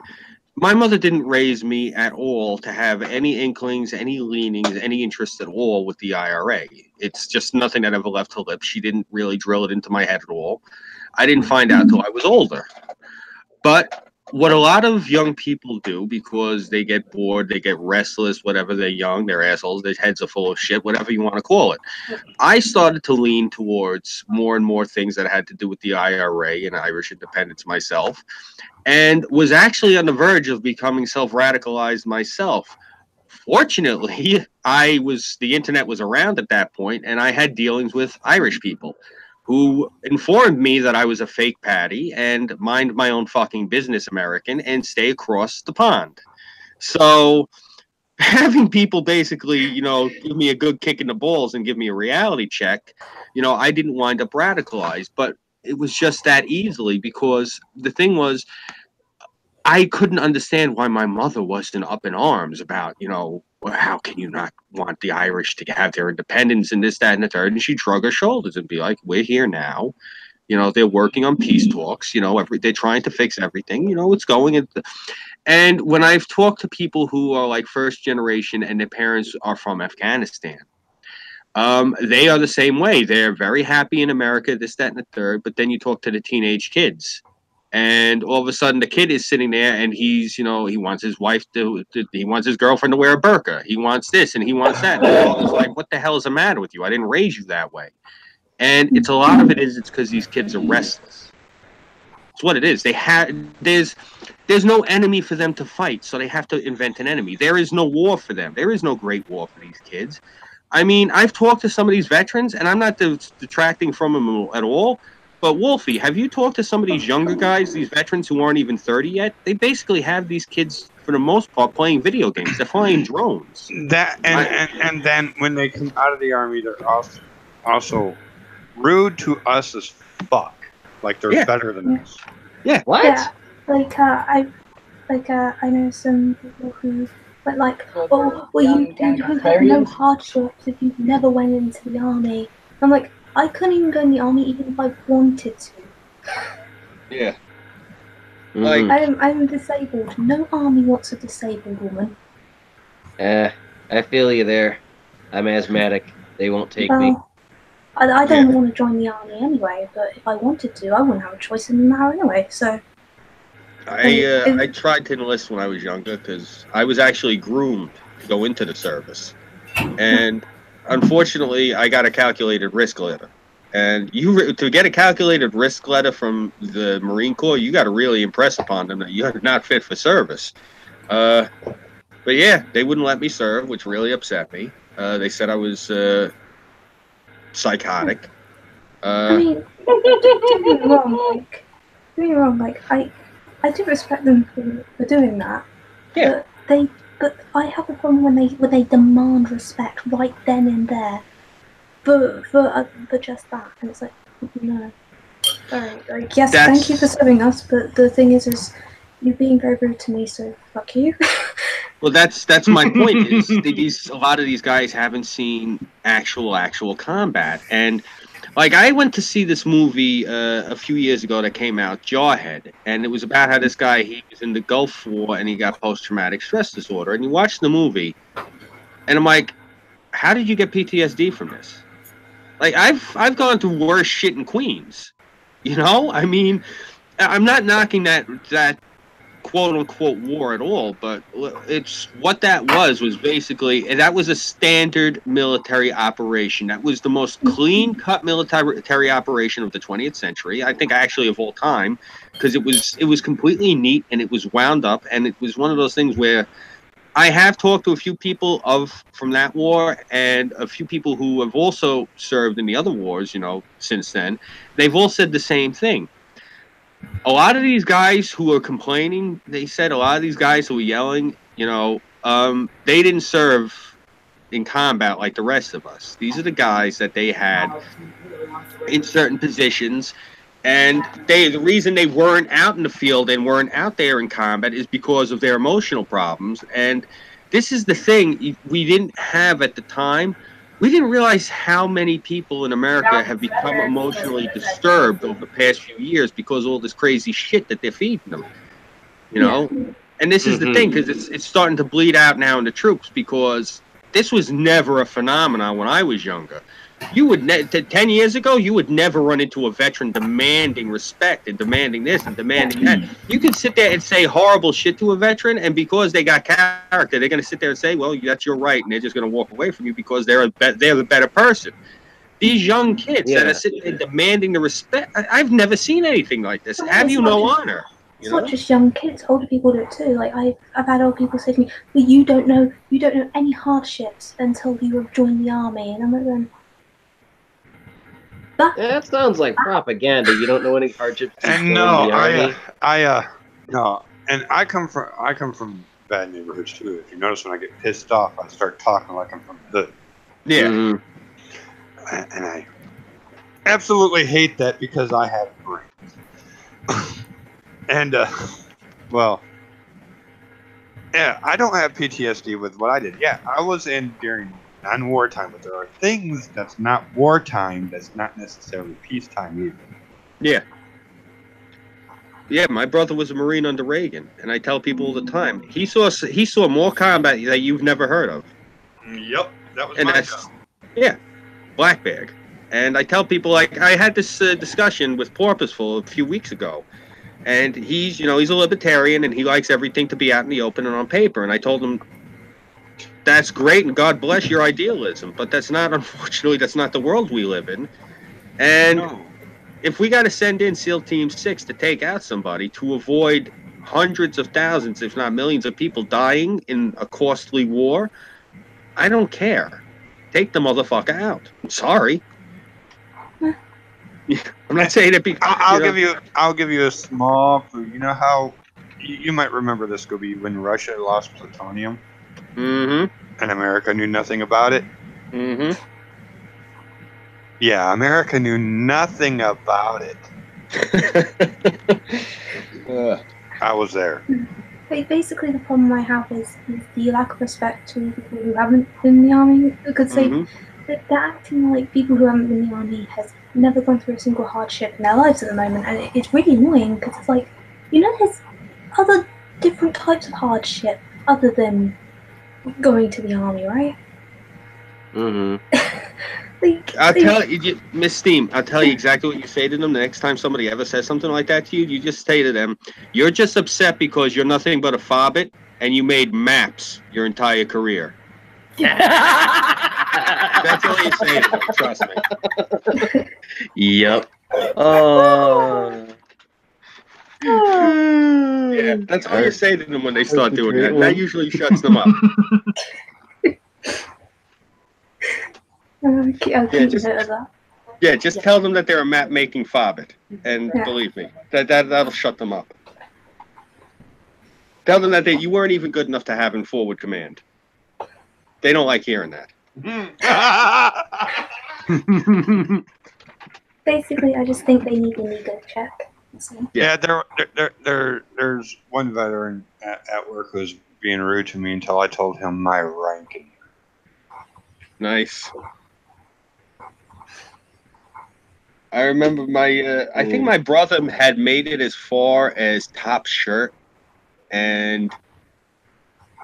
my mother didn't raise me at all to have any inklings, any leanings, any interest at all with the IRA. It's just nothing that ever left her lips. She didn't really drill it into my head at all. I didn't find out till I was older. But what a lot of young people do, because they get bored, they get restless, whatever, they're young, they're assholes, their heads are full of shit, whatever you want to call it. I started to lean towards more and more things that had to do with the IRA and Irish independence myself, and was actually on the verge of becoming self-radicalized myself. Fortunately, the internet was around at that point, and I had dealings with Irish people who informed me that I was a fake Patty and mind my own fucking business American and stay across the pond. So having people basically, give me a good kick in the balls and give me a reality check, I didn't wind up radicalized, but it was just that easily, because the thing was, I couldn't understand why my mother wasn't up in arms about, how can you not want the Irish to have their independence and this, that, and the third? And she'd shrug her shoulders and be like, we're here now. They're working on peace talks. They're trying to fix everything. It's going. And when I've talked to people who are like first generation and their parents are from Afghanistan, they are the same way. They're very happy in America, this, that, and the third. But then you talk to the teenage kids, and all of a sudden the kid is sitting there and he's, he wants his wife he wants his girlfriend to wear a burqa. He wants this and he wants that. And it's like, what the hell is the matter with you? I didn't raise you that way. And it's a lot of it's because these kids are restless. It's what it is. There's no enemy for them to fight, so they have to invent an enemy. There is no war for them. There is no great war for these kids. I mean, I've talked to some of these veterans, and I'm not detracting from them at all. But Wolfie, have you talked to some of these younger guys, these veterans who aren't even 30 yet? They basically have these kids, for the most part, playing video games. They're flying drones. And then when they come out of the army, they're also rude to us as fuck. Like they're better than us. Yeah. What? Yeah. I know some people who went like, you have no hardships if you never went into the army. I'm like, I couldn't even go in the army even if I wanted to. Yeah. Like, I'm disabled. No army wants a disabled woman. I feel you there. I'm asthmatic. They won't take me. I don't want to join the army anyway, but if I wanted to, I wouldn't have a choice in the matter anyway, so... I tried to enlist when I was younger because I was actually groomed to go into the service. And unfortunately, I got a calculated risk letter. And to get a calculated risk letter from the Marine Corps, you got to really impress upon them that you're not fit for service. But yeah, they wouldn't let me serve, which really upset me. They said I was... psychotic. I mean, don't get me wrong. Don't get me wrong. I do respect them for doing that. Yeah. But I have a problem when they demand respect right then and there for just that, and it's like, no. Alright, like, yes, thank you for serving us, but the thing is you're being very rude to me, so fuck you. Well, that's my point. Is a lot of these guys haven't seen actual combat, and like I went to see this movie a few years ago that came out, Jawhead, and it was about how this guy, he was in the Gulf War and he got post-traumatic stress disorder, and you watch the movie, and I'm like, how did you get PTSD from this? Like I've gone through worse shit in Queens, you know. I mean, I'm not knocking that quote unquote war at all, but it's what that was basically, and that was a standard military operation. That was the most clean cut military operation of the 20th century, I think, actually of all time, because it was completely neat and it was wound up, and it was one of those things where I have talked to a few people from that war and a few people who have also served in the other wars, you know, since then. They've all said the same thing. A lot of these guys who are complaining, they said a lot of these guys who are yelling, you know, they didn't serve in combat like the rest of us. These are the guys that they had in certain positions, and the reason they weren't out in the field and weren't out there in combat is because of their emotional problems. And this is the thing we didn't have at the time. We didn't realize how many people in America have become emotionally disturbed over the past few years because of all this crazy shit that they're feeding them, you know? And this is the thing, because it's starting to bleed out now in the troops, because this was never a phenomenon when I was younger. You would 10 years ago, you would never run into a veteran demanding respect and demanding this and demanding that. You could sit there and say horrible shit to a veteran, and because they got character, they're going to sit there and say, "Well, that's your right," and they're just going to walk away from you because they're the better person. These young kids that are sitting there demanding the respect, I've never seen anything like this. Have you no honor? It's not just young kids; older people do it too. Like I've had old people say to me, "Well, you don't know any hardships until you have joined the army," and I'm like, going, that sounds like propaganda. You don't know any hardships. And no, no, and I come from bad neighborhoods too. If you notice, when I get pissed off, I start talking like I'm from the hood. Yeah. And I absolutely hate that because I have brains. And well, yeah, I don't have PTSD with what I did. Yeah, I was in during non-wartime, but there are things that's not wartime that's not necessarily peacetime either. Yeah. Yeah, my brother was a Marine under Reagan, and I tell people all the time, he saw more combat that you've never heard of. Yep, that was and my that's job. Yeah, black bag. And I tell people, like, I had this discussion with Porpoiseful a few weeks ago, and he's a libertarian and he likes everything to be out in the open and on paper. And I told him, that's great and God bless your idealism, but unfortunately, that's not the world we live in. And if we got to send in SEAL Team 6 to take out somebody to avoid hundreds of thousands, if not millions of people dying in a costly war, I don't care. Take the motherfucker out. I'm sorry. I'm not saying it. I'll give you a small clue. You know how you might remember this, Scooby, when Russia lost plutonium, and America knew nothing about it. Yeah, America knew nothing about it. I was there. Basically, the problem I have is the lack of respect to people who haven't been in the army, because they're acting like people who haven't been in the army has never gone through a single hardship in their lives at the moment, and it's really annoying because it's like, there's other different types of hardship other than going to the army, right? I'll tell you, Miss Steam, I'll tell you exactly what you say to them the next time somebody ever says something like that to you. You just say to them, you're just upset because you're nothing but a fobbit and you made maps your entire career. That's all you say to them, trust me. Yep. Yeah, that's all you say to them when they start doing that. That usually shuts them up. Yeah, just tell them that they're a map-making fobbit, and believe me, that'll shut them up. Tell them that you weren't even good enough to have in forward command. They don't like hearing that. Basically, I just think they need an ego check. So. Yeah, there's one veteran at work who's being rude to me until I told him my ranking. Nice. I remember I think my brother had made it as far as top shirt, and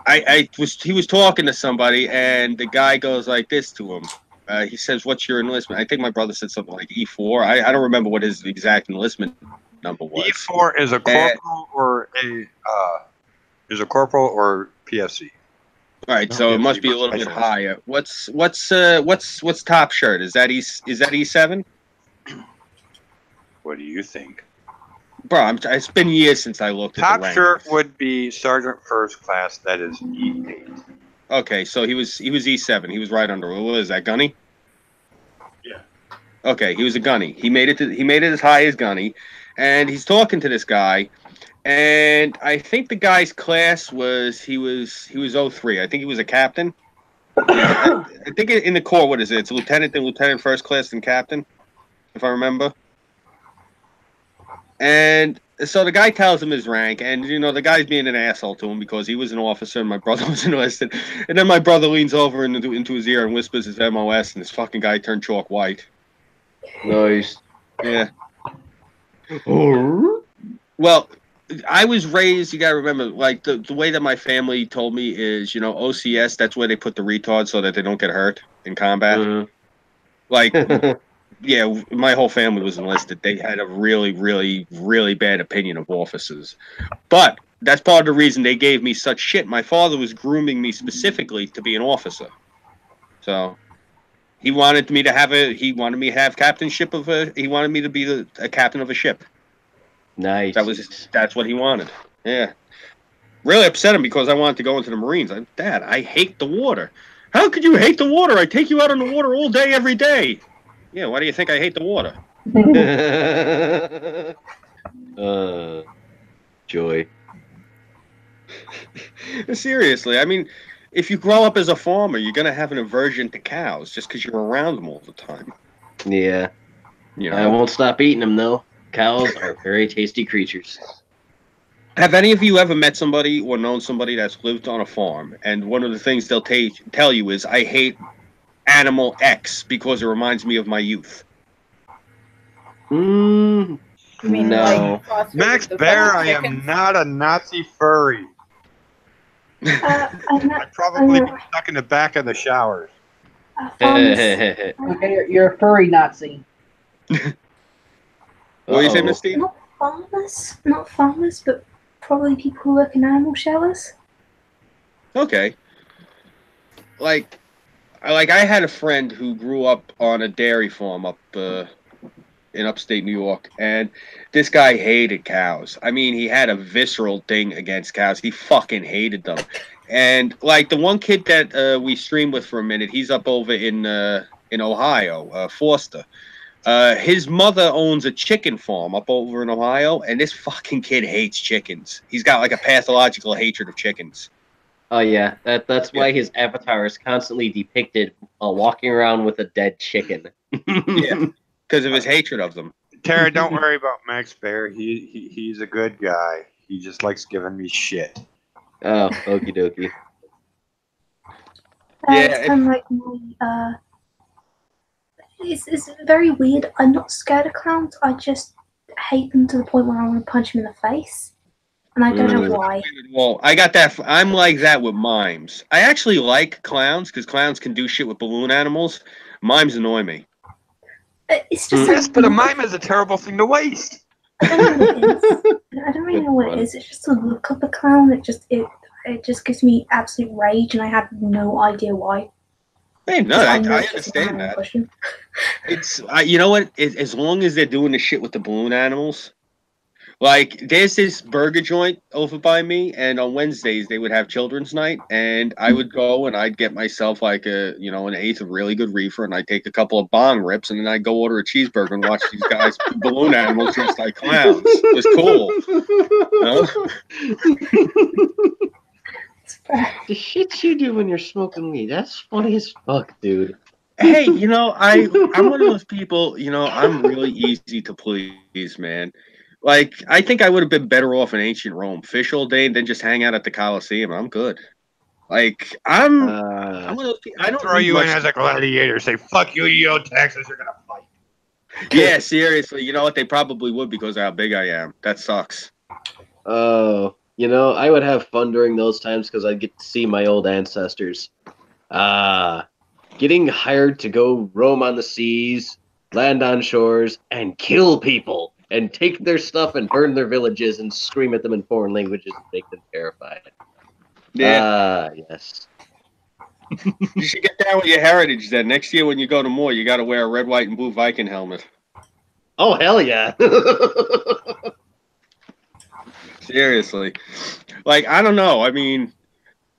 he was talking to somebody, and the guy goes like this to him. He says, "What's your enlistment?" I think my brother said something like E4. I don't remember what his exact enlistment number was. E4 is a corporal or PFC. All right, so it must be a little bit higher. What's top shirt? Is that E7? What do you think? Bro, it's been years since I looked at the rank. Top shirt would be Sergeant First Class. That is E8. Okay, so he was E7. He was right under. What was that, Gunny? Yeah. Okay, he was a Gunny. He made it as high as Gunny, and he's talking to this guy, and I think the guy's class was 03. I think he was a captain. I think in the Corps, what is it? It's lieutenant, then lieutenant, first class, then captain, if I remember. And so the guy tells him his rank, and the guy's being an asshole to him because he was an officer and my brother was enlisted. And then my brother leans over into his ear and whispers his MOS, and this fucking guy turned chalk white. Nice. Yeah. Well, I was raised, you gotta remember, like the way that my family told me is, OCS, that's where they put the retards so that they don't get hurt in combat. Mm-hmm. Like, yeah, my whole family was enlisted. They had a really, really, really bad opinion of officers. But that's part of the reason they gave me such shit. My father was grooming me specifically to be an officer. So he wanted me to have captainship he wanted me to be a captain of a ship. Nice. That's what he wanted. Yeah. Really upset him because I wanted to go into the Marines. Dad, I hate the water. How could you hate the water? I take you out on the water all day, every day. Yeah, why do you think I hate the water? Joy. Seriously, I mean, if you grow up as a farmer, you're going to have an aversion to cows just because you're around them all the time. Yeah. I won't stop eating them, though. Cows are very tasty creatures. Have any of you ever met somebody or known somebody that's lived on a farm, and one of the things they'll tell you is, I hate animal X because it reminds me of my youth? You mean No. like Max Bear, I am not a Nazi furry. I'd probably be stuck in the back of the showers. Okay, you're a furry Nazi. What do you say, Miss Steve? Not farmers, but probably people who work in animal shelters. Okay. Like I had a friend who grew up on a dairy farm up in upstate New York, and this guy hated cows. I mean, he had a visceral thing against cows. He fucking hated them. And like the one kid that we streamed with for a minute, he's up over in Ohio, Foster. His mother owns a chicken farm up over in Ohio, and this fucking kid hates chickens. He's got like a pathological hatred of chickens. Oh yeah, that's why his avatar is constantly depicted walking around with a dead chicken. Yeah, because of his hatred of them. Terra, don't worry about Max Bear. He's a good guy. He just likes giving me shit. Oh, okie dokie. It's kind of like my It's very weird. I'm not scared of clowns. I just hate them to the point where I want to punch them in the face. And I don't know why. Well, I got that. I'm like that with mimes. I actually like clowns because clowns can do shit with balloon animals. Mimes annoy me. It's just Yes, but a mime is a terrible thing to waste. I don't know what it is. I don't really know what it is. It's just the look of the clown. It just gives me absolute rage, and I have no idea why. Hey, no, I understand that. It's you know what? As long as they're doing the shit with the balloon animals, Like, there's this burger joint over by me, and on Wednesdays they would have children's night, and I would go and I'd get myself like an eighth of really good reefer, and I'd take a couple of bong rips, and then I'd go order a cheeseburger and watch these guys balloon animals dressed like clowns. It was cool. The shit you do when you're smoking weed, that's funny as fuck, dude. Hey, I'm one of those people, I'm really easy to please, man. Like, I think I would have been better off in ancient Rome, fish all day, and then just hang out at the Colosseum. I'm good. Like, I'm one of those people. I don't throw you in as a gladiator. Say, fuck you, you owe taxes. You're gonna fight. Yeah, seriously. You know what? They probably would because of how big I am. That sucks. Oh, I would have fun during those times because I'd get to see my old ancestors. Getting hired to go roam on the seas, land on shores, and kill people, and take their stuff and burn their villages and scream at them in foreign languages and make them terrified. Yeah. Yes. You should get down with your heritage then. Next year when you go to Moore, you got to wear a red, white, and blue Viking helmet. Oh, hell yeah. Seriously. Like, I don't know. I mean,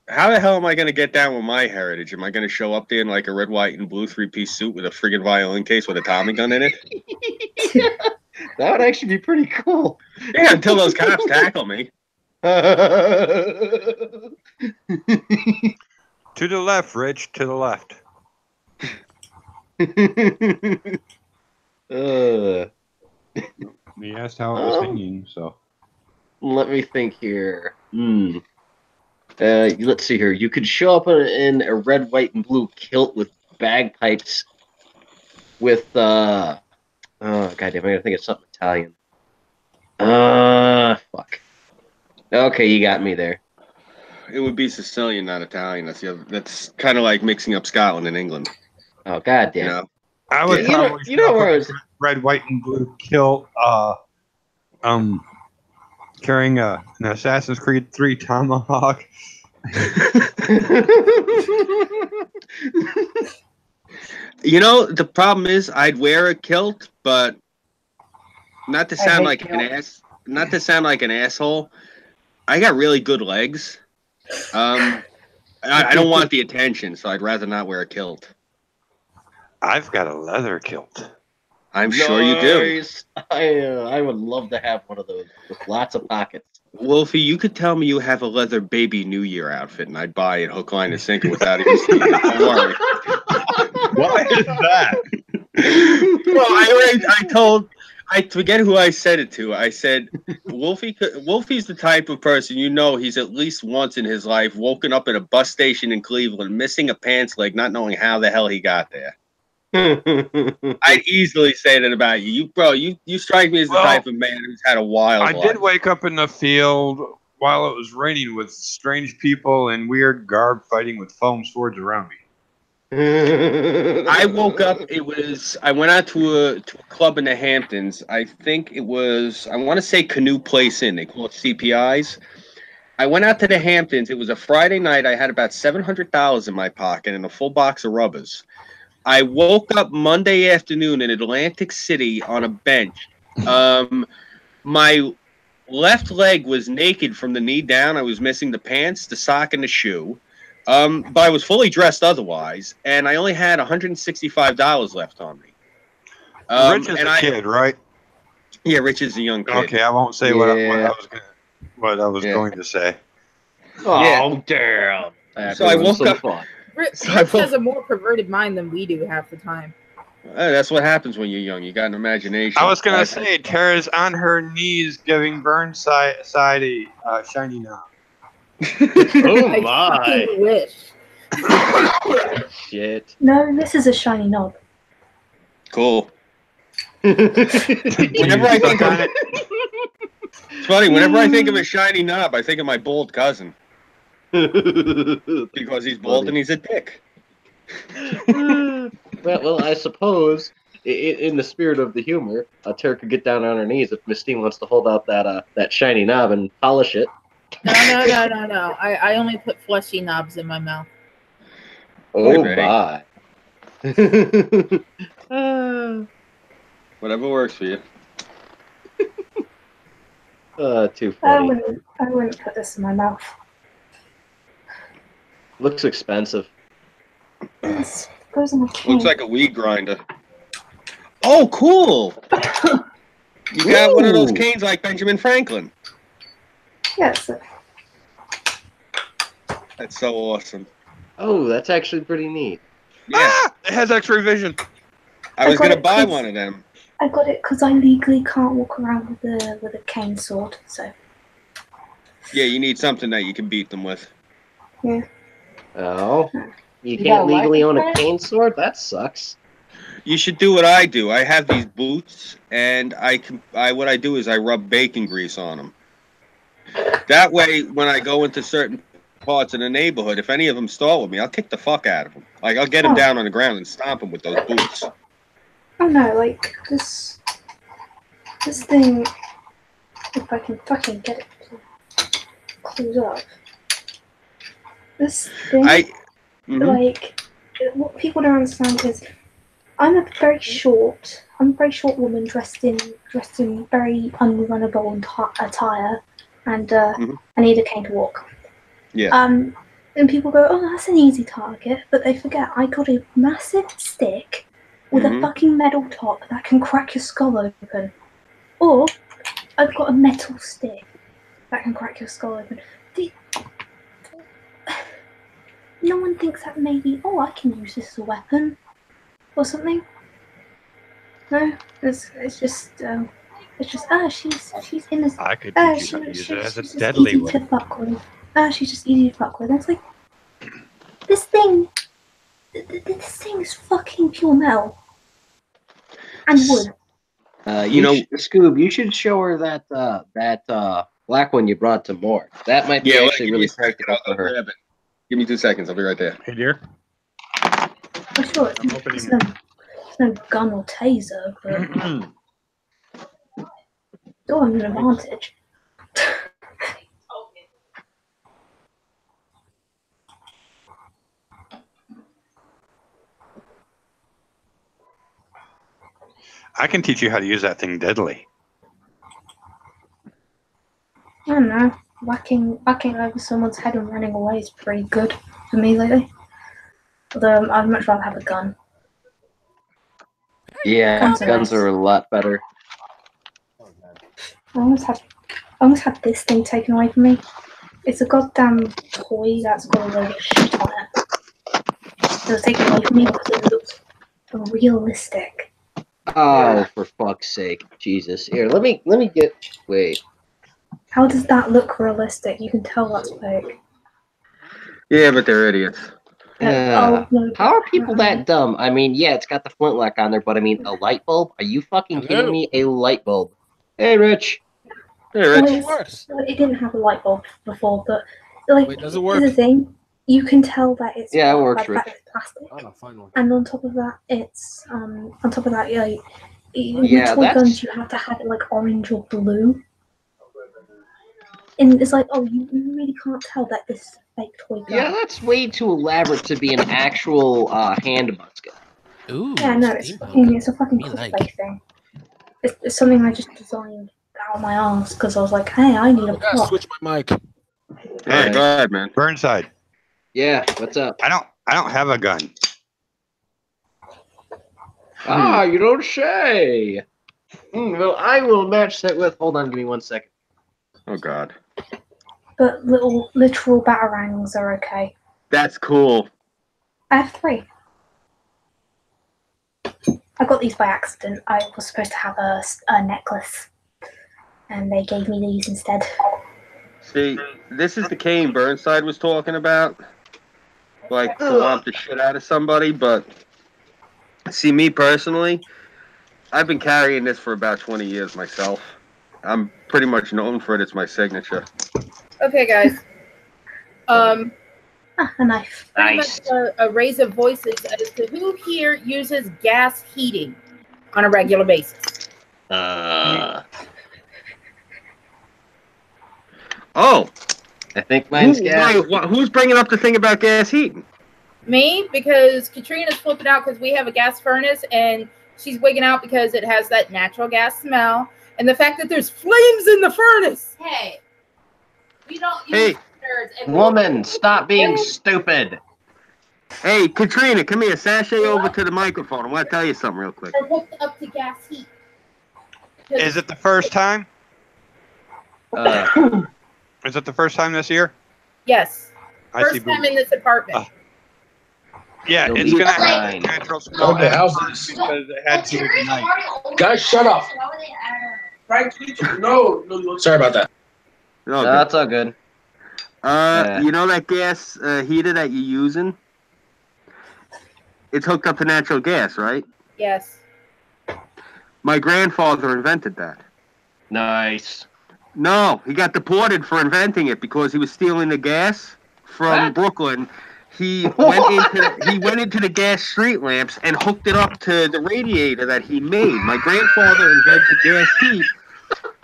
how the hell am I going to get down with my heritage? Am I going to show up there in like a red, white, and blue three-piece suit with a friggin' violin case with a Tommy gun in it? That would actually be pretty cool. Yeah, until those cops tackle me. To the left, Rich. To the left. He asked how it was hanging, so. Let me think here. Let's see here. You could show up in a red, white, and blue kilt with bagpipes with, oh, goddamn, I gotta think of something Italian. Fuck. Okay, you got me there. It would be Sicilian, not Italian. That's kind of like mixing up Scotland and England. Oh, goddamn. I would probably where I was... red, white, and blue kilt, carrying an Assassin's Creed 3 tomahawk. The problem is I'd wear a kilt, but not to sound like an asshole. I got really good legs. I don't want the attention, so I'd rather not wear a kilt. I've got a leather kilt. I'm sure you do. I would love to have one of those with lots of pockets. Wolfie, you could tell me you have a leather baby New Year outfit, and I'd buy it hook, line, and sinker without even seeing it. Don't worry. Why is that? Well, I forget who I said it to. I said, Wolfie's the type of person, he's at least once in his life woken up at a bus station in Cleveland, missing a pants leg, not knowing how the hell he got there. I'd easily say that about you. You strike me as the type of man who's had a wild life. I did wake up in the field while it was raining with strange people in weird garb fighting with foam swords around me. I woke up. I went out to a club in the Hamptons. I think it was. I want to say Canoe Place Inn. They call it CPI's. I went out to the Hamptons. It was a Friday night. I had about $700 in my pocket and a full box of rubbers. I woke up Monday afternoon in Atlantic City on a bench. My left leg was naked from the knee down. I was missing the pants, the sock, and the shoe. But I was fully dressed otherwise, and I only had $165 left on me. Rich is a kid, right? Yeah, Rich is a young kid. Okay, I won't say what I was going to say. Oh, damn. So I woke up. Rich has a more perverted mind than we do half the time. That's what happens when you're young. You got an imagination. I was gonna say, Terra's on her knees giving Burnside a shiny knob. Oh my! I wish. Shit. No, this is a shiny knob. Cool. Whenever I think of it, it's funny. Whenever I think of a shiny knob, I think of my bald cousin. Because he's bald and he's a dick. Well, I suppose in the spirit of the humor, Terra could get down on her knees if Miss Steen wants to hold out that shiny knob and polish it. No. I only put fleshy knobs in my mouth. Oh my! Whatever works for you. Too I funny. wouldn't put this in my mouth. Looks expensive. It goes in a can. Looks like a weed grinder. Oh, cool! You got one of those Ooh. canes like Benjamin Franklin. Yes. That's so awesome. Oh, that's actually pretty neat. Yeah, Ah! It has X-ray vision. I was got gonna it buy 'cause- one of them. I got it because I legally can't walk around with a cane sword. So Yeah, you need something that you can beat them with. Oh, you You can't got a legally own a license? cane sword? That sucks. You should do what I do. I have these boots, and what I do is I rub bacon grease on them. That way, when I go into certain parts of the neighborhood, if any of them start with me, I'll kick the fuck out of them. Like, I'll get them down on the ground and stomp them with those boots. oh no, like this thing. If I can fucking get it to close up. This thing, like, what people don't understand is, I'm a very short woman dressed in very unrunnable attire, and I need a cane to walk. Yeah. And people go, oh, that's an easy target, but they forget I got a massive stick with a fucking metal top that can crack your skull open, or I've got a metal stick that can crack your skull open. No one thinks that maybe, oh, I can use this as a weapon or something. No, it's just she's innocent. I could teach you how to use it as a deadly easy weapon. to fuck with. She's just easy to fuck with. It's like this thing is fucking pure metal and wood. Scoob, you should show her that black one you brought to Moore. That might be actually really practical for her. Give me 2 seconds. I'll be right there. Hey, dear. For sure, it's no gun or taser, but still an advantage. I can teach you how to use that thing deadly. I don't know. Whacking over someone's head and running away is pretty good for me lately. Although I'd much rather have a gun. Yeah, guns are a lot better. I almost had this thing taken away from me. It's a goddamn toy that's got a load of shit on it. It was taken away from me because it looks realistic. Oh, for fuck's sake. Jesus. Here, let me get... Wait. How does that look realistic? You can tell that's fake. Yeah, but they're idiots. How are people that dumb? I mean, yeah, it's got the flintlock on there, but I mean, a light bulb? Are you fucking kidding me? A light bulb. Hey, Rich. Hey, Rich. It works. It didn't have a light bulb before, but like, Wait, does it work? here's the thing. You can tell that it's Yeah, it works, Rich. plastic. Oh, fine one. And on top of that, Yeah, toy that's... guns, you have to have it like orange or blue. And it's like, oh, you really can't tell that this is a fake toy gun. Yeah, that's way too elaborate to be an actual hand musket. Ooh. Yeah, no, it's a fucking cosplay thing. It's something I just designed out of my arse because I was like, hey, I need a I gotta plot. switch my mic. Hey, go ahead, man. Burnside. Yeah, what's up? I don't have a gun. Ah, you don't say. Well, I will match that with... Hold on, give me 1 second. Oh, God. But literal batarangs are okay. That's cool. I have 3. I got these by accident. I was supposed to have a necklace, and they gave me these instead. See, this is the cane Burnside was talking about. Like, to whomp the shit out of somebody, but... See, me personally, I've been carrying this for about 20 years myself. I'm pretty much known for it. It's my signature. Okay, guys. A knife. Nice. A raise of voices as to who here uses gas heating on a regular basis. Oh, I think mine's gas. Who's bringing up the thing about gas heating? Me, because Katrina's flipping out because we have a gas furnace and she's wigging out because it has that natural gas smell. And the fact that there's flames in the furnace. Hey, we don't use Hey. nerds. And Woman, stop being stupid. Hey, Katrina, come here. Sashay over to the microphone. I want to tell you something real quick. We're hooked up to gas heat. Is it the first time? Is it the first time this year? Yes. I First see. time in this apartment. Yeah, You'll it's be gonna fine. have natural smell Okay, how's because this? it had to ignite. Guys, shut up. No. Sorry about that. No, No, it's all good. you know that gas heater that you're using? It's hooked up to natural gas, right? Yes. My grandfather invented that. Nice. No, he got deported for inventing it because he was stealing the gas from What? Brooklyn. He went into the gas street lamps and hooked it up to the radiator that he made. My grandfather invented gas heat,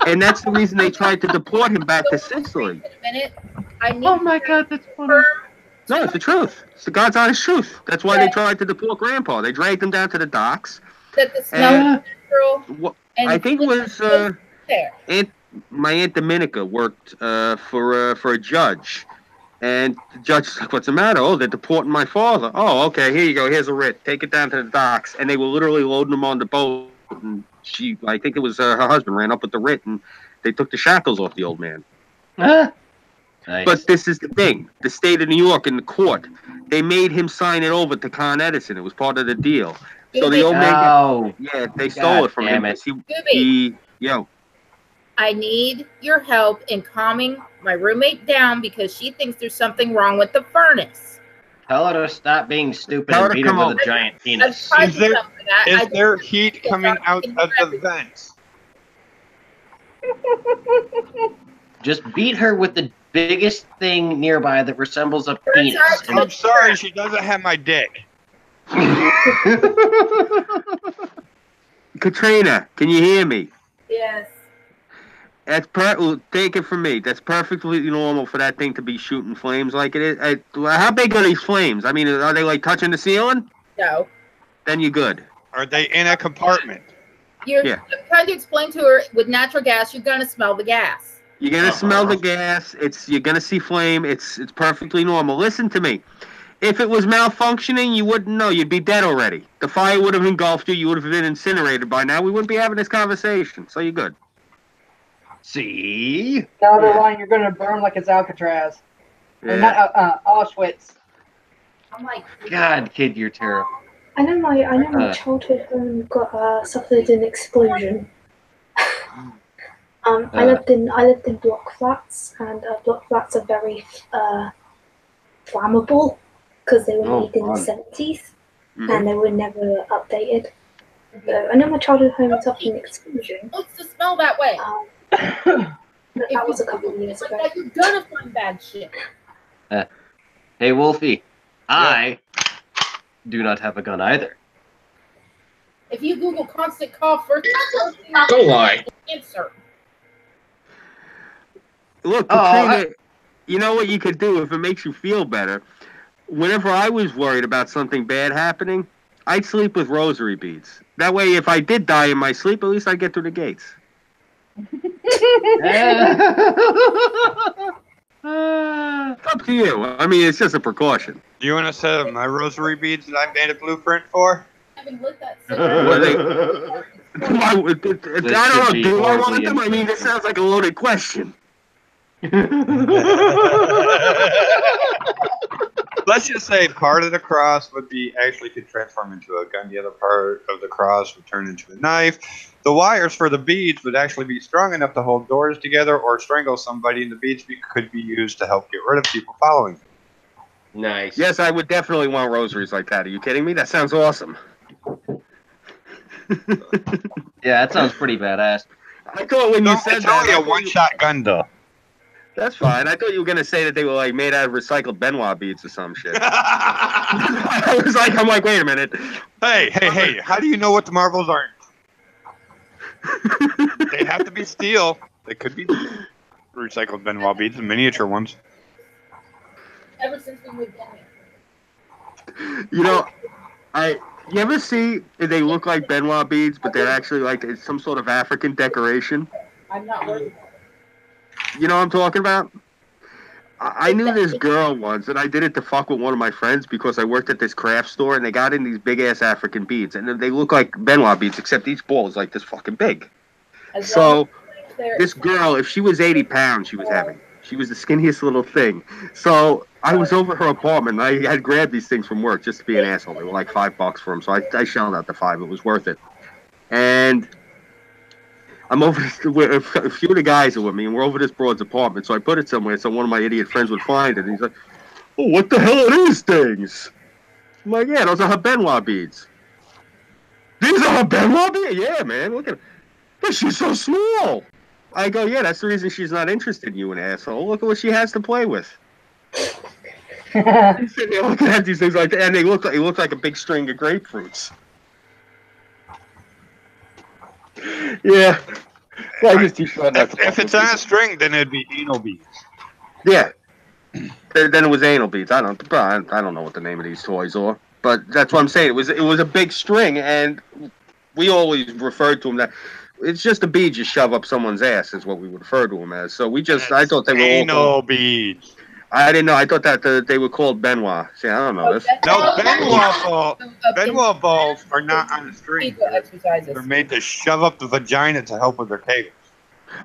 and that's the reason they tried to deport him back to Sicily. Wait a minute. I need Oh my God, that's funny. No, it's the truth. It's the God's honest truth. That's why they tried to deport Grandpa. They dragged him down to the docks. that the smell And- is natural. And I think it was there. my Aunt Dominica worked for a judge. And the judge was like, "What's the matter?" "Oh, they're deporting my father." "Oh, okay, here you go. Here's a writ. Take it down to the docks." And they were literally loading him on the boat. And I think it was her husband, ran up with the writ, and they took the shackles off the old man. Nice. But this is the thing. The state of New York in the court, they made him sign it over to Con Edison. It was part of the deal. So the old man, Oh, they stole it from him. damn it. I need your help in calming my roommate down because she thinks there's something wrong with the furnace. tell her to stop being stupid Tell her and to beat her come with over. a giant I've penis. tried Is to there- tell her that. Is I there heat coming out of the vents? Just beat her with the biggest thing nearby that resembles a penis. I'm sorry, she doesn't have my dick. Katrina, can you hear me? Yes. Take it from me. That's perfectly normal for that thing to be shooting flames like it is. How big are these flames? I mean, are they like touching the ceiling? No. Then you're good. Are they in a compartment? I'm trying to explain to her with natural gas, you're going to smell the gas. You're gonna smell the gas. You're gonna see flame. It's perfectly normal. Listen to me. If it was malfunctioning, you wouldn't know. You'd be dead already. The fire would have engulfed you. You would have been incinerated by now. We wouldn't be having this conversation. So you're good. See? Now they're lying. You're gonna burn like it's Alcatraz. Yeah. Not Auschwitz. I'm like, God, kid, you're terrible. I know my childhood home got suffered an explosion. I lived in block flats, and block flats are very flammable because they were made in the 70s and they were never updated. So I know my childhood home suffered an explosion. it looks to smell that way. But that was a couple of years ago. You're gonna find bad shit. Hey, Wolfie, I do not have a gun either. If you Google constant cough first, Don't lie. answer. Look, Katrina, you know what you could do if it makes you feel better? Whenever I was worried about something bad happening, I'd sleep with rosary beads. That way, if I did die in my sleep, at least I'd get through the gates. It's up to you. I mean, it's just a precaution. Do you want a set of my rosary beads that I made a blueprint for? I haven't lit that What cigarette. I don't know. Do I want them? I mean, this sounds like a loaded question. Let's just say part of the cross would be actually could transform into a gun. The other part of the cross would turn into a knife. The wires for the beads would actually be strong enough to hold doors together or strangle somebody, and the beads could be used to help get rid of people following. Nice. Yes, I would definitely want rosaries like that. Are you kidding me? That sounds awesome. Yeah, that sounds pretty badass. I thought when you said It's that, only a one-shot gun, though. that's fine. I thought you were gonna say that they were like made out of recycled Benoit beads or some shit. I'm like, wait a minute. Hey! How do you know what the marbles aren't? They have to be steel. They could be recycled Benoit beads, the miniature ones. Ever since we moved in here. You know, You ever see they look like Benoit beads, but they're actually like it's some sort of African decoration? I'm not worried. You know what I'm talking about? I knew this girl once, and I did it to fuck with one of my friends because I worked at this craft store, and they got in these big-ass African beads, and they look like Benoit beads, except each ball is like this fucking big. So this girl, if she was 80 pounds, she was heavy. She was the skinniest little thing. So I was over her apartment, and I had grabbed these things from work just to be an asshole. They were like $5 for them, so I shelled out the $5. It was worth it. And I'm over a few of the guys are with me, and we're over this broad's apartment. So I put it somewhere so one of my idiot friends would find it. And he's like, "Oh, what the hell are these things?" I'm like, "Yeah, those are her Benoit beads." "These are her Benoit beads?" "Yeah, man. Look at her. But she's so small." I go, "Yeah, that's the reason she's not interested in you, an asshole. Look at what she has to play with." He's sitting there looking at these things like that, and they look like a big string of grapefruits. Yeah. Well, I just too short not to If it's on a string, then it'd be anal beads. Yeah. Then it was anal beads. I don't know what the name of these toys are, but that's what I'm saying. It was a big string, and we always referred to them that it's just a bead you shove up someone's ass is what we would refer to them as. So I thought they were anal beads. I didn't know. I thought that they were called Benoit. See, I don't know this. No, Benoit balls are not on a string. They're made to shove up the vagina to help with their cables.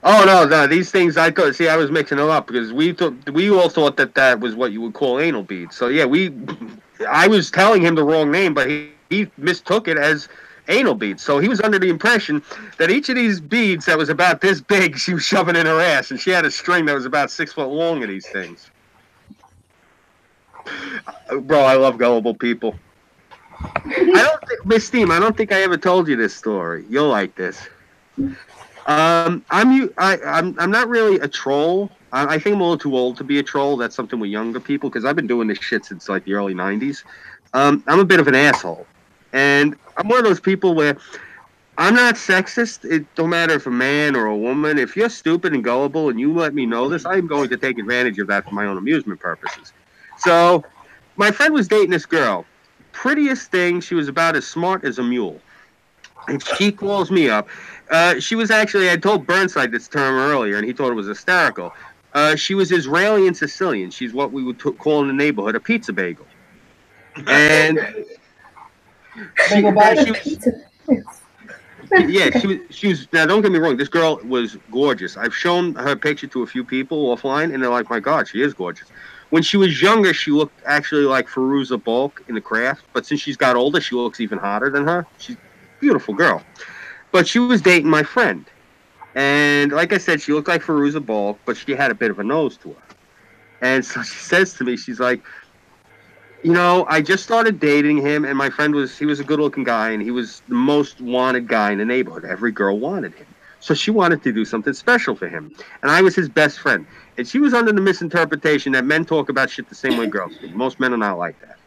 Oh no! These things I thought. See, I was mixing them up because we all thought that was what you would call anal beads. So yeah, I was telling him the wrong name, but he mistook it as anal beads. So he was under the impression that each of these beads that was about this big, she was shoving in her ass, and she had a string that was about 6 foot long of these things. Bro, I love gullible people. Miss Steam, I don't think I ever told you this story. You'll like this. I'm not really a troll. I think I'm a little too old to be a troll. That's something with younger people because I've been doing this shit since like the early 90s. I'm a bit of an asshole. And I'm one of those people where I'm not sexist. It don't matter if a man or a woman. If you're stupid and gullible and you let me know this, I'm going to take advantage of that for my own amusement purposes. So my friend was dating this girl. Prettiest thing. She was about as smart as a mule. And she calls me up. She was actually, I told Burnside this term earlier, and he thought it was hysterical. She was Israeli and Sicilian. She's what we would call in the neighborhood a pizza bagel. And she was. Now, don't get me wrong. This girl was gorgeous. I've shown her picture to a few people offline, and they're like, "My God, she is gorgeous." When she was younger, she looked actually like Fairuza Balk in The Craft. But since she's got older, she looks even hotter than her. She's a beautiful girl. But she was dating my friend. And like I said, she looked like Fairuza Balk, but she had a bit of a nose to her. And so she says to me, she's like, "You know, I just started dating him, and my friend he was a good-looking guy, and he was the most wanted guy in the neighborhood. Every girl wanted him. So she wanted to do something special for him. And I was his best friend. And she was under the misinterpretation that men talk about shit the same way girls do. Most men are not like that.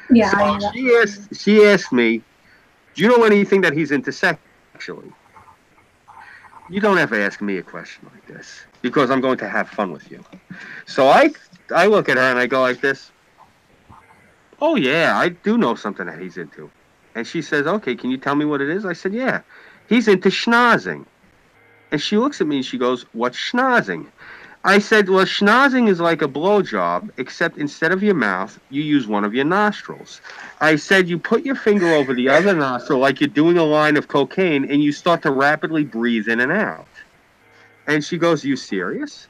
Yeah, so she asked me, "Do you know anything that he's into sexually?" You don't ever ask me a question like this, because I'm going to have fun with you. So I look at her and I go like this. "Oh, yeah, I do know something that he's into." And she says, "Okay, can you tell me what it is?" I said, "Yeah, he's into schnozzing." And she looks at me and she goes, "What's schnozzing?" I said, "Well, schnozzing is like a blowjob, except instead of your mouth, you use one of your nostrils." I said, "You put your finger over the other nostril like you're doing a line of cocaine, and you start to rapidly breathe in and out." And she goes, "You serious?"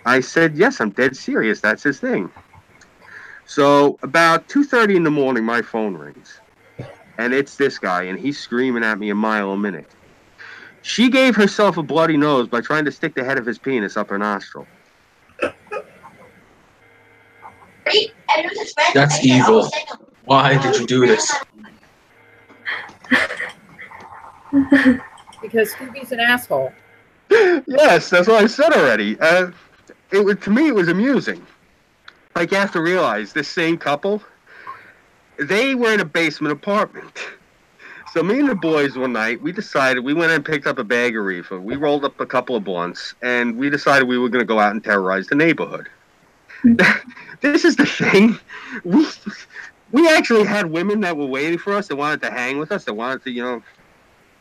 I said, "Yes, I'm dead serious. That's his thing." So about 2:30 in the morning, my phone rings. And it's this guy, and he's screaming at me a mile a minute. She gave herself a bloody nose by trying to stick the head of his penis up her nostril. That's evil. Why did you do this? Because Scooby's an asshole. Yes, that's what I said already. To me, it was amusing. Like, you have to realize, this same couple, they were in a basement apartment. So me and the boys one night, we went and picked up a bag of reefer. We rolled up a couple of blunts, and we decided we were going to go out and terrorize the neighborhood. This is the thing. We actually had women that were waiting for us that wanted to hang with us, that wanted to,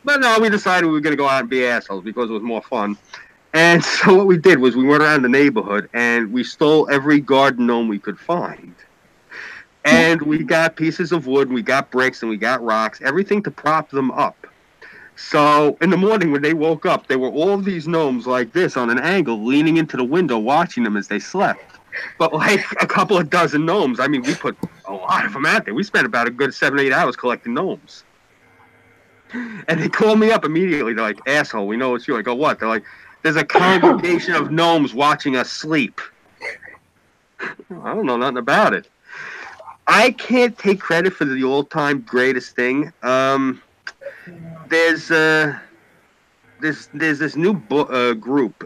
But no, we decided we were going to go out and be assholes because it was more fun. And so what we did was we went around the neighborhood and we stole every garden gnome we could find. And we got pieces of wood, we got bricks, and we got rocks, everything to prop them up. So in the morning when they woke up, there were all of these gnomes like this on an angle, leaning into the window, watching them as they slept. But like a couple of dozen gnomes. I mean, we put a lot of them out there. We spent about a good 7 or 8 hours collecting gnomes. And they called me up immediately. They're like, asshole, we know it's you. I go, what? They're like, there's a congregation of gnomes watching us sleep. I don't know nothing about it. I can't take credit for the all-time greatest thing. There's this new group.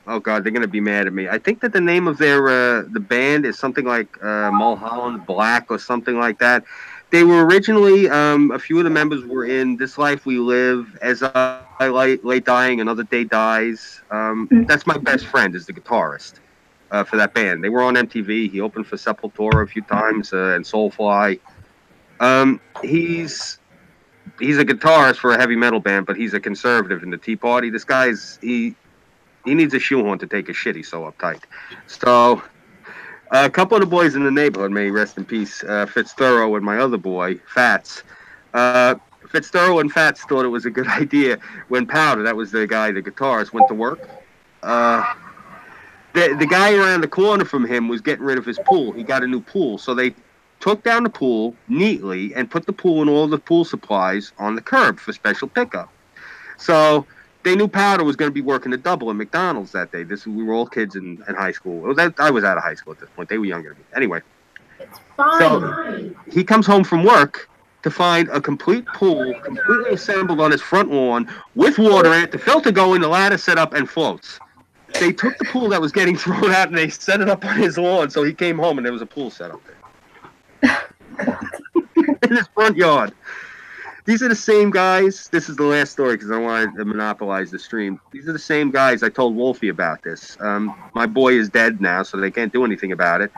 Oh God, they're gonna be mad at me. I think that the name of their the band is something like Mulholland Black or something like that. They were originally a few of the members were in This Life We Live, As I Lay Dying, Another Day Dies. That's my best friend, is the guitarist for that band. They were on MTV. He opened for Sepultura a few times and Soulfly. He's a guitarist for a heavy metal band, but he's a conservative in the Tea Party. This guy's he needs a shoehorn to take a shit. He's so uptight. So a couple of the boys in the neighborhood, may he rest in peace, Fitzthorough and my other boy, Fats. Fitzthorough and Fats thought it was a good idea when Powder, that was the guy, the guitarist, went to work. The guy around the corner from him was getting rid of his pool. He got a new pool, so they took down the pool neatly and put the pool and all the pool supplies on the curb for special pickup. So they knew Powder was going to be working a double at McDonald's that day. We were all kids in high school. I was out of high school at this point. They were younger than me. Anyway. It's fine. So he comes home from work to find a complete pool, completely assembled on his front lawn, with water in it, the filter going, the ladder set up, and floats. They took the pool that was getting thrown out and they set it up on his lawn, so he came home and there was a pool set up there. In his front yard. These are the same guys. This is the last story because I wanted to monopolize the stream. These are the same guys. I told Wolfie about this. My boy is dead now, so they can't do anything about it.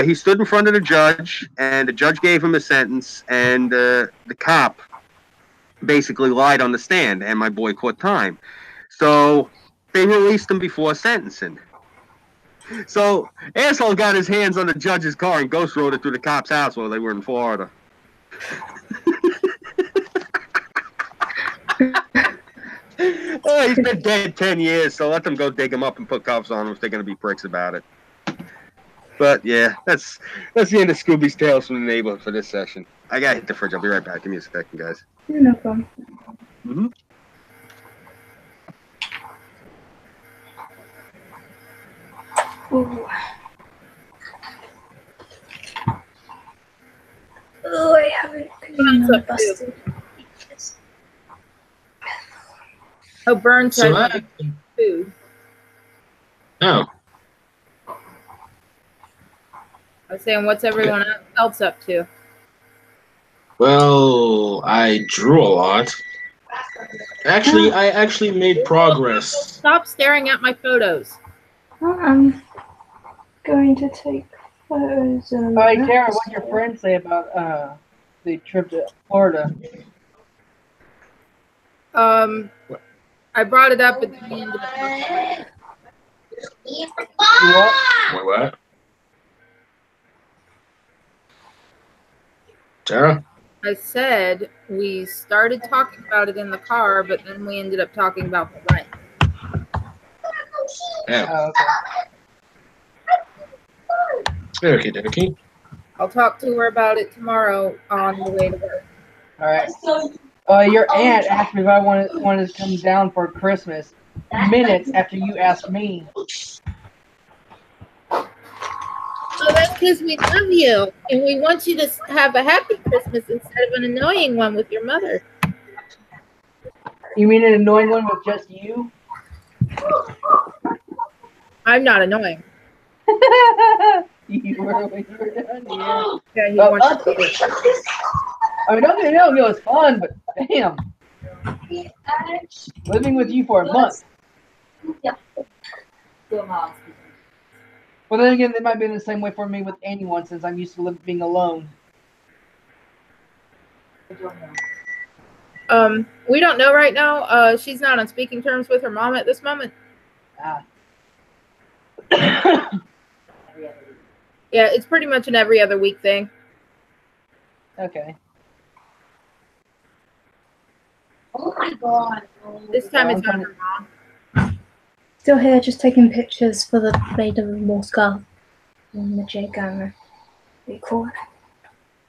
He stood in front of the judge, and the judge gave him a sentence, and the cop basically lied on the stand, and my boy caught time. So they released him before sentencing. So asshole got his hands on the judge's car and ghost rode it through the cop's house while they were in Florida. Oh, he's been dead 10 years, so let them go dig him up and put cuffs on him if they're going to be pricks about it. But yeah, that's the end of Scooby's Tales from the Neighborhood for this session. I got to hit the fridge. I'll be right back. Give me a second, guys. No problem. Mm-hmm. Ooh. Oh, I haven't been busted. Oh, Burns So had that, food. no. I was saying, what's everyone else up to? Well, I drew a lot. Actually, I actually made progress. Stop staring at my photos. I'm going to take photos. All right, Terra, what did your friends say about the trip to Florida? I brought it up at the end of the What? Wait, what? Terra? I said we started talking about it in the car, but then we ended up talking about the rent. Yeah. Oh, okay. Okay. I'll talk to her about it tomorrow on the way to work. All right. Your aunt asked me if I wanted to come down for Christmas minutes after you asked me. So that's because we love you, and we want you to have a happy Christmas instead of an annoying one with your mother. You mean an annoying one with just you? I'm not annoying. You were when you were done. Yeah. Yeah, he wants to I mean, don't get me wrong, it was fun, but damn. Living with you for a month. Well, then again, they might be in the same way for me with anyone since I'm used to being alone. We don't know right now. She's not on speaking terms with her mom at this moment. Yeah, it's pretty much an every other week thing. Okay. Oh my god. This time it's not her mom. Still here, just taking pictures for the Blade of Morska and the J Gunner. Pretty cool.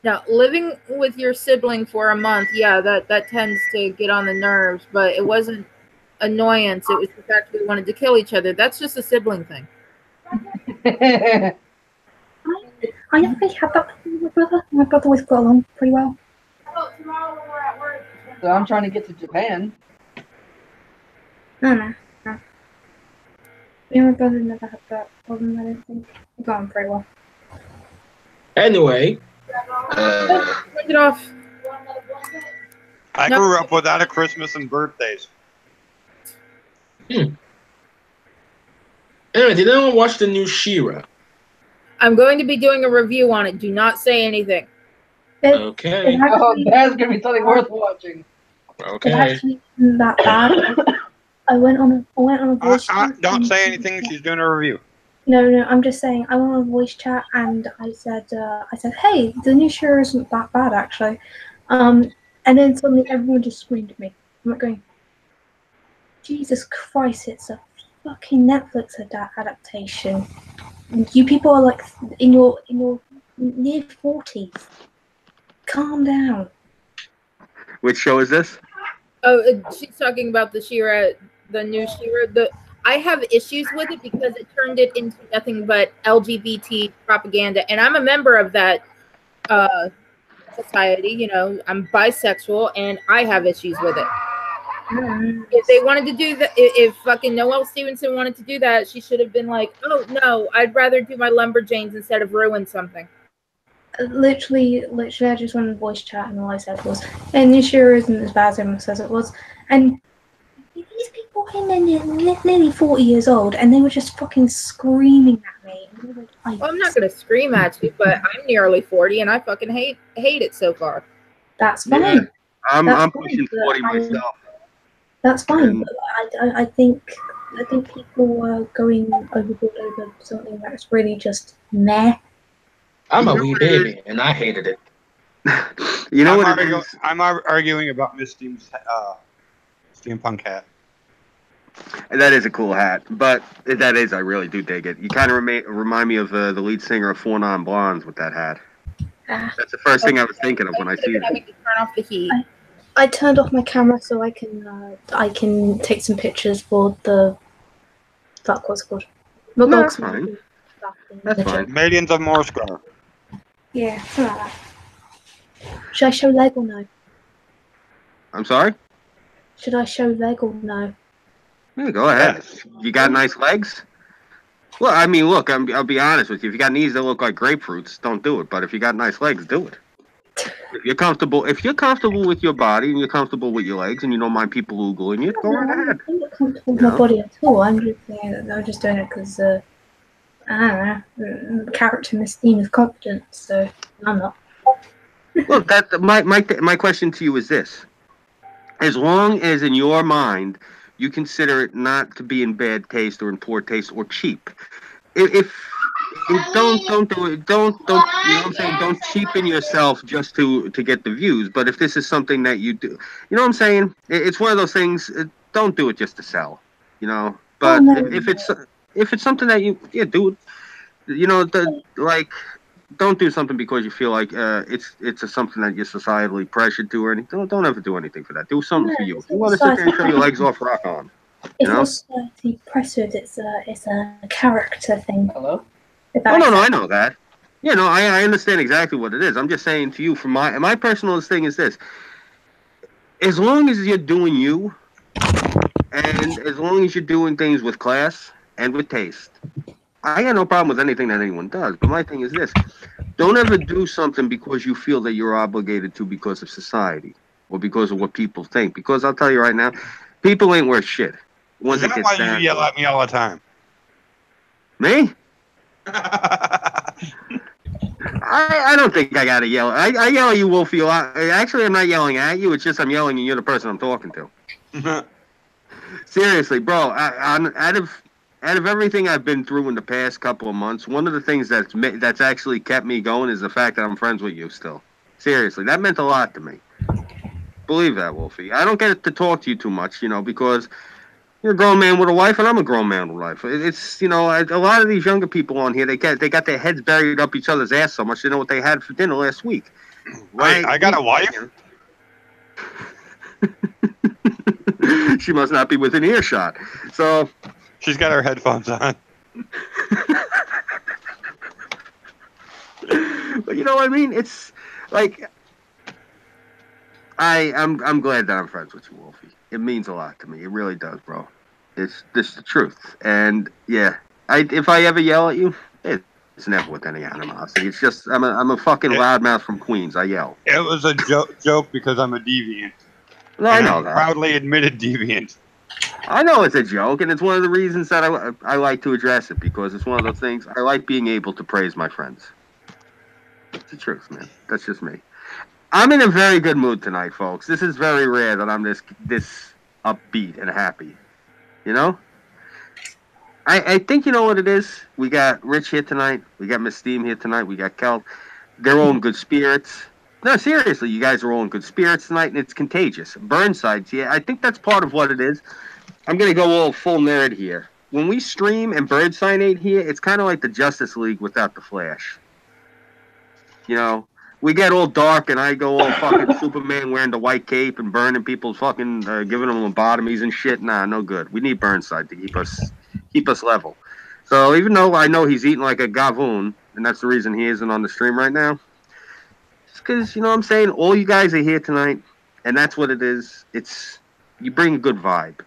Now, living with your sibling for a month, yeah, that tends to get on the nerves, but it wasn't annoyance. It was the fact we wanted to kill each other. That's just a sibling thing. I never really had that with my brother. My brother always got along pretty well. Tomorrow when we're at work. So I'm trying to get to Japan. No. Me and my brother never had that problem, I don't think. We got on pretty well. Anyway, Take it off. I grew up without a Christmas and birthdays. Anyway, did anyone watch the new She-Ra? I'm going to be doing a review on it. Do not say anything. Okay. Oh, that's gonna be something worth watching. It Okay. actually isn't that bad. I went on a voice chat. Don't say anything. She's doing a review. No, I'm just saying. I went on a voice chat and I said, hey, the new show isn't that bad actually. And then suddenly everyone just screamed at me. I'm like going, Jesus Christ! It's a fucking Netflix adaptation. And you people are like in your near 40s. Calm down. Which show is this? Oh, she's talking about the She-Ra, the new She-Ra. I have issues with it because it turned it into nothing but LGBT propaganda, and I'm a member of that society. You know, I'm bisexual, and I have issues with it. If they wanted to do that, if fucking Noelle Stevenson wanted to do that, she should have been like, "Oh no, I'd rather do my Lumberjanes instead of ruin something." Literally, I just went on voice chat and all I said was, and this year isn't as bad as everyone says it was. And these people are nearly 40 years old and they were just fucking screaming at me. Well, I'm not going to scream at you, but I'm nearly 40 and I fucking hate it so far. That's fine. Yeah, I'm That's pushing fine, 40 myself. That's fine. And- But I think people are going overboard over something that's really just meh. I'm a wee baby, and I hated it. You know what it is? I'm arguing about Miss Steam's steampunk hat. That is a cool hat, but that is, I really do dig it. You kind of remind me of the lead singer of Four Non Blondes with that hat. That's the first thing I was thinking of when I see it. Having to turn off the heat. I turned off my camera so I can take some pictures for the what's it called? No, that's fine. That's fine. Millions of Morska. Yeah, something like that. Should I show leg or no? I'm sorry? Should I show leg or no? Yeah, go ahead. Yes. You got nice legs? Well, I mean, look, I'll be honest with you. If you got knees that look like grapefruits, don't do it. But if you got nice legs, do it. If you're comfortable with your body and you're comfortable with your legs and you don't mind people oogling you, go right ahead. I'm not comfortable with my body at all. I'm just doing it because I don't know. The character Miss Steam is confident, so I'm not. Look, my question to you is this: as long as in your mind you consider it not to be in bad taste or in poor taste or cheap, if don't do it, don't you know what I'm saying? Don't cheapen yourself just to get the views. But if this is something that you do, you know what I'm saying? It's one of those things. Don't do it just to sell, you know. But if it's something that you do it, you know, don't do something because you feel like it's something that you're societally pressured to or anything. Don't ever do anything for that. Do something for you. If you want to sit there and show your legs off, rock on. It's not society pressured. It's a character thing. Hello? Oh no, I know that. Yeah, no, I understand exactly what it is. I'm just saying to you, from my personal thing is this: as long as you're doing you, and as long as you're doing things with class and with taste, I got no problem with anything that anyone does. But my thing is this: don't ever do something because you feel that you're obligated to because of society or because of what people think. Because I'll tell you right now, people ain't worth shit. Is that why you yell at me all the time? Me? I don't think I gotta yell. I yell at you, Wolfie, a lot. Actually, I'm not yelling at you. It's just I'm yelling and you're the person I'm talking to. Seriously, bro. Out of everything I've been through in the past couple of months, one of the things that's actually kept me going is the fact that I'm friends with you still. Seriously, that meant a lot to me. Believe that, Wolfie. I don't get to talk to you too much, because you're a grown man with a wife, and I'm a grown man with a wife. It's, a lot of these younger people on here, they got their heads buried up each other's ass so much they know what they had for dinner last week. Wait, I got a wife? She must not be within earshot. So she's got her headphones on. But you know what I mean? It's like I'm glad that I'm friends with you, Wolfie. It means a lot to me. It really does, bro. It's just the truth. And yeah, if I ever yell at you, it's never with any animosity. It's just I'm a fucking loudmouth from Queens. I yell. It was a joke because I'm a deviant. No, I know that. Proudly admitted deviant. I know it's a joke, and it's one of the reasons that I like to address it, because it's one of those things. I like being able to praise my friends. It's the truth, man. That's just me. I'm in a very good mood tonight, folks. This is very rare that I'm this upbeat and happy. I think you know what it is. We got Rich here tonight. We got Miss Steam here tonight. We got Kel. They're all in good spirits. No, seriously, you guys are all in good spirits tonight, and it's contagious. Burnside's here. I think that's part of what it is. I'm going to go all full nerd here. When we stream and Burnside ain't here, it's kind of like the Justice League without the Flash. We get all dark, and I go all fucking Superman wearing the white cape and burning people's fucking, giving them lobotomies and shit. Nah, no good. We need Burnside to keep us level. So even though I know he's eating like a gavoon, and that's the reason he isn't on the stream right now, it's because, you know what I'm saying, all you guys are here tonight, and that's what it is. It's, you bring a good vibe.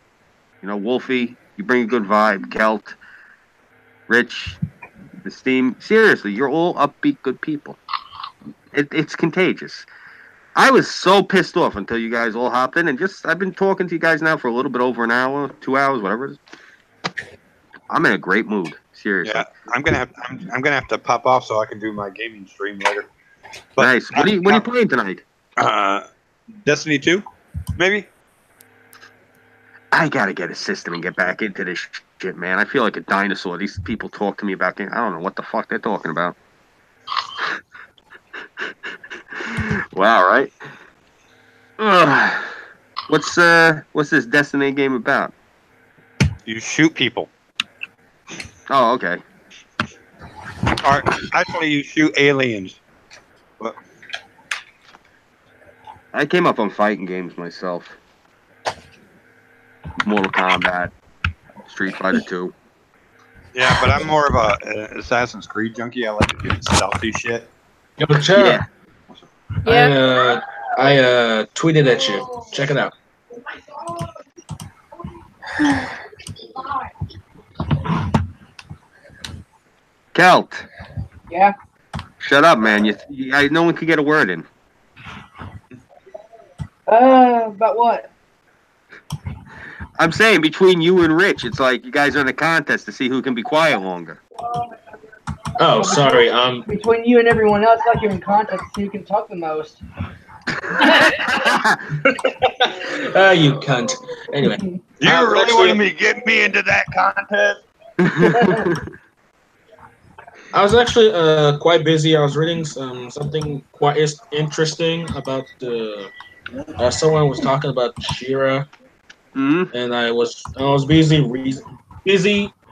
Wolfie, you bring a good vibe. Kelt, Rich, the Steam. Seriously, you're all upbeat, good people. It's contagious. I was so pissed off until you guys all hopped in, and I've been talking to you guys now for a little bit over an hour, 2 hours, whatever it is. I'm in a great mood. Seriously. Yeah, I'm gonna have to pop off so I can do my gaming stream later. But nice. What are you playing tonight? Destiny 2, maybe. I gotta get a system and get back into this shit, man. I feel like a dinosaur. These people talk to me about I don't know what the fuck they're talking about. Wow, right? What's this Destiny game about? You shoot people. Oh, okay. Or actually, you shoot aliens. But I came up on fighting games myself. Mortal Kombat, Street Fighter 2. Yeah, but I'm more of a Assassin's Creed junkie. I like to do stealthy shit. Yo, Terra. Yeah. I tweeted at you. Check it out. Kelt. Yeah. Shut up, man. No one could get a word in. About what? I'm saying between you and Rich, it's like you guys are in a contest to see who can be quiet longer. Oh, sorry. Between you and everyone else, like you're in contest to see who can talk the most. You cunt. Anyway. You really wanted me to get me into that contest? I was actually quite busy. I was reading something quite interesting about someone was talking about Shira, and I was busy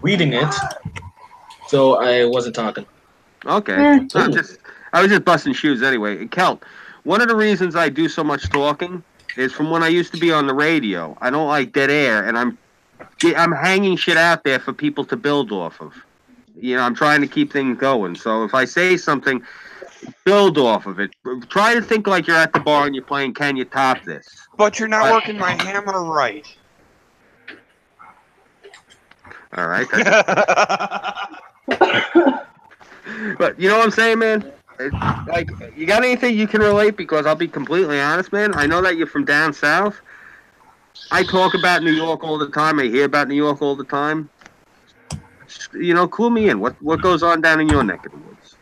reading it, so I wasn't talking. Okay, I was just busting shoes anyway. Kelt, one of the reasons I do so much talking is from when I used to be on the radio. I don't like dead air, and I'm hanging shit out there for people to build off of. I'm trying to keep things going. So if I say something, build off of it. Try to think like you're at the bar and you're playing Can You Top This? But you're not working my hammer right. All right. But you know what I'm saying, man? Like, you got anything you can relate? Because I'll be completely honest, man. I know that you're from down south. I talk about New York all the time. I hear about New York all the time. Clue me in. What goes on down in your neck of the woods?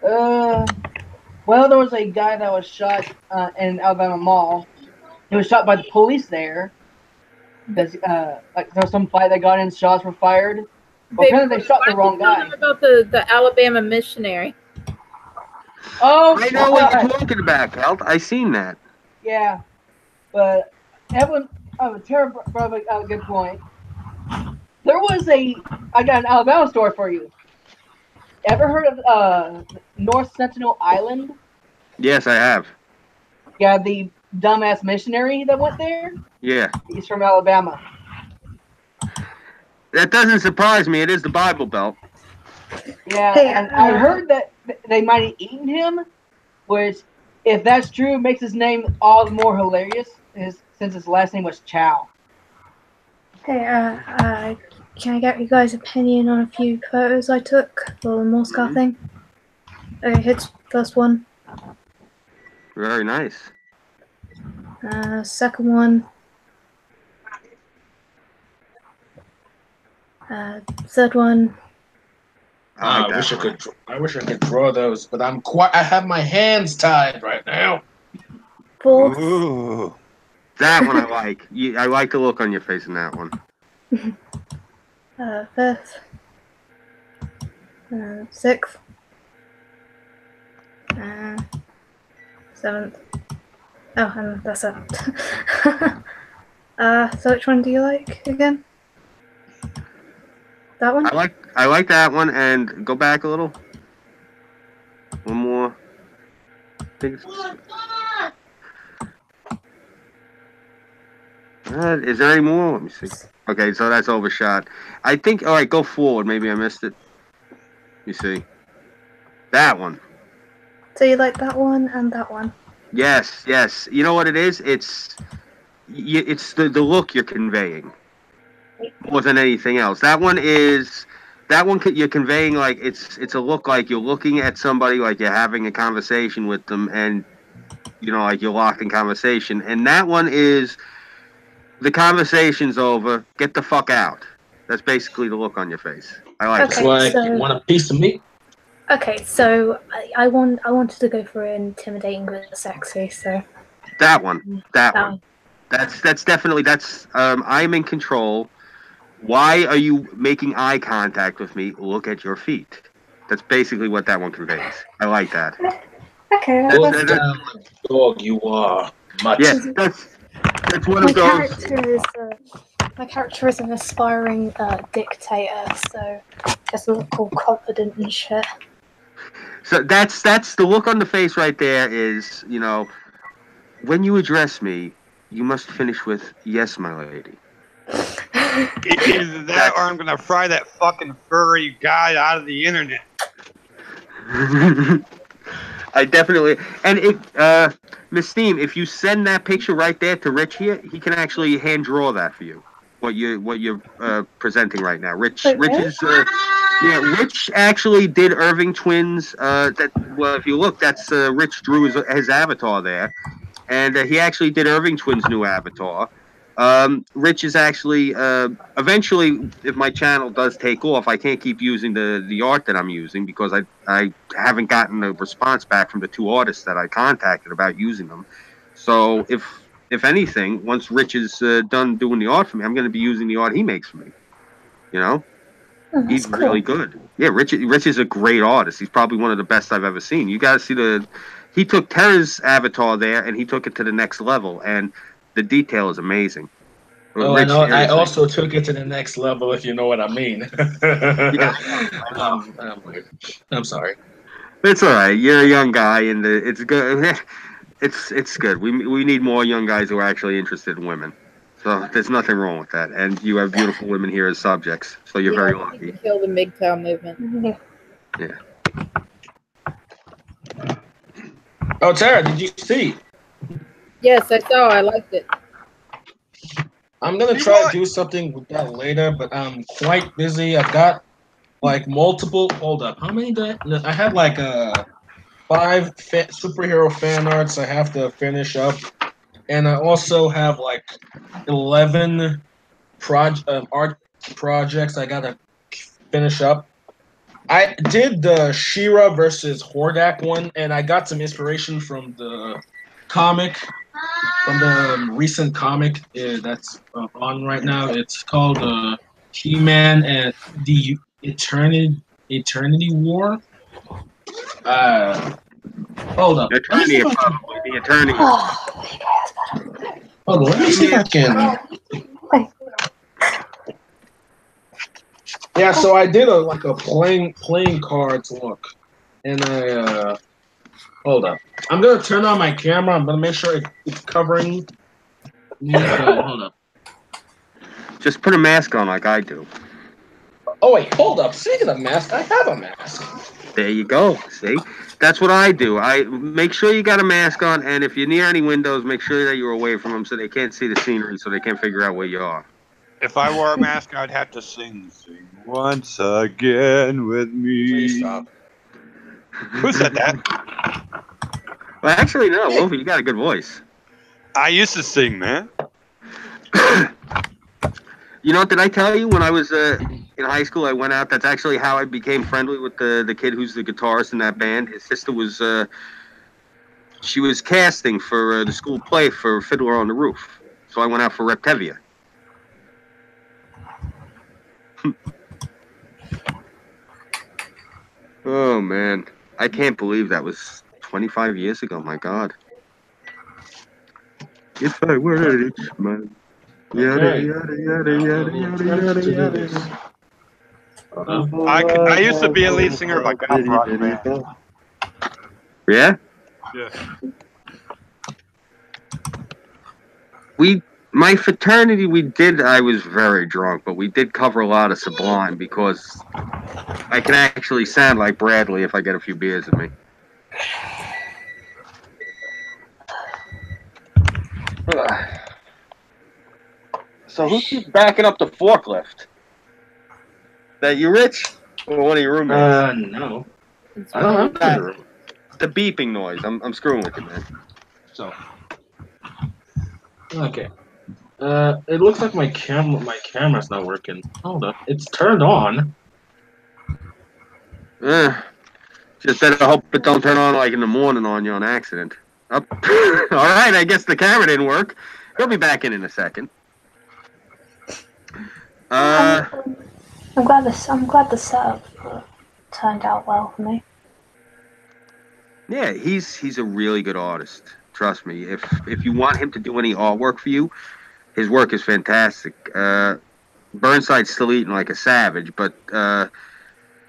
Well, there was a guy that was shot in Alabama Mall. He was shot by the police there because like there was some fight that got in, shots were fired. Well, apparently they shot the wrong guy. About the Alabama missionary. Oh, I know what you're talking about, Kelt. I seen that. Yeah, but Evelyn, Terra brought up a good point. There was I got an Alabama story for you. Ever heard of North Sentinel Island? Yes, I have. Yeah, the dumbass missionary that went there? Yeah. He's from Alabama. That doesn't surprise me. It is the Bible Belt. Yeah, and I heard that they might have eaten him, which, if that's true, makes his name all the more hilarious since his last name was Chow. Hey, can I get you guys' opinion on a few photos I took for the Moscow thing? Okay, here's first one. Very nice. Second one. Third one. I wish I could draw those, but I have my hands tied right now. Fourth. Ooh. That one I like. I like the look on your face in that one. Fifth. Sixth. Seventh. Oh, and that's it. So which one do you like again? That one? I like that one, and go back a little. One more. Is there any more? Let me see. Okay, so that's overshot. I think. All right, go forward. Maybe I missed it. You see. That one. So you like that one and that one? Yes, yes. You know what it is? It's the look you're conveying more than anything else. That one you're conveying like it's a look like you're looking at somebody like you're having a conversation with them, and like you're locked in conversation. And that one is the conversation's over. Get the fuck out. That's basically the look on your face. I like It's that. like you want a piece of me. Okay, so I wanted to go for intimidating but sexy. So that one. That's definitely I'm in control. Why are you making eye contact with me? Look at your feet. That's basically what that one conveys. I like that. Okay. Dog, you are. Much. Yeah, that's one of those. My character is an aspiring dictator, so just look all confident and shit. So that's the look on the face right there. Is when you address me, you must finish with "Yes, my lady." Either that or I'm gonna fry that fucking furry guy out of the internet. I definitely, and if Miss Steam, if you send that picture right there to Rich here, he can actually hand draw that for you. What you're presenting right now, Rich. Wait, Rich is Rich actually did Irving Twins. If you look, that's Rich drew his avatar there, and he actually did Irving Twins' new avatar. Rich is actually eventually, if my channel does take off, I can't keep using the art that I'm using because I haven't gotten a response back from the two artists that I contacted about using them. So if anything, once Rich is done doing the art for me, I'm going to be using the art he makes for me. He's cool. really good. Yeah, Rich is a great artist. He's probably one of the best I've ever seen. You got to see he took Terra's avatar there and he took it to the next level, and the detail is amazing. Oh, I know. I also took it to the next level, if you know what I mean. Yeah. I'm sorry. It's all right. You're a young guy, and it's good. It's good. We need more young guys who are actually interested in women. So there's nothing wrong with that. And you have beautiful women here as subjects, so you're very lucky. Kill the MGTOW movement. Yeah. Oh, Terra, did you see? Yes, I saw. I liked it. I'm gonna try to do something with that later, but I'm quite busy. I've got like multiple. Hold up, how many do I have? Like 5 superhero fan arts I have to finish up, and I also have like 11 art projects I gotta finish up. I did the She-Ra versus Hordak one, and I got some inspiration from the comic, from the recent comic that's on right now. It's called He-Man and the Eternity War. Hold up. Eternity, probably. The Eternity. Hold on, let me see if I can. Yeah, so I did a playing cards look, and I hold up. I'm gonna turn on my camera. I'm gonna make sure it's covering me. So, hold up. Just put a mask on like I do. Oh wait, hold up. Speaking of mask, I have a mask. There you go. See, that's what I do. I make sure you got a mask on, and if you're near any windows, make sure that you're away from them so they can't see the scenery, so they can't figure out where you are. If I wore a mask, I'd have to sing once again with me. Please stop. Who said that? Well, actually, no, Wolfie, you got a good voice. I used to sing, man. You know, did I tell you when I was in high school, I went out? That's actually how I became friendly with the kid who's the guitarist in that band. His sister was, she was casting for the school play for Fiddler on the Roof. So I went out for Reptevia. Oh, man. I can't believe that was 25 years ago. My God. If I were a rich man. Yada, yada, yada, yada, yada, yada, yada. I used to be a lead singer of a goth rock band. Yeah? Yeah. My fraternity, I was very drunk, but we did cover a lot of Sublime because I can actually sound like Bradley if I get a few beers in me. So who keeps backing up the forklift? That you, Rich? Or one of your roommates? No. I don't know. The beeping noise. I'm screwing with you, man. So. Okay. It looks like my camera's not working. Hold up. It's turned on. Just better hope it don't turn on like in the morning on you on accident. All right, I guess the camera didn't work. He'll be back in a second. I'm glad the setup turned out well for me. Yeah, he's a really good artist. Trust me. If you want him to do any artwork for you, his work is fantastic. Burnside's still eating like a savage, but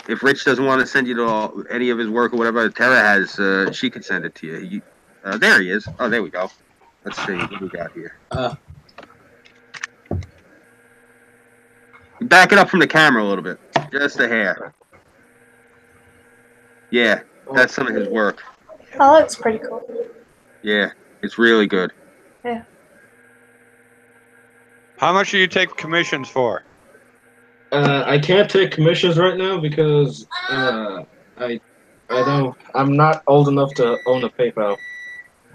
if Rich doesn't want to send you to any of his work or whatever, Terra has, she could send it to you. There he is. Oh, there we go. Let's see what we got here. Back it up from the camera a little bit. Just a hair. Yeah, that's some of his work. Oh, that looks pretty cool. Yeah, it's really good. Yeah. How much do you take commissions for? I can't take commissions right now because I'm not old enough to own a PayPal.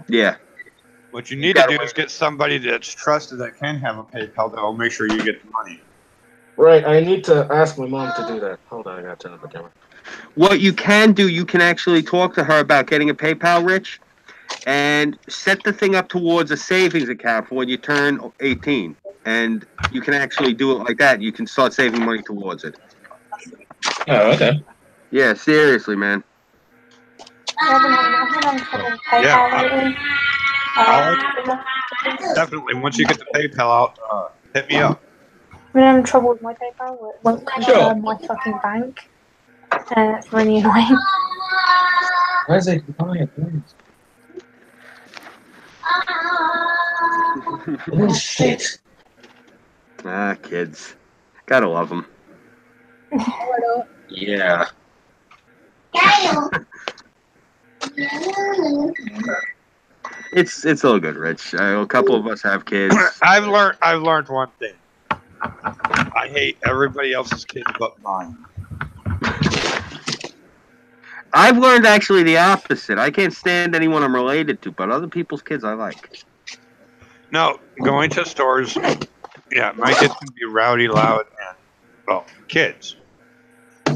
Yeah. What you need to do is get somebody that's trusted that can have a PayPal that will make sure you get the money. Right, I need to ask my mom to do that. Hold on, I gotta turn up the camera. What you can do, you can actually talk to her about getting a PayPal, Rich, and set the thing up towards a savings account for when you turn 18. And you can actually do it like that. You can start saving money towards it. Oh, okay. Yeah, seriously, man. Definitely. Once you get the PayPal out, hit me up. I'm having trouble with my PayPal. It won't confirm my fucking bank. And it's really annoying. Why is it buying things? Oh, shit. Ah, kids. Gotta love them. Yeah. It's all good, Rich. A couple of us have kids. I've learned one thing. I hate everybody else's kids but mine. I've learned actually the opposite. I can't stand anyone I'm related to, but other people's kids I like. No, going to stores, yeah, my kids can be rowdy, loud, and, well, kids.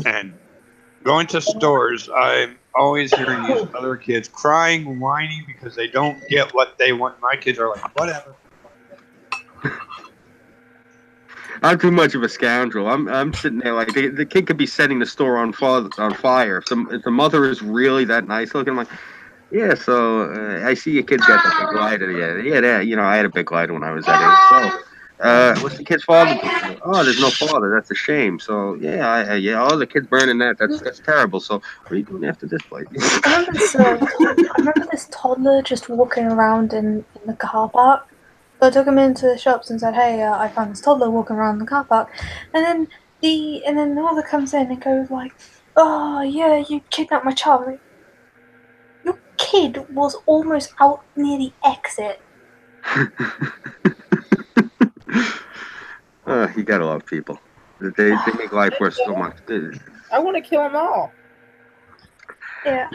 And going to stores, I'm always hearing these other kids crying, whining because they don't get what they want. My kids are like, whatever. I'm too much of a scoundrel. I'm sitting there like the kid could be setting the store on fire. If the mother is really that nice looking, I'm like, yeah. So I see your kid's got that big glider. Yeah. That I had a big glider when I was that age. So what's the kid's father doing? Oh, there's no father. That's a shame. So yeah. Oh, the kid's burning that. That's terrible. So what are you doing after this, Blake? I remember this toddler just walking around in the car park. So I took him into the shops and said, "Hey, I found this toddler walking around the car park," and then the mother comes in and goes like, "Oh yeah, you kidnapped my child." I'm like, your kid was almost out near the exit. You gotta love people. They make life worth so much. I want to kill them all. Yeah.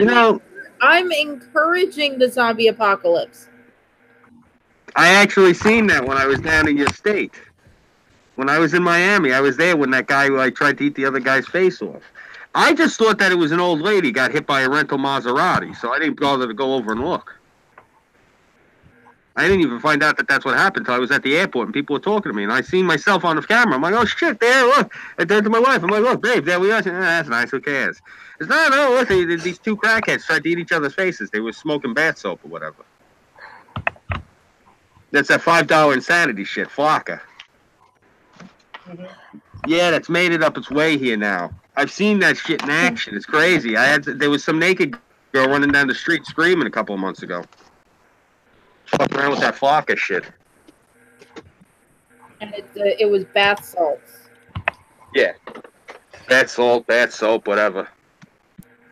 I'm encouraging the zombie apocalypse. I actually seen that when I was down in your state. When I was in Miami, I was there when that guy tried to eat the other guy's face off. I just thought that it was an old lady got hit by a rental Maserati, so I didn't bother to go over and look. I didn't even find out that that's what happened until I was at the airport and people were talking to me, and I seen myself on the camera. I'm like, oh shit, there, look. I turned to my wife. I'm like, look, babe, there we are. Said, that's nice. Who cares? It's no, look, these two crackheads tried to eat each other's faces. They were smoking bath soap or whatever. That's that $5 insanity shit, Flocka. Yeah, that's made it up its way here now. I've seen that shit in action. It's crazy. There was some naked girl running down the street screaming a couple of months ago. Fucking around with that Flocka shit. And it was bath salts. Yeah. Bath salt, bath soap, whatever.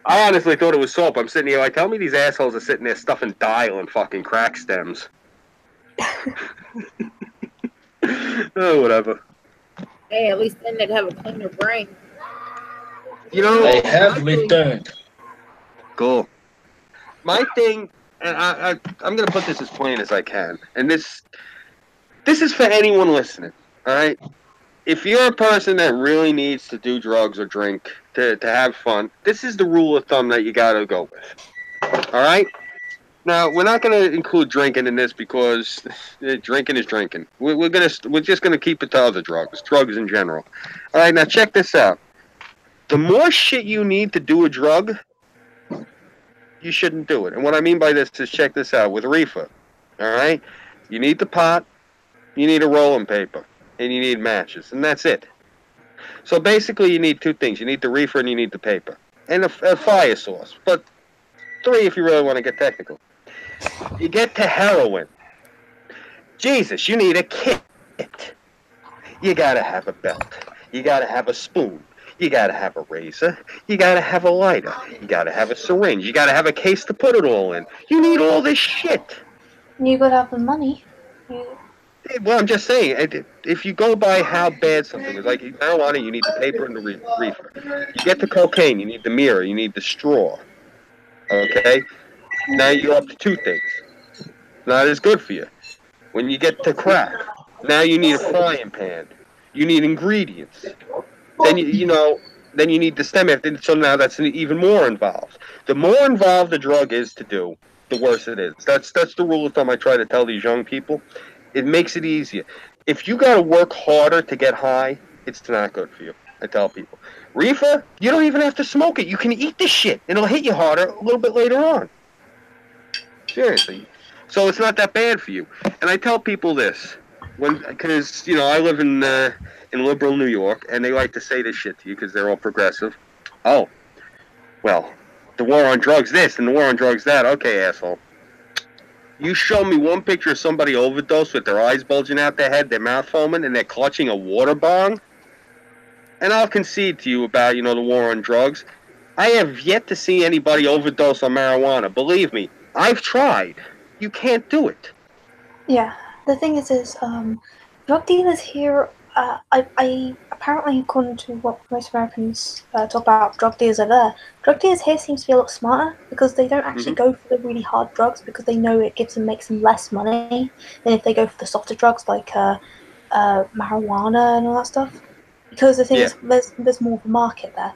I honestly thought it was soap. I'm sitting here like, tell me these assholes are sitting there stuffing dial and fucking crack stems. Oh, whatever. Hey, at least then they'd have a cleaner brain. They have returned. Cool. My thing, and I'm going to put this as plain as I can, and this is for anyone listening, all right? If you're a person that really needs to do drugs or drink to have fun, this is the rule of thumb that you got to go with, all right? Now, we're not going to include drinking in this because drinking is drinking. We're just going to keep it to other drugs in general. All right, now check this out. The more shit you need to do a drug, you shouldn't do it. And what I mean by this is check this out with reefer. All right, you need the pot, you need a rolling paper, and you need matches, and that's it. So basically, you need two things: you need the reefer and you need the paper, and a fire source. But 3 if you really want to get technical. You get to heroin. Jesus, you need a kit. You gotta have a belt. You gotta have a spoon. You gotta have a razor. You gotta have a lighter. You gotta have a syringe. You gotta have a case to put it all in. You need all this shit. You gotta have the money. Well, I'm just saying, if you go by how bad something is, like marijuana, you need the paper and the reefer. You get to cocaine, you need the mirror, you need the straw. Okay? Now you're up to 2 things. Not as good for you. When you get to crack, now you need a frying pan. You need ingredients. Then then you need the stem. So now that's even more involved. The more involved the drug is to do, the worse it is. That's the rule of thumb I try to tell these young people. It makes it easier. If you got to work harder to get high, it's not good for you. I tell people. Reefer, you don't even have to smoke it. You can eat the shit. It'll hit you harder a little bit later on. Seriously. So it's not that bad for you. And I tell people this, because I live in liberal New York, and they like to say this shit to you because they're all progressive. Oh, well, the war on drugs this and the war on drugs that. Okay, asshole. You show me one picture of somebody overdosed with their eyes bulging out their head, their mouth foaming, and they're clutching a water bong, and I'll concede to you about, the war on drugs. I have yet to see anybody overdose on marijuana. Believe me, I've tried. You can't do it. Yeah, the thing is drug dealers here, I apparently, according to what most Americans talk about, drug dealers are there. Drug dealers here seems to be a lot smarter because they don't actually go for the really hard drugs because they know it makes them less money than if they go for the softer drugs like marijuana and all that stuff. Because the thing is, there's more of a market there.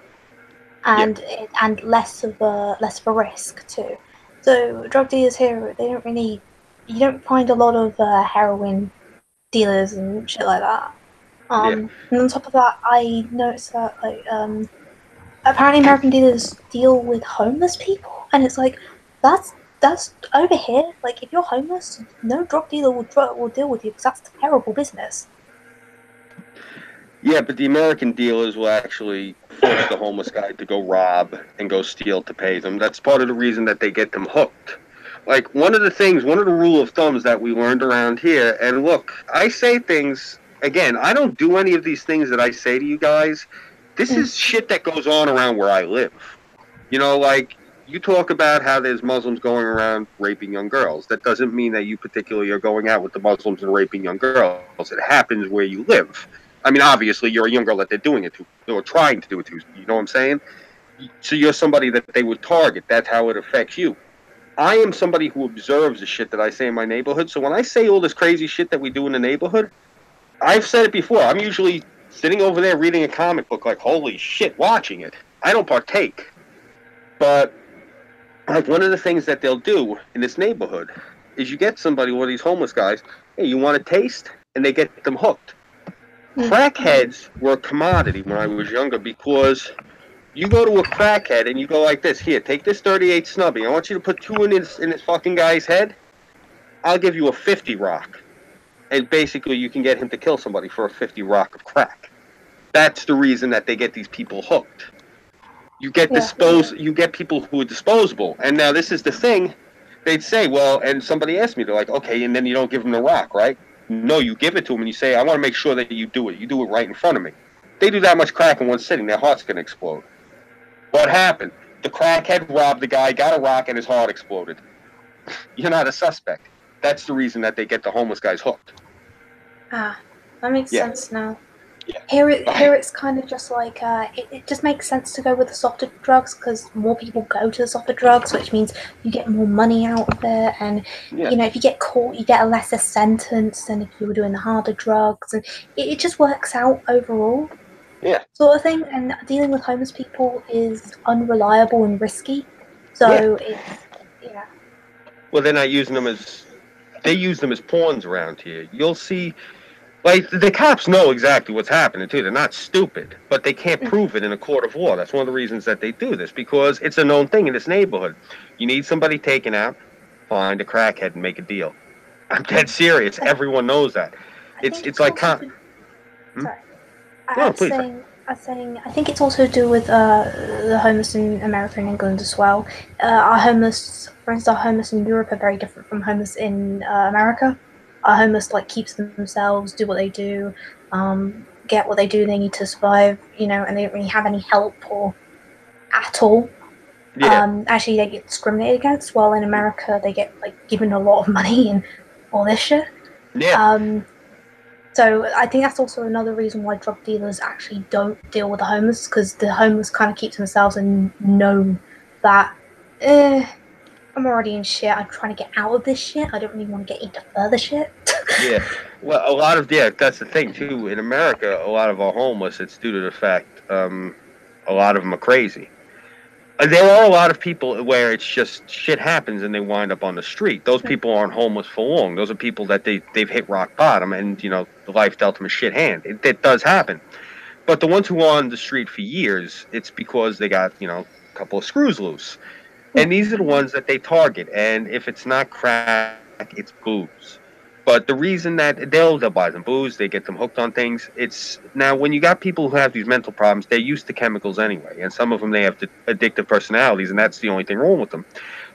and less of a risk too. So drug dealers here, you don't find a lot of heroin dealers and shit like that. And on top of that, I noticed that apparently American dealers deal with homeless people, and it's like that's over here. Like if you're homeless, no drug dealer will deal with you because that's terrible business. Yeah, but the American dealers will actually force the homeless guy to go rob and go steal to pay them. That's part of the reason that they get them hooked. Like, one of the rule of thumbs that we learned around here, and look, I say things, again, I don't do any of these things that I say to you guys. This is shit that goes on around where I live. You know, like, you talk about how there's Muslims going around raping young girls. That doesn't mean that you particularly are going out with the Muslims and raping young girls. It happens where you live. I mean, obviously, you're a young girl that they're doing it to, or trying to do it to. You know what I'm saying? So you're somebody that they would target. That's how it affects you. I am somebody who observes the shit that I say in my neighborhood. So when I say all this crazy shit that we do in the neighborhood, I've said it before. I'm usually sitting over there reading a comic book like, holy shit, watching it. I don't partake. But like, one of the things that they'll do in this neighborhood is you get somebody, one of these homeless guys, hey, you want a taste? And they get them hooked. Crackheads were a commodity when I was younger because you go to a crackhead and you go like this, here, take this 38 snubby. I want you to put 2 in this fucking guy's head. I'll give you a 50 rock. And basically you can get him to kill somebody for a 50 rock of crack. That's the reason that they get these people hooked. You get you get people who are disposable. And now this is the thing. They'd say, well, and somebody asked me, they're like, okay, and then you don't give them the rock, right? No, you give it to them and you say, I want to make sure that you do it. You do it right in front of me. They do that much crack in one sitting, their heart's going to explode. What happened? The crackhead robbed the guy, got a rock, and his heart exploded. You're not a suspect. That's the reason that they get the homeless guys hooked. Ah, that makes sense now. Yeah. Here it's kind of just like it just makes sense to go with the softer drugs because more people go to the softer drugs, which means you get more money out of it, and you know, if you get caught, you get a lesser sentence than if you were doing the harder drugs, and it just works out overall. Yeah. Sort of thing, and dealing with homeless people is unreliable and risky, so it's Well, they're not using them they use them as pawns around here. You'll see. Like, the cops know exactly what's happening, too. They're not stupid, but they can't prove it in a court of law. That's one of the reasons that they do this, because it's a known thing in this neighborhood. You need somebody taken out, find a crackhead and make a deal. I'm dead serious. Everyone knows that. It's like... Sorry. No, please. I think it's also to do with the homeless in America and England as well. Our homeless in Europe are very different from homeless in America. Our homeless keeps themselves, do what they do, get what they do. They need to survive, you know, and they don't really have any help or at all. Yeah. Actually, they get discriminated against. While in America, they get given a lot of money and all this shit. Yeah. So I think that's also another reason why drug dealers actually don't deal with the homeless, because the homeless kind of keep to themselves and know that, I'm already in shit. I'm trying to get out of this shit. I don't really want to get into further shit. Yeah. Well, that's the thing, too. In America, a lot of our homeless, it's due to the fact a lot of them are crazy. There are a lot of people where it's just shit happens and they wind up on the street. Those people aren't homeless for long. Those are people that they've hit rock bottom and, you know, the life dealt them a shit hand. It does happen. But the ones who are on the street for years, it's because they got, you know, a couple of screws loose. And these are the ones that they target. And if it's not crack, it's booze. But the reason that they'll buy them booze, they get them hooked on things. It's now when you got people who have these mental problems, they're used to chemicals anyway, and some of them they have addictive personalities, and that's the only thing wrong with them.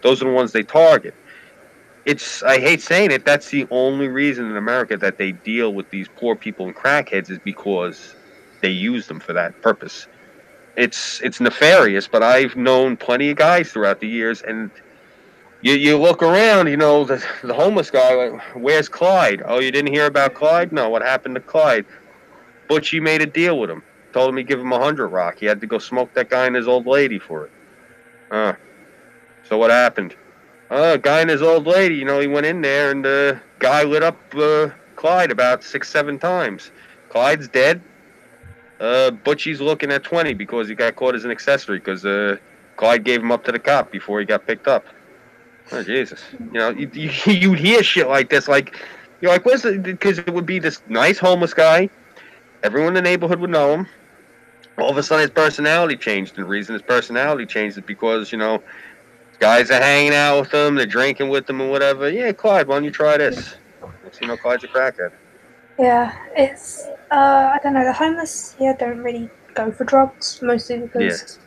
Those are the ones they target. I hate saying it, that's the only reason in America that they deal with these poor people and crackheads is because they use them for that purpose. It's nefarious, but I've known plenty of guys throughout the years, and you look around, you know, the homeless guy, like, where's Clyde? Oh, you didn't hear about Clyde? No, what happened to Clyde? Butchie made a deal with him. Told him he'd give him 100 rock. He had to go smoke that guy and his old lady for it. So what happened? Guy and his old lady, you know, he went in there and the guy lit up Clyde about 6-7 times. Clyde's dead. Butchie's looking at 20 because he got caught as an accessory because Clyde gave him up to the cop before he got picked up. Oh, Jesus. You know, you'd hear shit like this, like, you're like, what's it? Because it would be this nice homeless guy. Everyone in the neighborhood would know him. All of a sudden, his personality changed. And the reason his personality changed is because, you know, guys are hanging out with him, they're drinking with him and whatever. Yeah, Clyde, why don't you try this? Next thing you know, Clyde's a crackhead. Yeah, it's I don't know. The homeless here don't really go for drugs, mostly because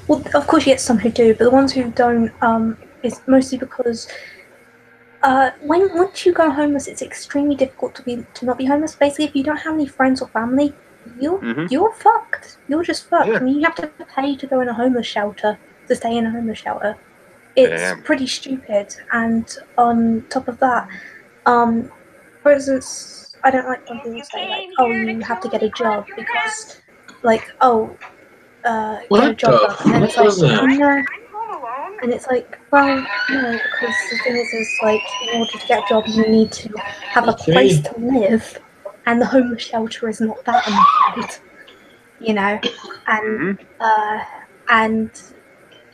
well, of course you get some who do, but the ones who don't is mostly because when once you go homeless, it's extremely difficult to not be homeless. Basically, if you don't have any friends or family, you're fucked. You're just fucked. Yeah. I mean, you have to pay to go in a homeless shelter to stay in a homeless shelter. It's pretty stupid, and on top of that, for instance, I don't like when people say like, "Oh, you have to get a job because, like, get a job." And it's like, no. And it's like, well, no, because the thing is like, in order to get a job, you need to have a place to live, and the homeless shelter is not that, I'm afraid. You know, and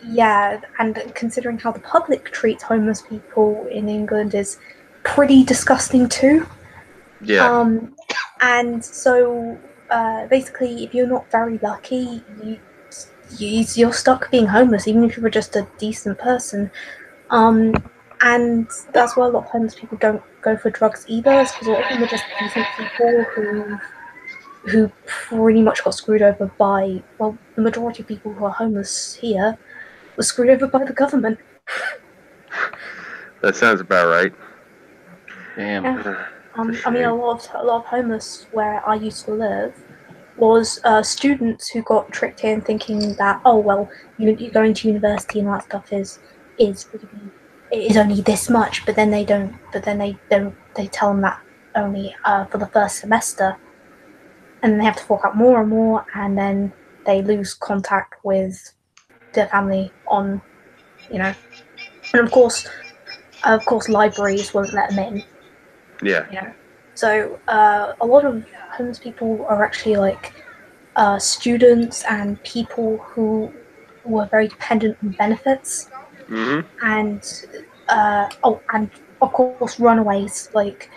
yeah, and considering how the public treats homeless people in England is pretty disgusting too. Yeah. And so basically, if you're not very lucky, you're stuck being homeless, even if you were just a decent person. And that's why a lot of homeless people don't go for drugs either, is because a lot of them are just decent people who pretty much got screwed over by, well, the majority of people who are homeless here were screwed over by the government. That sounds about right. Damn. Yeah. I mean, a lot of homeless where I used to live was students who got tricked in thinking that, oh well, you're going to university and that stuff is only this much, but then they don't. They tell them that only for the first semester, and then they have to fork out more and more, and then they lose contact with their family on, you know, and of course, libraries won't let them in. Yeah. You know, so a lot of homeless people are actually like students and people who were very dependent on benefits, and and of course runaways, like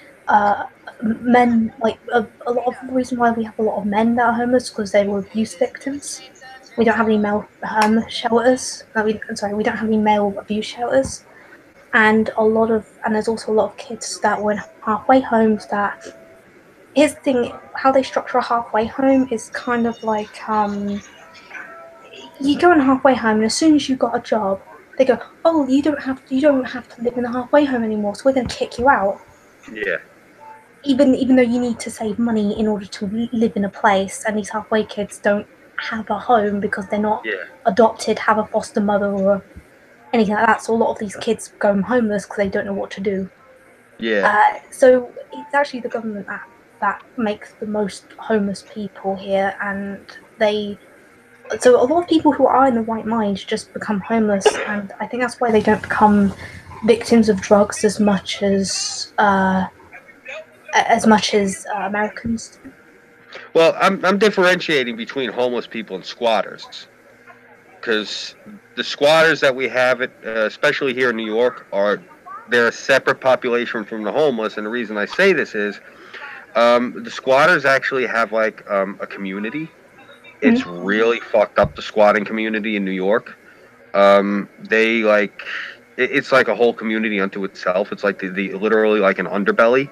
men. Like a lot of the reason why we have a lot of men that are homeless because they were abuse victims. We don't have any male shelters. We don't have any male abuse shelters. And there's also a lot of kids that were in halfway homes. That here's the thing: how they structure a halfway home is kind of like you go in a halfway home, and as soon as you got a job, they go, "Oh, you don't have to live in the halfway home anymore, so we're going to kick you out." Yeah. Even though you need to save money in order to live in a place, and these halfway kids don't have a home because they're not adopted, have a foster mother or anything like that. So a lot of these kids go homeless because they don't know what to do. Yeah. So it's actually the government that makes the most homeless people here, and so a lot of people who are in the right mind just become homeless, and I think that's why they don't become victims of drugs as much as Americans do. Well, I'm differentiating between homeless people and squatters, because the squatters that we have, especially here in New York, they're a separate population from the homeless. And the reason I say this is, the squatters actually have like a community. It's really fucked up, the squatting community in New York. They like it's like a whole community unto itself. It's like the literally like an underbelly.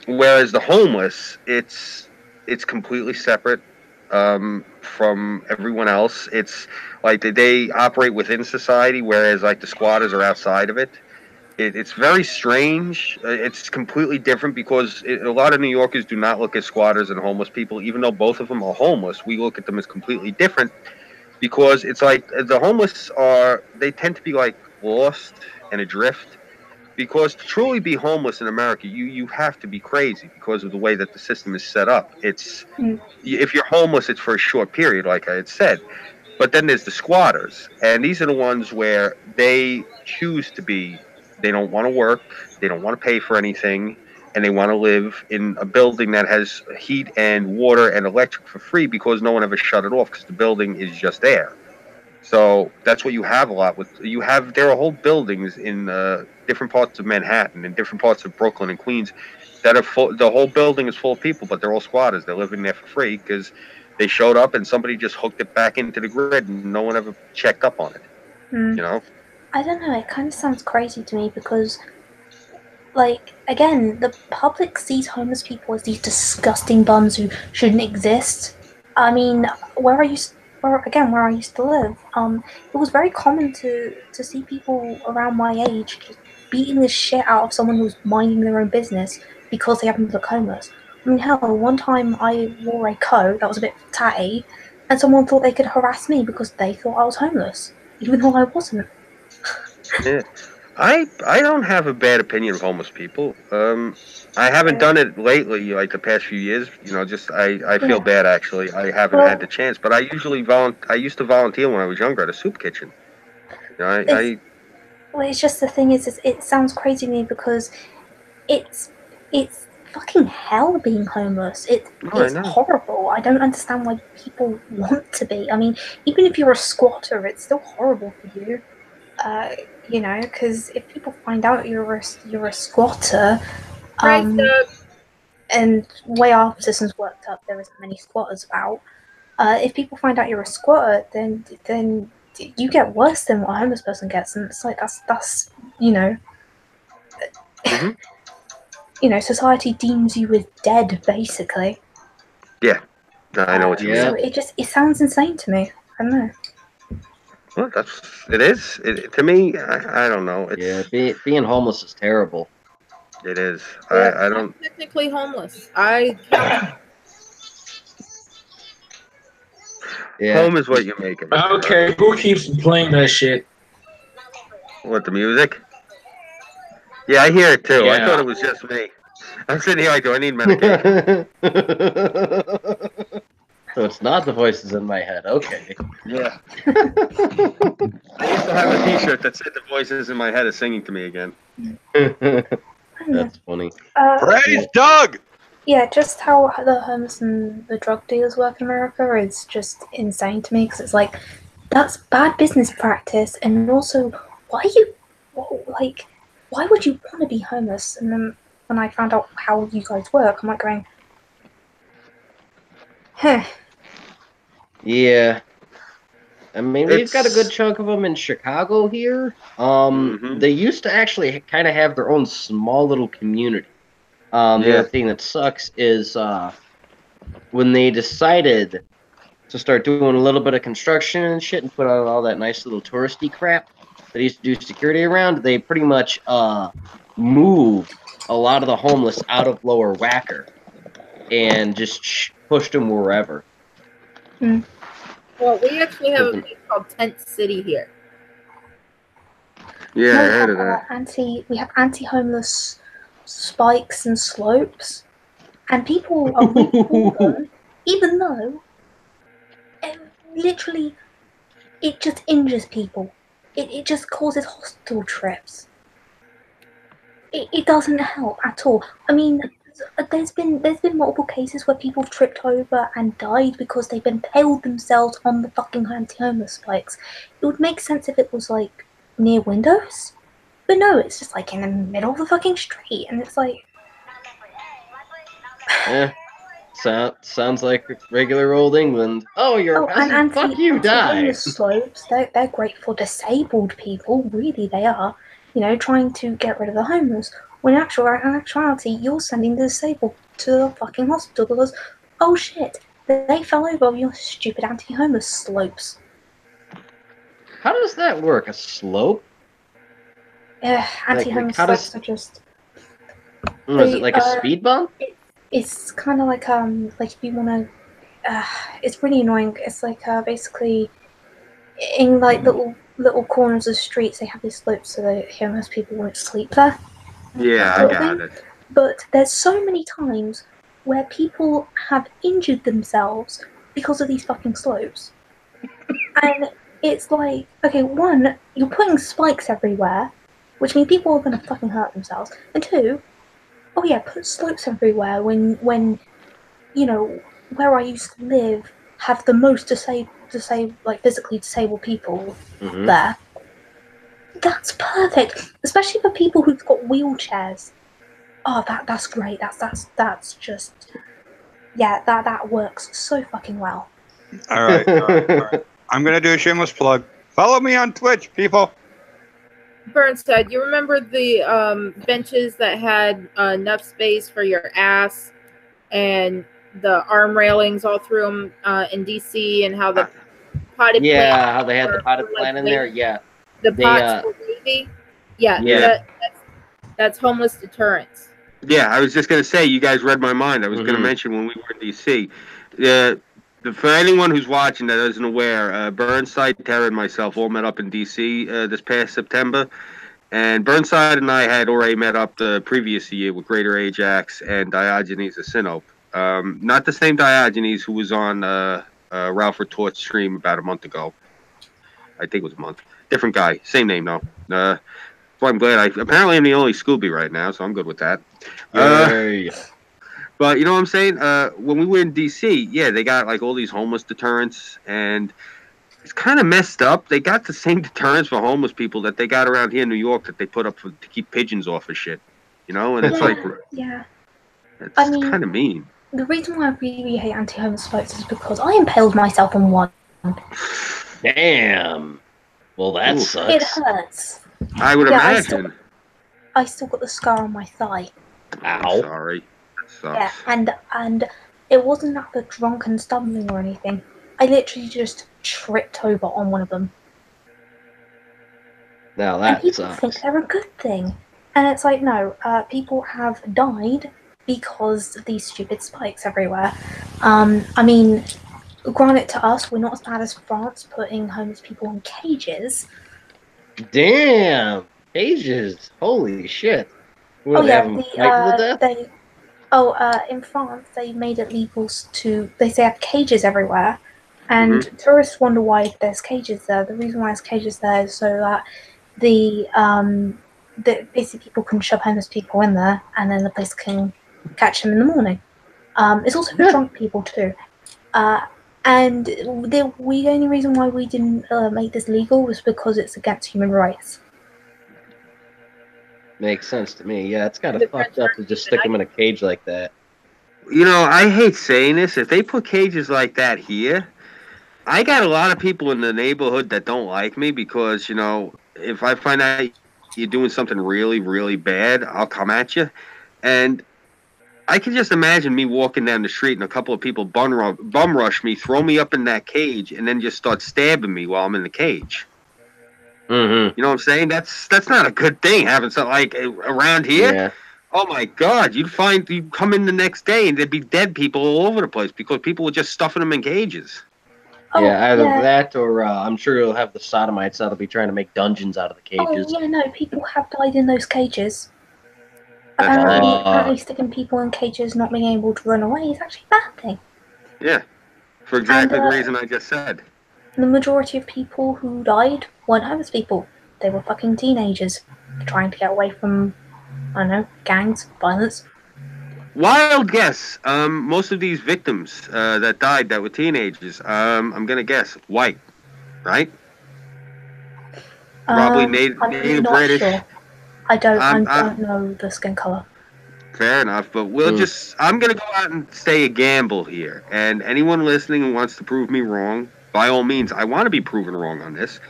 Whereas the homeless, it's completely separate from everyone else. It's like they operate within society, whereas like the squatters are outside of it. It's very strange. It's completely different because a lot of New Yorkers do not look at squatters and homeless people, even though both of them are homeless. We look at them as completely different because it's like the homeless they tend to be like lost and adrift. Because to truly be homeless in America, you have to be crazy because of the way that the system is set up. It's if you're homeless, it's for a short period, like I had said. But then there's the squatters, and these are the ones where they choose to be. They don't want to work. They don't want to pay for anything. and they want to live in a building that has heat and water and electric for free because no one ever shut it off because the building is just there. So that's what you have a lot with. There are whole buildings in different parts of Manhattan and different parts of Brooklyn and Queens that are full. The whole building is full of people, but they're all squatters. They're living there for free because they showed up and somebody just hooked it back into the grid and no one ever checked up on it. You know? I don't know, it kind of sounds crazy to me because, like, again, the public sees homeless people as these disgusting bums who shouldn't exist. I mean, where I used to live, it was very common to see people around my age just beating the shit out of someone who was minding their own business because they happened to look homeless. I mean, hell, one time I wore a coat that was a bit tatty, and someone thought they could harass me because they thought I was homeless, even though I wasn't. Yeah. I don't have a bad opinion of homeless people. I haven't done it lately, like the past few years. You know, just I feel bad actually. I haven't had the chance, but I used to volunteer when I was younger at a soup kitchen. You know, Well, it's just the thing is it sounds crazy to me because it's fucking hell being homeless. It's horrible. I don't understand why people want to be. I mean, even if you're a squatter, it's still horrible for you. You know, because if people find out you're a squatter, and the way our system's worked up, there isn't many squatters about. If people find out you're a squatter, then you get worse than what a homeless person gets, and it's like that's you know, you know, society deems you as dead, basically. Yeah, I know what you mean. So it sounds insane to me. I don't know. Well, it is. To me, I don't know. Being homeless is terrible. It is. Yeah, I don't. I'm technically homeless. I count. Home is what you make it. Okay, who keeps playing that shit? What, the music? Yeah, I hear it too. I Yeah. thought it was just me. I'm sitting here like, do I need medication? So it's not the voices in my head. Okay. Yeah. I used to have a T-shirt that said the voices in my head are singing to me again. That's funny. Praise Doug! Yeah, just how the homeless and the drug dealers work in America is just insane to me because it's like that's bad business practice, and also why would you want to be homeless? And then when I found out how you guys work, I'm like going, huh. Yeah. I mean, we've got a good chunk of them in Chicago here. They used to actually kind of have their own small little community. The other thing that sucks is when they decided to start doing a little bit of construction and shit and put out all that nice little touristy crap that used to do security around, they pretty much moved a lot of the homeless out of Lower Wacker and just pushed them wherever. Well, we actually have a place called Tent City here. Yeah, I heard of that. We have anti-homeless spikes and slopes, and people are really for them, even though literally it just injures people. It just causes hospital trips. It doesn't help at all. I mean, there's been multiple cases where people have tripped over and died because they've impaled themselves on the fucking anti-homeless spikes. It would make sense if it was like near windows, but no, it's just like in the middle of the fucking street, and it's like. Sounds like regular old England. Oh, you're a peasant. Fuck you, die. Slopes, they're great for disabled people. Really, they are. You know, trying to get rid of the homeless. When in actuality, you're sending the disabled to the fucking hospital because, oh shit, they fell over on your stupid anti-homeless slopes. How does that work? A slope? Yeah, anti-homeless slopes are just. Is it like a speed bump? It's kind of like if you want to. It's really annoying. It's like basically in like little corners of streets they have these slopes so that homeless people won't sleep there. Yeah, I got it. But there's so many times where people have injured themselves because of these fucking slopes. And it's like, okay, one, you're putting spikes everywhere, which means people are going to fucking hurt themselves. And two, Oh yeah, put slopes everywhere. When you know where I used to live have the most like physically disabled people there. That's perfect, especially for people who've got wheelchairs. Oh, that's great. That's just that works so fucking well. All right. I'm gonna do a shameless plug. Follow me on Twitch, people. Burnside, you remember the benches that had enough space for your ass and the arm railings all through them in DC, and how the potted yeah, how they had the potted plant in there. Yeah, the pots were wavy. Yeah. That's homeless deterrence. Yeah, I was just going to say, you guys read my mind. I was going to mention when we were in D.C. For anyone who's watching that isn't aware, Burnside, Terra, and myself all met up in D.C. This past September. And Burnside and I had already met up the previous year with Greater Ajax and Diogenes of Sinope. Not the same Diogenes who was on Ralph Retort's stream about a month ago. I think it was a month. Different guy. Same name, though. So I'm glad. Apparently, I'm the only Scooby right now, so I'm good with that. But you know what I'm saying? When we were in D.C., yeah, they got like all these homeless deterrents, and it's kind of messed up. They got the same deterrents for homeless people that they got around here in New York that they put up to keep pigeons off of shit. You know, and it's it's kind of mean. The reason why I really hate anti-homeless folks is because I impaled myself on one. Damn. Well, that sucks. It hurts. I would imagine. I still got the scar on my thigh. Ow. I'm sorry. That sucks. Yeah, and it wasn't like a drunken stumbling or anything. I literally just tripped over on one of them. Now that and people sucks. think they're a good thing. And it's like, no, people have died because of these stupid spikes everywhere. I mean, granted to us, we're not as bad as France putting homeless people in cages. Damn, cages! Holy shit! What, in France they made it legal to. They say have cages everywhere, and tourists wonder why there's cages there. The reason why there's cages there is so that the basically people can shove homeless people in there, and then the police can catch them in the morning. It's also for drunk people too. And the only reason why we didn't make this legal was because it's against human rights. Makes sense to me. Yeah, it's kind of fucked up to just stick them in a cage like that. You know, I hate saying this. If they put cages like that here, I got a lot of people in the neighborhood that don't like me because, you know, if I find out you're doing something really, really bad, I'll come at you. And I can just imagine me walking down the street and a couple of people bum rush me, throw me up in that cage, and then just start stabbing me while I'm in the cage. You know what I'm saying? That's not a good thing having something like around here. Yeah. Oh my God! You'd come in the next day and there'd be dead people all over the place because people were just stuffing them in cages. Yeah, either that or I'm sure you'll have the sodomites that'll be trying to make dungeons out of the cages. Oh yeah, no, people have died in those cages. Apparently sticking people in cages, not being able to run away, is actually a bad thing. Yeah, for exactly the reason I just said. The majority of people who died weren't homeless people. They were fucking teenagers trying to get away from, I don't know, gangs, violence. Wild guess. Most of these victims that died that were teenagers, I'm going to guess white, right? Probably native British. Sure. I don't know the skin color. Fair enough, but I'm going to go out and say a gamble here. And anyone listening who wants to prove me wrong, by all means, I want to be proven wrong on this.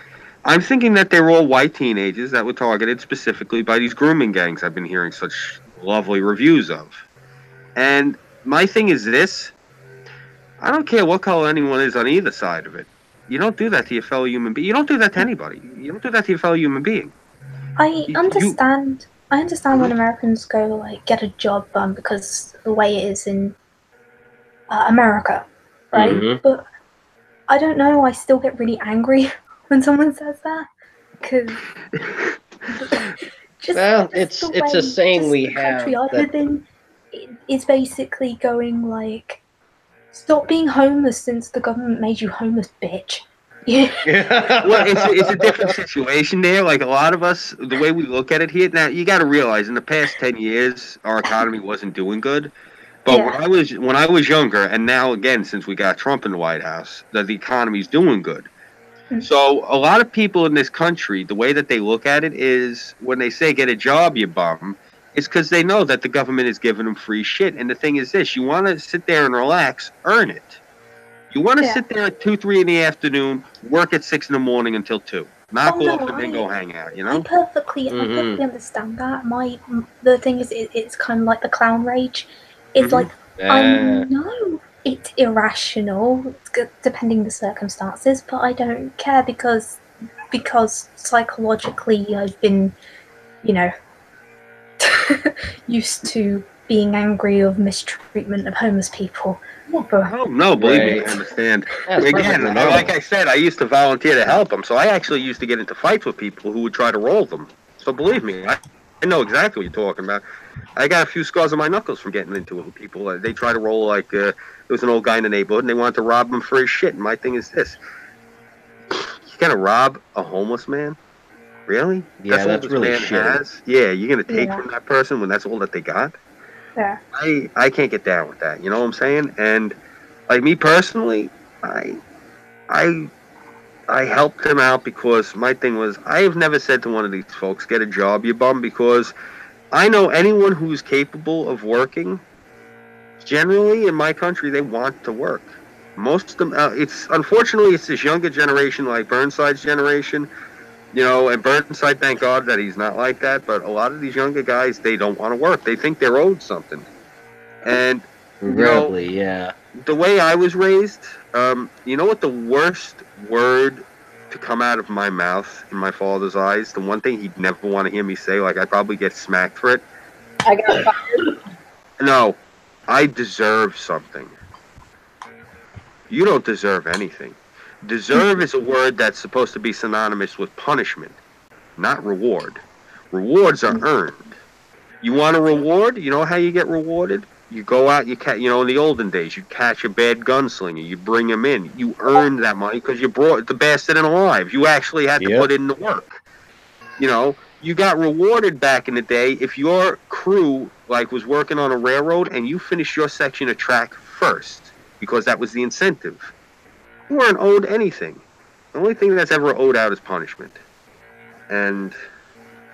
I'm thinking that they're all white teenagers that were targeted specifically by these grooming gangs I've been hearing such lovely reviews of. And my thing is this. I don't care what color anyone is on either side of it. You don't do that to your fellow human being. You don't do that to anybody. You don't do that to your fellow human being. I understand when Americans go like get a job because the way it is in America, right? But I don't know. I still get really angry when someone says that because it's a saying we have. The country I live in is basically going like, stop being homeless since the government made you homeless, bitch. Yeah. Well, it's a different situation there. Like a lot of us, the way we look at it here now, you got to realize in the past 10 years, our economy wasn't doing good. But Yeah. when I was younger, and now again since we got Trump in the White House, that the economy's doing good. So a lot of people in this country, the way that they look at it is when they say get a job, you bum, it's because they know that the government is giving them free shit. And the thing is this: you want to sit there and relax, earn it. You want to sit there at 2, 3 in the afternoon, work at 6 in the morning until 2, knock off, and then go hang out. You know. I perfectly understand that. The thing is, it's kind of like the clown rage. It's like I know it's irrational, depending the circumstances, but I don't care because psychologically I've been, used to being angry of mistreatment of homeless people. Oh, no, believe me, I understand. Again, like I said, I used to volunteer to help them, so I actually used to get into fights with people who would try to roll them. So believe me, I know exactly what you're talking about. I got a few scars on my knuckles from getting into it with people. They try to roll like there was an old guy in the neighborhood, and they wanted to rob him for his shit. And my thing is this: you gonna rob a homeless man? Really? Yeah, that's really shitty. Yeah, you're gonna take from that person when that's all that they got? Yeah. I can't get down with that. You know what I'm saying? And like me personally, I helped him out because my thing was I have never said to one of these folks, get a job, you bum, because I know anyone who's capable of working, generally in my country, they want to work. Most of them, unfortunately, it's this younger generation like Burnside's generation, and Burnside, thank God that he's not like that, but a lot of these younger guys, they don't want to work. They think they're owed something. And, yeah. The way I was raised, you know what the worst word to come out of my mouth in my father's eyes, the one thing he'd never want to hear me say, like I'd probably get smacked for it? I got fired. No, I deserve something. You don't deserve anything. Deserve is a word that's supposed to be synonymous with punishment, not reward. Rewards are earned. You want a reward? You know how you get rewarded? You go out, in the olden days, you catch a bad gunslinger, you bring him in, you earned that money because you brought the bastard in alive. You actually had to put in the work. You got rewarded back in the day if your crew was working on a railroad and you finished your section of track first because that was the incentive. You weren't owed anything. The only thing that's ever owed out is punishment. And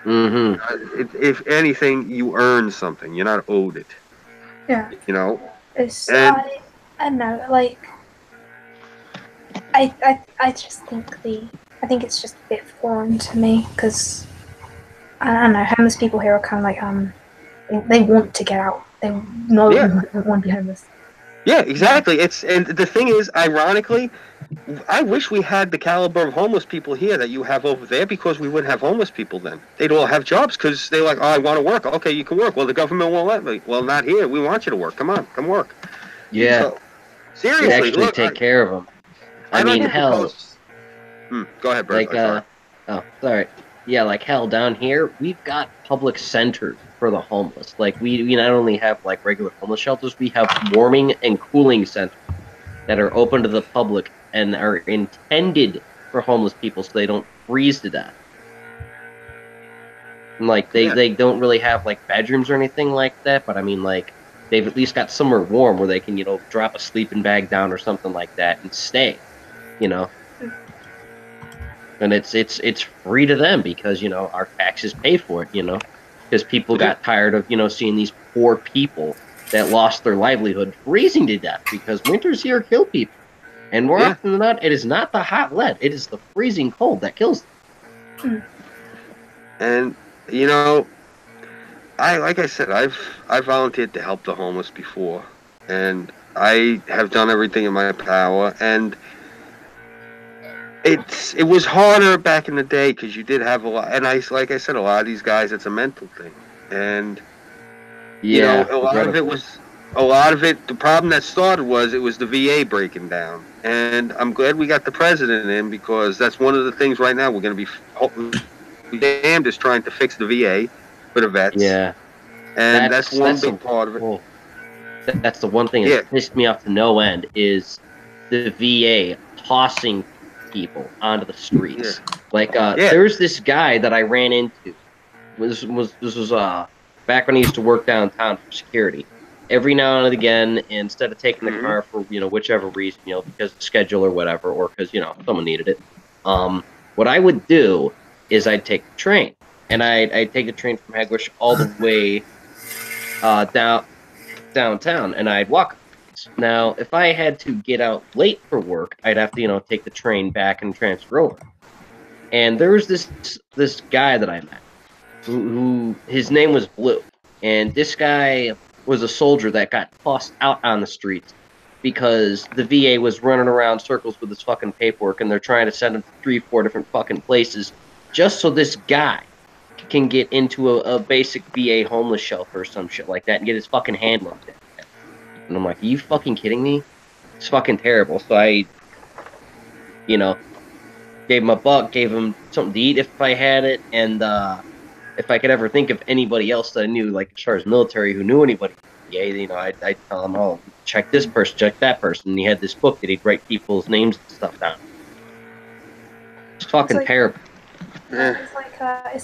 if anything, you earn something. You're not owed it. Yeah. It's I don't know, I just think I think it's just a bit foreign to me because I don't know, homeless people here are kind of like they want to get out. They want to be homeless. Yeah, exactly. And the thing is, ironically, I wish we had the caliber of homeless people here that you have over there because we wouldn't have homeless people then. They'd all have jobs because they're like, oh, I want to work. Okay, you can work. Well, the government won't let me. Well, not here. We want you to work. Come on, come work. Yeah. So, seriously. We actually take care of them. I mean, hell. Go ahead, Bert. Sorry. Yeah, like hell, down here, we've got public centers for the homeless. We not only have regular homeless shelters, we have warming and cooling centers that are open to the public and are intended for homeless people so they don't freeze to death. And they don't really have bedrooms or anything like that, but I mean they've at least got somewhere warm where they can drop a sleeping bag down or something like that and stay, And it's free to them because our taxes pay for it, because people got tired of seeing these poor people that lost their livelihood freezing to death because winters here kill people, and more often than not, it is not the hot lead; it is the freezing cold that kills them. And like I said, I've volunteered to help the homeless before, and I have done everything in my power, and it was harder back in the day because you did have a lot, and like I said, a lot of these guys, it's a mental thing, and a lot of it. The problem that started was it was the VA breaking down, and I'm glad we got the president in because that's one of the things right now we're going to be damned is trying to fix the VA for the vets. Yeah, and that's one big part of it. Cool. That's the one thing that pissed me off to no end is the VA tossing people onto the streets. Yeah. Like there's this guy that I ran into. This was back when I used to work downtown for security. Every now and again, instead of taking the car for whichever reason, because of schedule or whatever, or because someone needed it, what I would do is I'd take the train, and I'd take the train from Hegwish all the way downtown, and I'd walk. Now, if I had to get out late for work, I'd have to take the train back and transfer over. And there was this guy that I met, who his name was Blue, and this guy was a soldier that got tossed out on the streets because the VA was running around circles with his fucking paperwork, and they're trying to send him to 3-4 different fucking places just so this guy can get into a basic VA homeless shelter or some shit like that and get his fucking hand looked at. And I'm like, are you fucking kidding me? It's fucking terrible. So I, gave him a buck, gave him something to eat if I had it, and if I could ever think of anybody else that I knew, like as far as military, who knew anybody, I'd tell him, oh, check this person, check that person. And he had this book that he'd write people's names and stuff down. It's fucking terrible. It's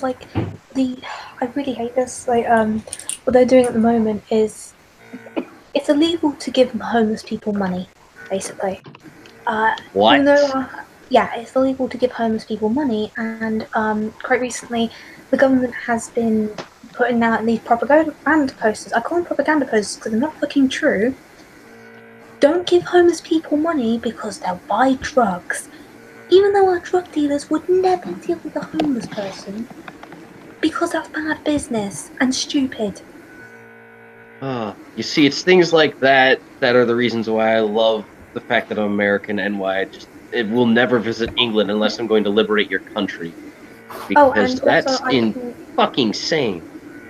like I really hate this. Like, what they're doing at the moment is it's illegal to give homeless people money, basically. What? Even though, it's illegal to give homeless people money, and quite recently, the government has been putting out these propaganda posters. I call them propaganda posters because they're not fucking true. Don't give homeless people money because they'll buy drugs. Even though our drug dealers would never deal with a homeless person, because that's bad business and stupid. You see, it's things like that are the reasons why I love the fact that I'm American and why it will never visit England unless I'm going to liberate your country. Because that's fucking insane.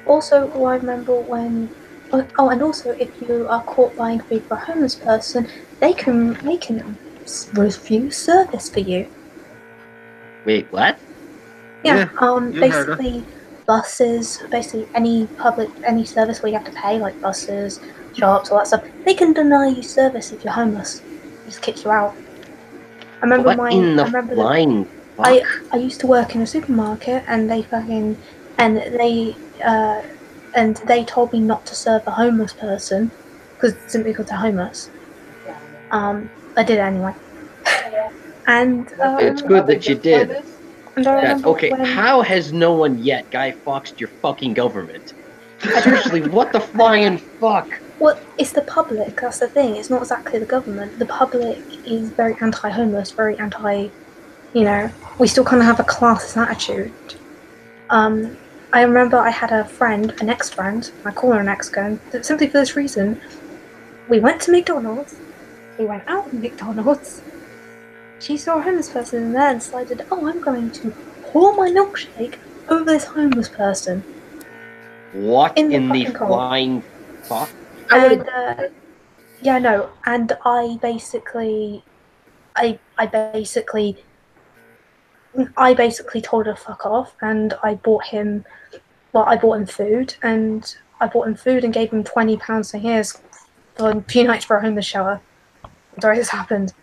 Also, I remember when... Oh, and also, if you are caught buying food for a homeless person, they can refuse service for you. Wait, what? Yeah, basically buses, basically any service where you have to pay, like buses, shops, all that stuff, they can deny you service if you're homeless. Just kick you out. I remember I used to work in a supermarket, and they told me not to serve a homeless person simply because they're homeless. I did it anyway. And it's good that you did. Okay, when... how has no one yet Guy Fawkes'd your fucking government? Seriously, what the flying fuck? Well, it's the public, that's the thing. It's not exactly the government. The public is very anti-homeless, very anti... we still kind of have a classist attitude. I remember I had an ex-friend, I call her an ex-girl, simply for this reason. We went to McDonald's, we went out in McDonald's, she saw a homeless person in there and decided, I'm going to pour my milkshake over this homeless person. What in the flying fuck? And, and I basically told her fuck off, and I bought him food, and gave him £20 so here's for a few nights for a homeless shelter. I'm sorry this happened.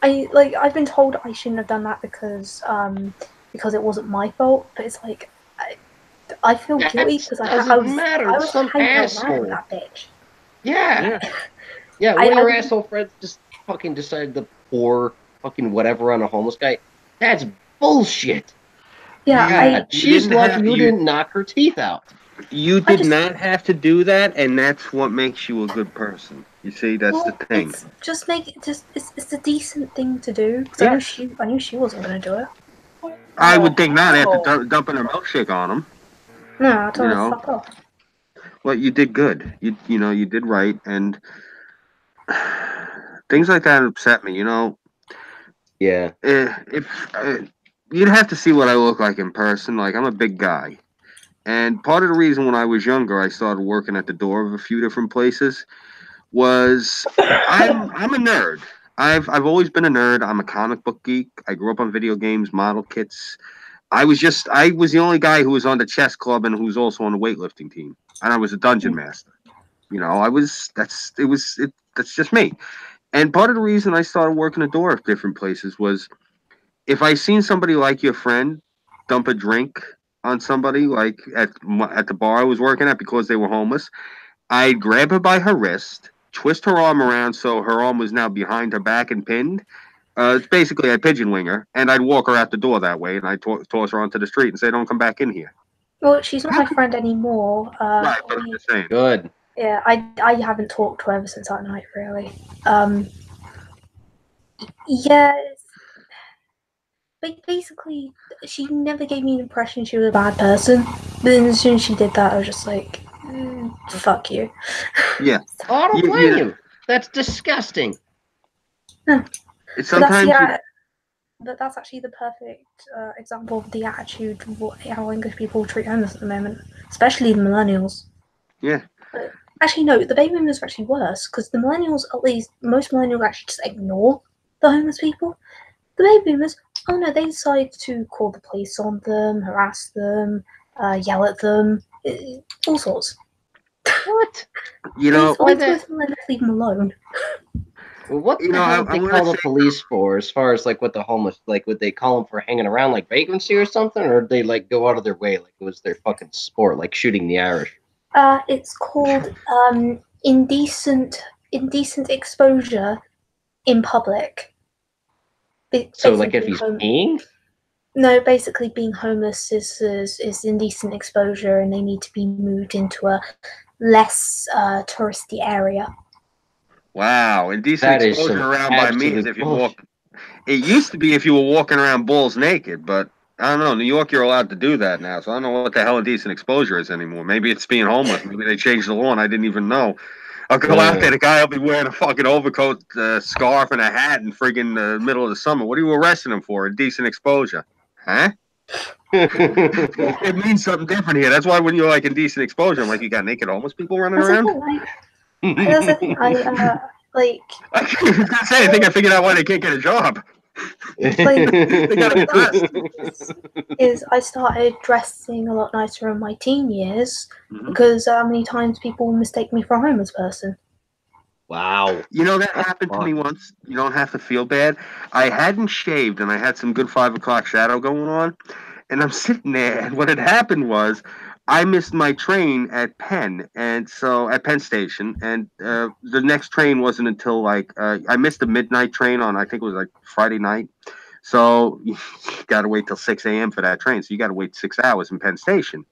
I've been told I shouldn't have done that because it wasn't my fault, but it's like I feel guilty because I was some asshole with that bitch. Yeah. One of your asshole friends just fucking decided to pour fucking whatever on a homeless guy. That's bullshit. Yeah, she's lucky you didn't knock her teeth out. You did not have to do that, and that's what makes you a good person. You see, that's the thing. It's a decent thing to do. Because I knew she wasn't going to do it. I would think not after dumping a milkshake on him. No, I told her to fuck off. Well, you did good. You did right, and things like that upset me. Yeah. If you'd have to see what I look like in person. Like, I'm a big guy. And part of the reason when I was younger I started working at the door of a few different places was I'm a nerd. I've always been a nerd. I'm a comic book geek. I grew up on video games, model kits. I was the only guy who was on the chess club and who was also on the weightlifting team. And I was a dungeon master. That's just me. And part of the reason I started working the door of different places was if I seen somebody like your friend dump a drink on somebody, like at the bar I was working at because they were homeless, I'd grab her by her wrist, twist her arm around so her arm was now behind her back and pinned. It's basically a pigeon wing her, and I'd walk her out the door that way, and I'd toss her onto the street and say, "Don't come back in here." Well, she's not my friend anymore. Right, but I'm just saying. Good. Yeah, I haven't talked to her ever since that night, really. Yeah, basically, she never gave me the impression she was a bad person. But then as soon as she did that, I was just like, fuck you. Yeah. I don't blame you. That's disgusting. Sometimes but that's actually the perfect example of the attitude of how English people treat homeless at the moment, especially the millennials. Yeah. Actually, no, the baby boomers are actually worse, because the millennials, at least, most millennials actually just ignore the homeless people. The baby boomers, oh no, they decide to call the police on them, harass them, yell at them, all sorts. What? You know, most millennials leave them alone. Well, what the hell did they call the police for? As far as like what the homeless, like would they call them for hanging around like vagrancy or something, or did they like go out of their way like it was their fucking sport, like shooting the Irish? It's called indecent exposure in public. So like if he's peeing? No, basically being homeless is indecent exposure, and they need to be moved into a less touristy area. Wow, indecent exposure around by me is if you walk. It used to be if you were walking around balls naked, but I don't know. New York, you're allowed to do that now, so I don't know what the hell indecent exposure is anymore. Maybe it's being homeless. Maybe they changed the law and I didn't even know. I'll go out there, the guy will be wearing a fucking overcoat, scarf, and a hat in friggin' the middle of the summer. What are you arresting him for? Indecent exposure. Huh? It means something different here. That's why when you're like indecent exposure, I'm like, you got naked homeless people running around? That's the thing. I think I figured out why they can't get a job. They got is I started dressing a lot nicer in my teen years because how many times people mistake me for a homeless person. Wow. You know, that happened to me once. You don't have to feel bad. I hadn't shaved and I had some good 5 o'clock shadow going on. And I'm sitting there, and what had happened was I missed my train at Penn, and so at Penn Station, and the next train wasn't until like I missed the midnight train on I think it was like Friday night. So you got to wait till 6 a.m. for that train. So you got to wait 6 hours in Penn Station.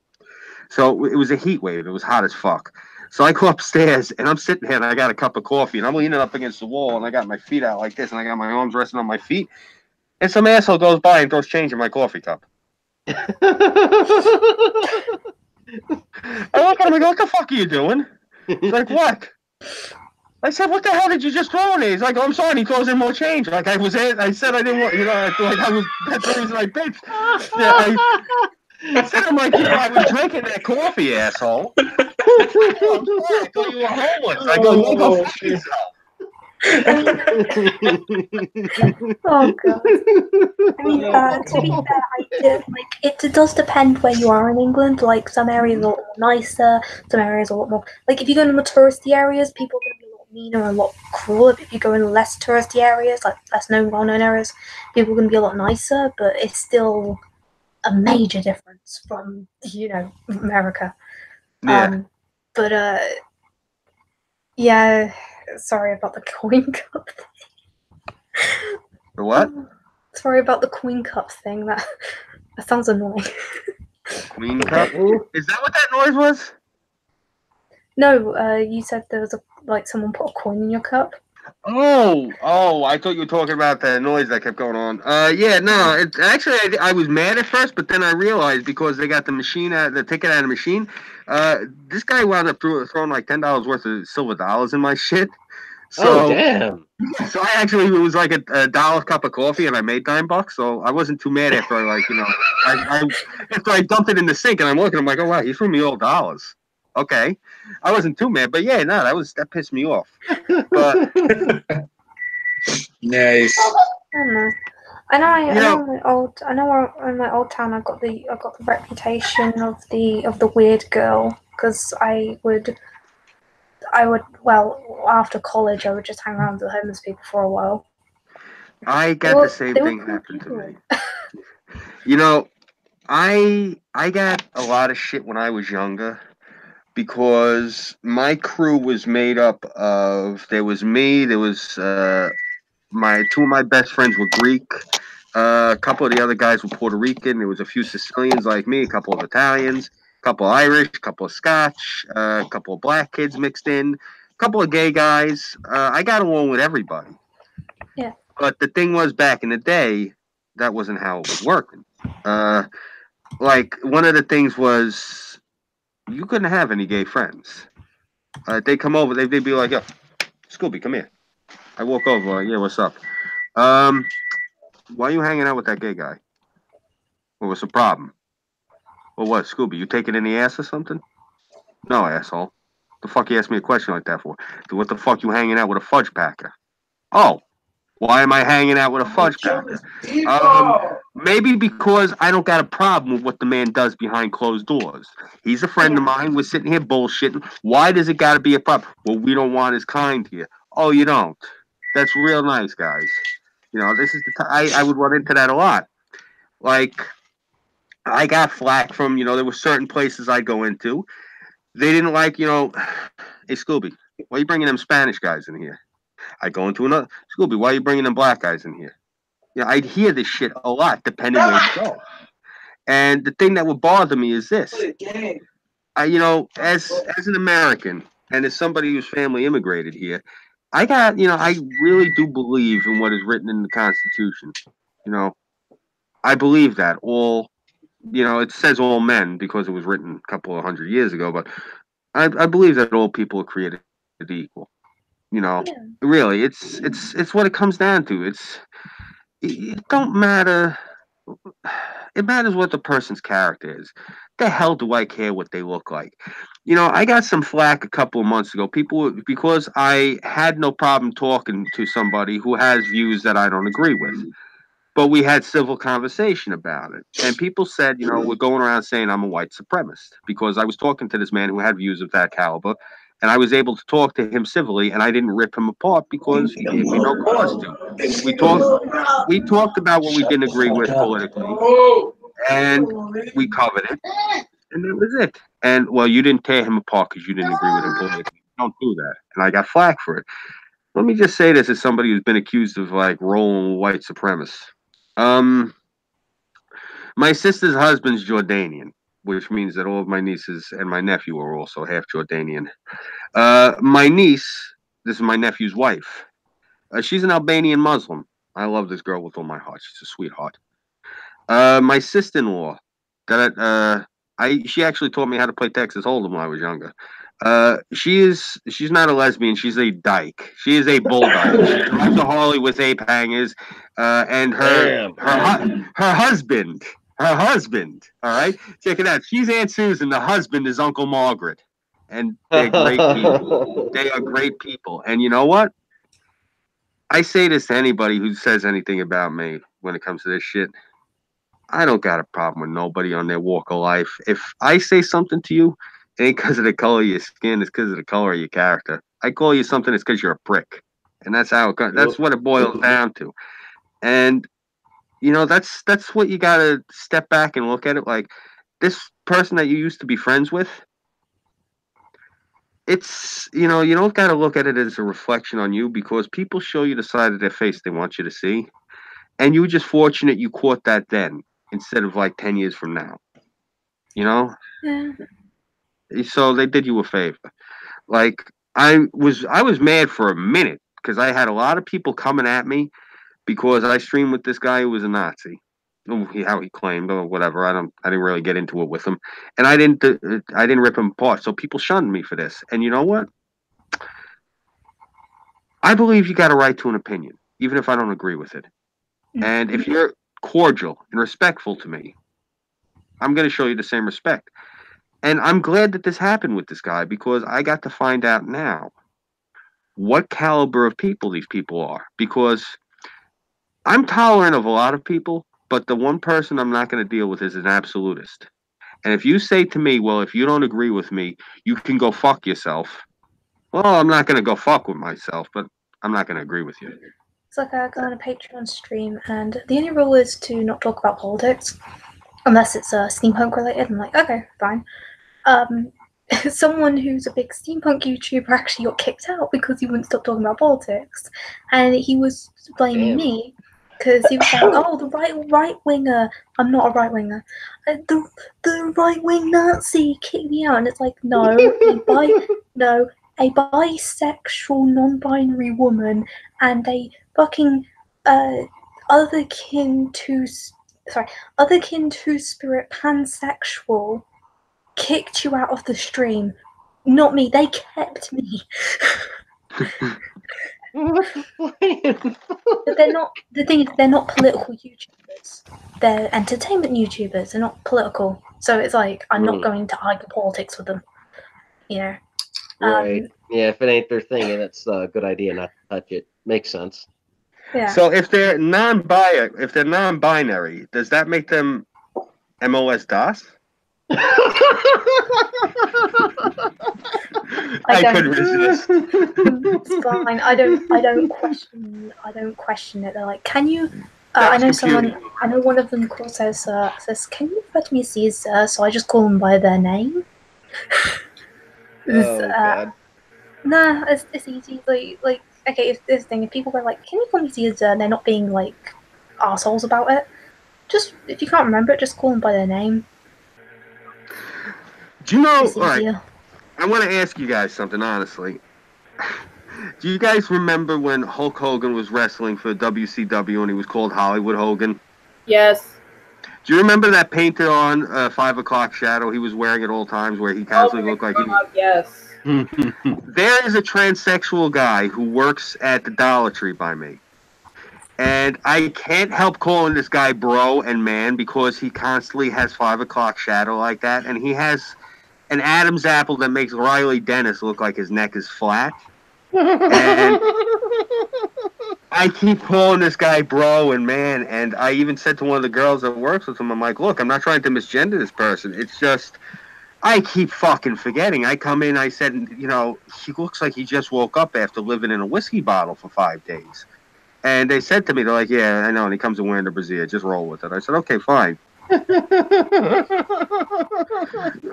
So it was a heat wave. It was hot as fuck. So I go upstairs, and I'm sitting here, and I got a cup of coffee, and I'm leaning up against the wall, and I got my feet out like this, and I got my arms resting on my feet, and some asshole goes by and throws change in my coffee cup. I look at him and go, what the fuck are you doing? He's like, what? I said, what the hell did you just throw in there? He's like, oh, I'm sorry. And he throws in more change. Like I said I didn't want, that's the reason I bitched. Yeah, I said, I'm like, I was drinking that coffee, asshole. I'm sorry, I thought you were homeless. I go, you go fuck yourself. Oh god. I mean, to be fair, it does depend where you are in England. Like some areas are a lot nicer, some areas are a lot more. Like if you go in the more touristy areas, people are going to be a lot meaner and a lot crueler. If you go in less touristy areas, like less known, well-known areas, people are going to be a lot nicer. But it's still a major difference from America. Yeah. Yeah. Sorry about the coin cup thing. The what? Sorry about the Queen Cup thing. That sounds annoying. Queen Cup? Is that what that noise was? No, you said there was someone put a coin in your cup. Oh! I thought you were talking about the noise that kept going on. Yeah, no. It actually I was mad at first, but then I realized because they got the ticket out of the machine. This guy wound up throwing like $10 worth of silver dollars in my shit. So, damn! So it was like a dollar cup of coffee, and I made $9. So I wasn't too mad after after I dumped it in the sink, and I'm looking, I'm like, oh wow, he threw me all dollars. Okay, I wasn't too mad, but yeah, no, that pissed me off. But nice. I know in my old town I got the reputation of the weird girl because I would after college I would just hang around with the homeless people for a while. I got the same thing happen to me. You know, I got a lot of shit when I was younger because my crew was made up of there was me, there was my two of my best friends were Greek, a couple of the other guys were Puerto Rican, there was a few Sicilians like me, a couple of Italians, a couple of Irish, a couple of Scotch, a couple of black kids mixed in, a couple of gay guys. I got along with everybody. Yeah. But the thing was, back in the day, that wasn't how it was working. Like one of the things was you couldn't have any gay friends. They come over, they'd be like, "Yo, Scooby, come here." I walk over, yeah, what's up? Why are you hanging out with that gay guy? Well, what's the problem? Well, what, Scooby, you taking in the ass or something? No, asshole. The fuck you asked me a question like that for? What the fuck you hanging out with a fudge packer? Oh, why am I hanging out with a fudge packer? Maybe because I don't got a problem with what the man does behind closed doors. He's a friend of mine. We're sitting here bullshitting. Why does it got to be a problem? Well, we don't want his kind here. Oh, you don't? That's real nice, guys. You know, this is I would run into that a lot. Like, I got flack from, there were certain places I'd go into. They didn't like, hey, Scooby, why are you bringing them Spanish guys in here? I go into another, Scooby, why are you bringing them black guys in here? I'd hear this shit a lot, depending where you go. And the thing that would bother me is this. As an American and as somebody whose family immigrated here, I really do believe in what is written in the Constitution. I believe that it says all men because it was written a couple of 100 years ago, but I believe that all people are created equal. Really, it's what it comes down to. It don't matter. It matters what the person's character is. The hell do I care what they look like? I got some flack a couple of months ago. Because I had no problem talking to somebody who has views that I don't agree with. But we had civil conversation about it. And people said, we're going around saying I'm a white supremacist because I was talking to this man who had views of that caliber. And I was able to talk to him civilly, and I didn't rip him apart because he gave me no cause to. We talked about what we didn't agree with politically, and we covered it, and that was it. And, well, you didn't tear him apart because you didn't agree with him politically. Don't do that. And I got flack for it. Let me just say this as somebody who's been accused of, rolling white supremacists. My sister's husband's Jordanian, which means that all of my nieces and my nephew are also half Jordanian. My niece, this is my nephew's wife. She's an Albanian Muslim. I love this girl with all my heart. She's a sweetheart. My sister-in-law, she actually taught me how to play Texas Hold'em when I was younger. She's not a lesbian. She's a dyke. She is a bull dyke. She drives a Harley with ape hangers. And her husband. All right, check it out. She's Aunt Susan. The husband is Uncle Margaret, and they're great people. They are great people. And you know what? I say this to anybody who says anything about me when it comes to this shit. I don't got a problem with nobody on their walk of life. If I say something to you, it ain't because of the color of your skin, it's because of the color of your character. I call you something, it's because you're a prick. And that's how that's what it boils down to. And that's what you gotta step back and look at it like. This person that you used to be friends with, it's you don't gotta look at it as a reflection on you because people show you the side of their face they want you to see. And you were just fortunate you caught that then instead of 10 years from now. Yeah. So they did you a favor. I was mad for a minute because I had a lot of people coming at me because I streamed with this guy who was a Nazi. How he claimed or whatever. I didn't really get into it with him. And I didn't rip him apart. So people shunned me for this. And you know what? I believe you got a right to an opinion, even if I don't agree with it. And if you're cordial and respectful to me, I'm going to show you the same respect. And I'm glad that this happened with this guy because I got to find out now what caliber of people these people are. Because I'm tolerant of a lot of people, but the one person I'm not going to deal with is an absolutist. And if you say to me, well, if you don't agree with me, you can go fuck yourself. Well, I'm not going to go fuck with myself, but I'm not going to agree with you. It's like I go on a Patreon stream, and the only rule is to not talk about politics, unless it's steampunk related. I'm like, okay, fine. Someone who's a big steampunk YouTuber actually got kicked out because he wouldn't stop talking about politics, and he was blaming me because he was like, "Oh, the right winger. I'm not a right winger. The right wing Nazi kicked me out." And it's like, no, a bisexual, non-binary woman and a fucking other kin to spirit pansexual kicked you out of the stream. Not me. They kept me. But they're not. The thing is, they're not political YouTubers. They're entertainment YouTubers. They're not political. So it's like I'm not going to argue politics with them. You know. Right. Yeah. If it ain't their thing, that's a good idea not to touch it. Makes sense. Yeah. So if they're non-binary, does that make them MOS DOS? I couldn't resist. It's fine. I don't question it. They're like, can you? I know someone. I know one of them says, "Can you refer to me as Caesar?" So I just call them by their name. God. Nah, it's easy. Like okay, if this thing, if people go like, "Can you call me Caesar?" and they're not being like assholes about it, just if you can't remember it, just call them by their name. Do you know? All right, I want to ask you guys something honestly. Do you guys remember when Hulk Hogan was wrestling for WCW and he was called Hollywood Hogan? Yes. Do you remember that painted on 5 o'clock shadow he was wearing at all times where he constantly looked like he was... Yes. There is a transsexual guy who works at the Dollar Tree by me. And I can't help calling this guy bro and man because he constantly has 5 o'clock shadow like that. And he has an Adam's apple that makes Riley Dennis look like his neck is flat. And I keep calling this guy bro and man, and I even said to one of the girls that works with him, I'm like, look, I'm not trying to misgender this person. It's just, I keep fucking forgetting. I come in, I said, you know, he looks like he just woke up after living in a whiskey bottle for 5 days. And they said to me, they're like, yeah, I know, and he comes in wearing the brassiere, just roll with it. I said, okay, fine.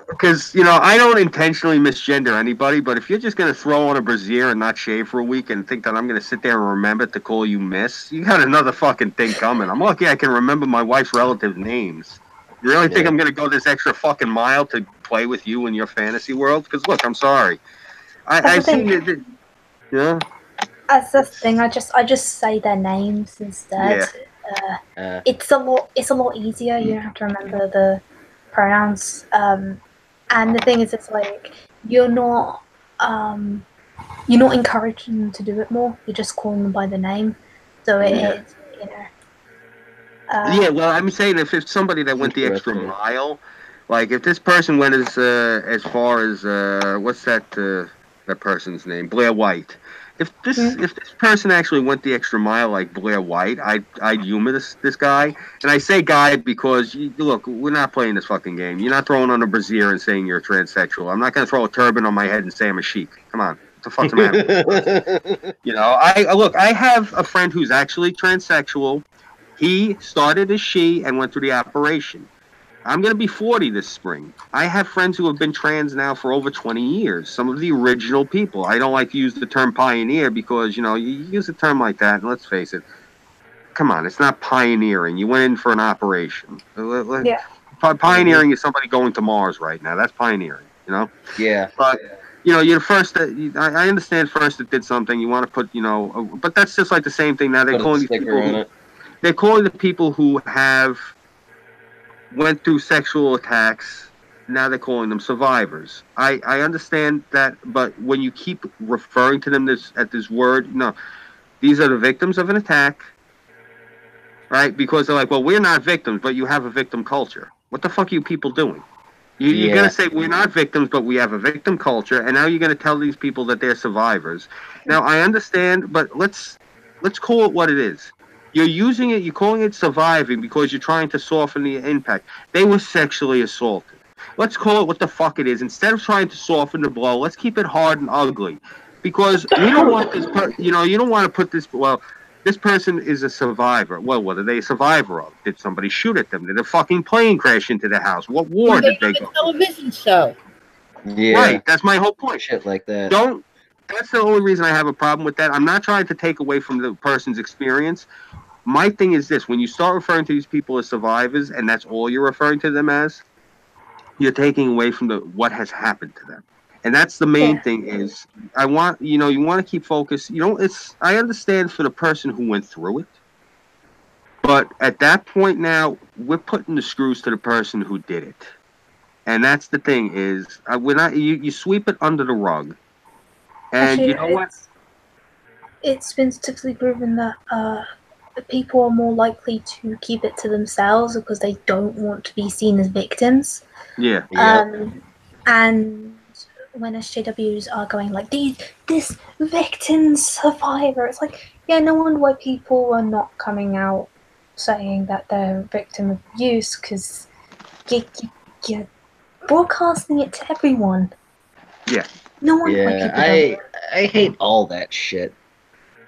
Because, you know, I don't intentionally misgender anybody, but if you're just going to throw on a brassiere and not shave for a week and think that I'm going to sit there and remember to call you miss, you got another fucking thing coming. I'm lucky I can remember my wife's relatives' names. You really think I'm going to go this extra fucking mile to play with you in your fantasy world? Because, look, I'm sorry. I've seen it. Yeah? That's the thing. I just say their names instead. Yeah. It's a lot easier. You don't have to remember the pronouns. And the thing is, it's like you're not encouraging them to do it more. You're just calling them by the name. So it's, you know. Yeah, well, I'm saying if it's somebody that went the extra mile, like if this person went as far as what's that person's name, Blair White. If this person actually went the extra mile like Blair White, I'd humor this guy. And I say guy because look, we're not playing this fucking game. You're not throwing on a brassiere and saying you're a transsexual. I'm not gonna throw a turban on my head and say I'm a sheik. Come on, what the fuck's the matter? You know, I have a friend who's actually transsexual. He started as she and went through the operation. I'm going to be 40 this spring. I have friends who have been trans now for over 20 years. Some of the original people. I don't like to use the term pioneer because, you know, you use a term like that, and let's face it, come on, it's not pioneering. You went in for an operation. Yeah. Pioneering is somebody going to Mars right now. That's pioneering, you know? Yeah. But, you know, you're the first that, I understand first that did something. You want to put, you know, but that's just like the same thing now. They're calling these people they're calling the people who have went through sexual attacks, now they're calling them survivors. I understand that, but when you keep referring to them at this word, no, these are the victims of an attack, right? Because they're like, well, we're not victims, but you have a victim culture. What the fuck are you people doing? You're going to say we're not victims, but we have a victim culture, and now you're going to tell these people that they're survivors. Now, I understand, but let's call it what it is. You're using it, you're calling it surviving because you're trying to soften the impact. They were sexually assaulted. Let's call it what the fuck it is. Instead of trying to soften the blow, let's keep it hard and ugly. Because we don't want this, you know, you don't want to put this, well, This person is a survivor. Well, what are they a survivor of? Did somebody shoot at them? Did a fucking plane crash into their house? What war did they go? A television show. Yeah. Right. That's my whole point. Shit like that. That's the only reason I have a problem with that. I'm not trying to take away from the person's experience. My thing is this: when you start referring to these people as survivors, and that's all you're referring to them as, you're taking away from what has happened to them. And that's the main thing is you want to keep focused. I understand for the person who went through it, but at that point now, we're putting the screws to the person who did it. And that's the thing is, we're not, you sweep it under the rug. And Actually, you know what? It's been statistically proven that people are more likely to keep it to themselves because they don't want to be seen as victims. Yeah. And when SJWs are going like, this victim survivor, it's like, yeah, no wonder why people are not coming out saying that they're a victim of abuse, because you're broadcasting it to everyone. Yeah. No wonder why people don't. I hate all that shit.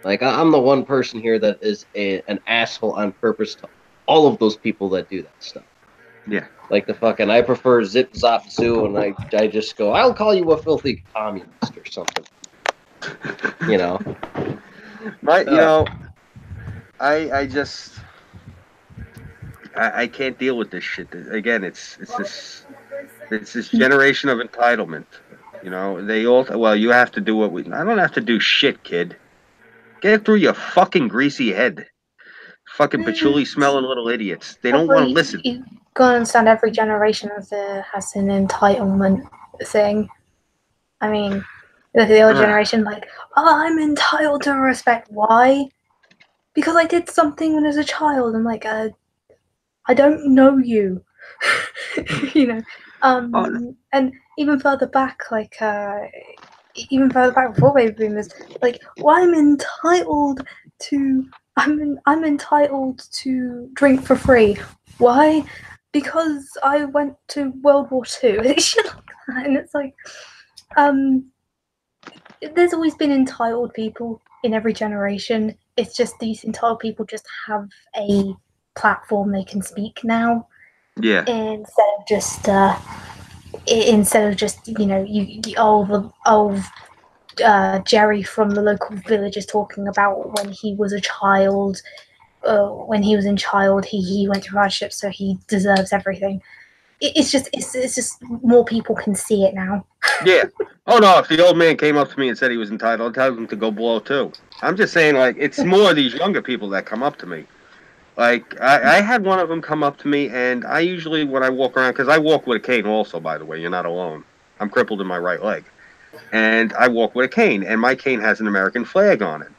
Like, I'm the one person here that is an asshole on purpose to all of those people that do that stuff. Yeah. Like the fucking, I prefer Zip Zop Zoo, and I just go, I'll call you a filthy communist or something. You know. I just I can't deal with this shit. Again, it's this generation of entitlement. You know, they all you have to do what I don't have to do shit, kid. Get it through your fucking greasy head. Fucking patchouli smelling little idiots. They don't want to listen. You gotta understand every generation has an entitlement thing. I mean, look at the old generation, like, I'm entitled to respect. Why? Because I did something when I was a child. I'm like, I don't know you. You know. And even further back, like, even further back before baby boomers, like, well, I'm entitled to drink for free. Why? Because I went to World War II. And it's like, there's always been entitled people in every generation. It's just these entitled people just have a platform they can speak now. Yeah. Instead of just Jerry from the local village is talking about when he was a child. When he was in child, he went through hardship, so he deserves everything. It's just more people can see it now. Yeah. Oh no, if the old man came up to me and said he was entitled, I'd tell him to go blow too. I'm just saying, like, it's more these younger people that come up to me. Like, I had one of them come up to me, and I usually, when I walk around, because I walk with a cane also, by the way, you're not alone. I'm crippled in my right leg. And I walk with a cane, and my cane has an American flag on it.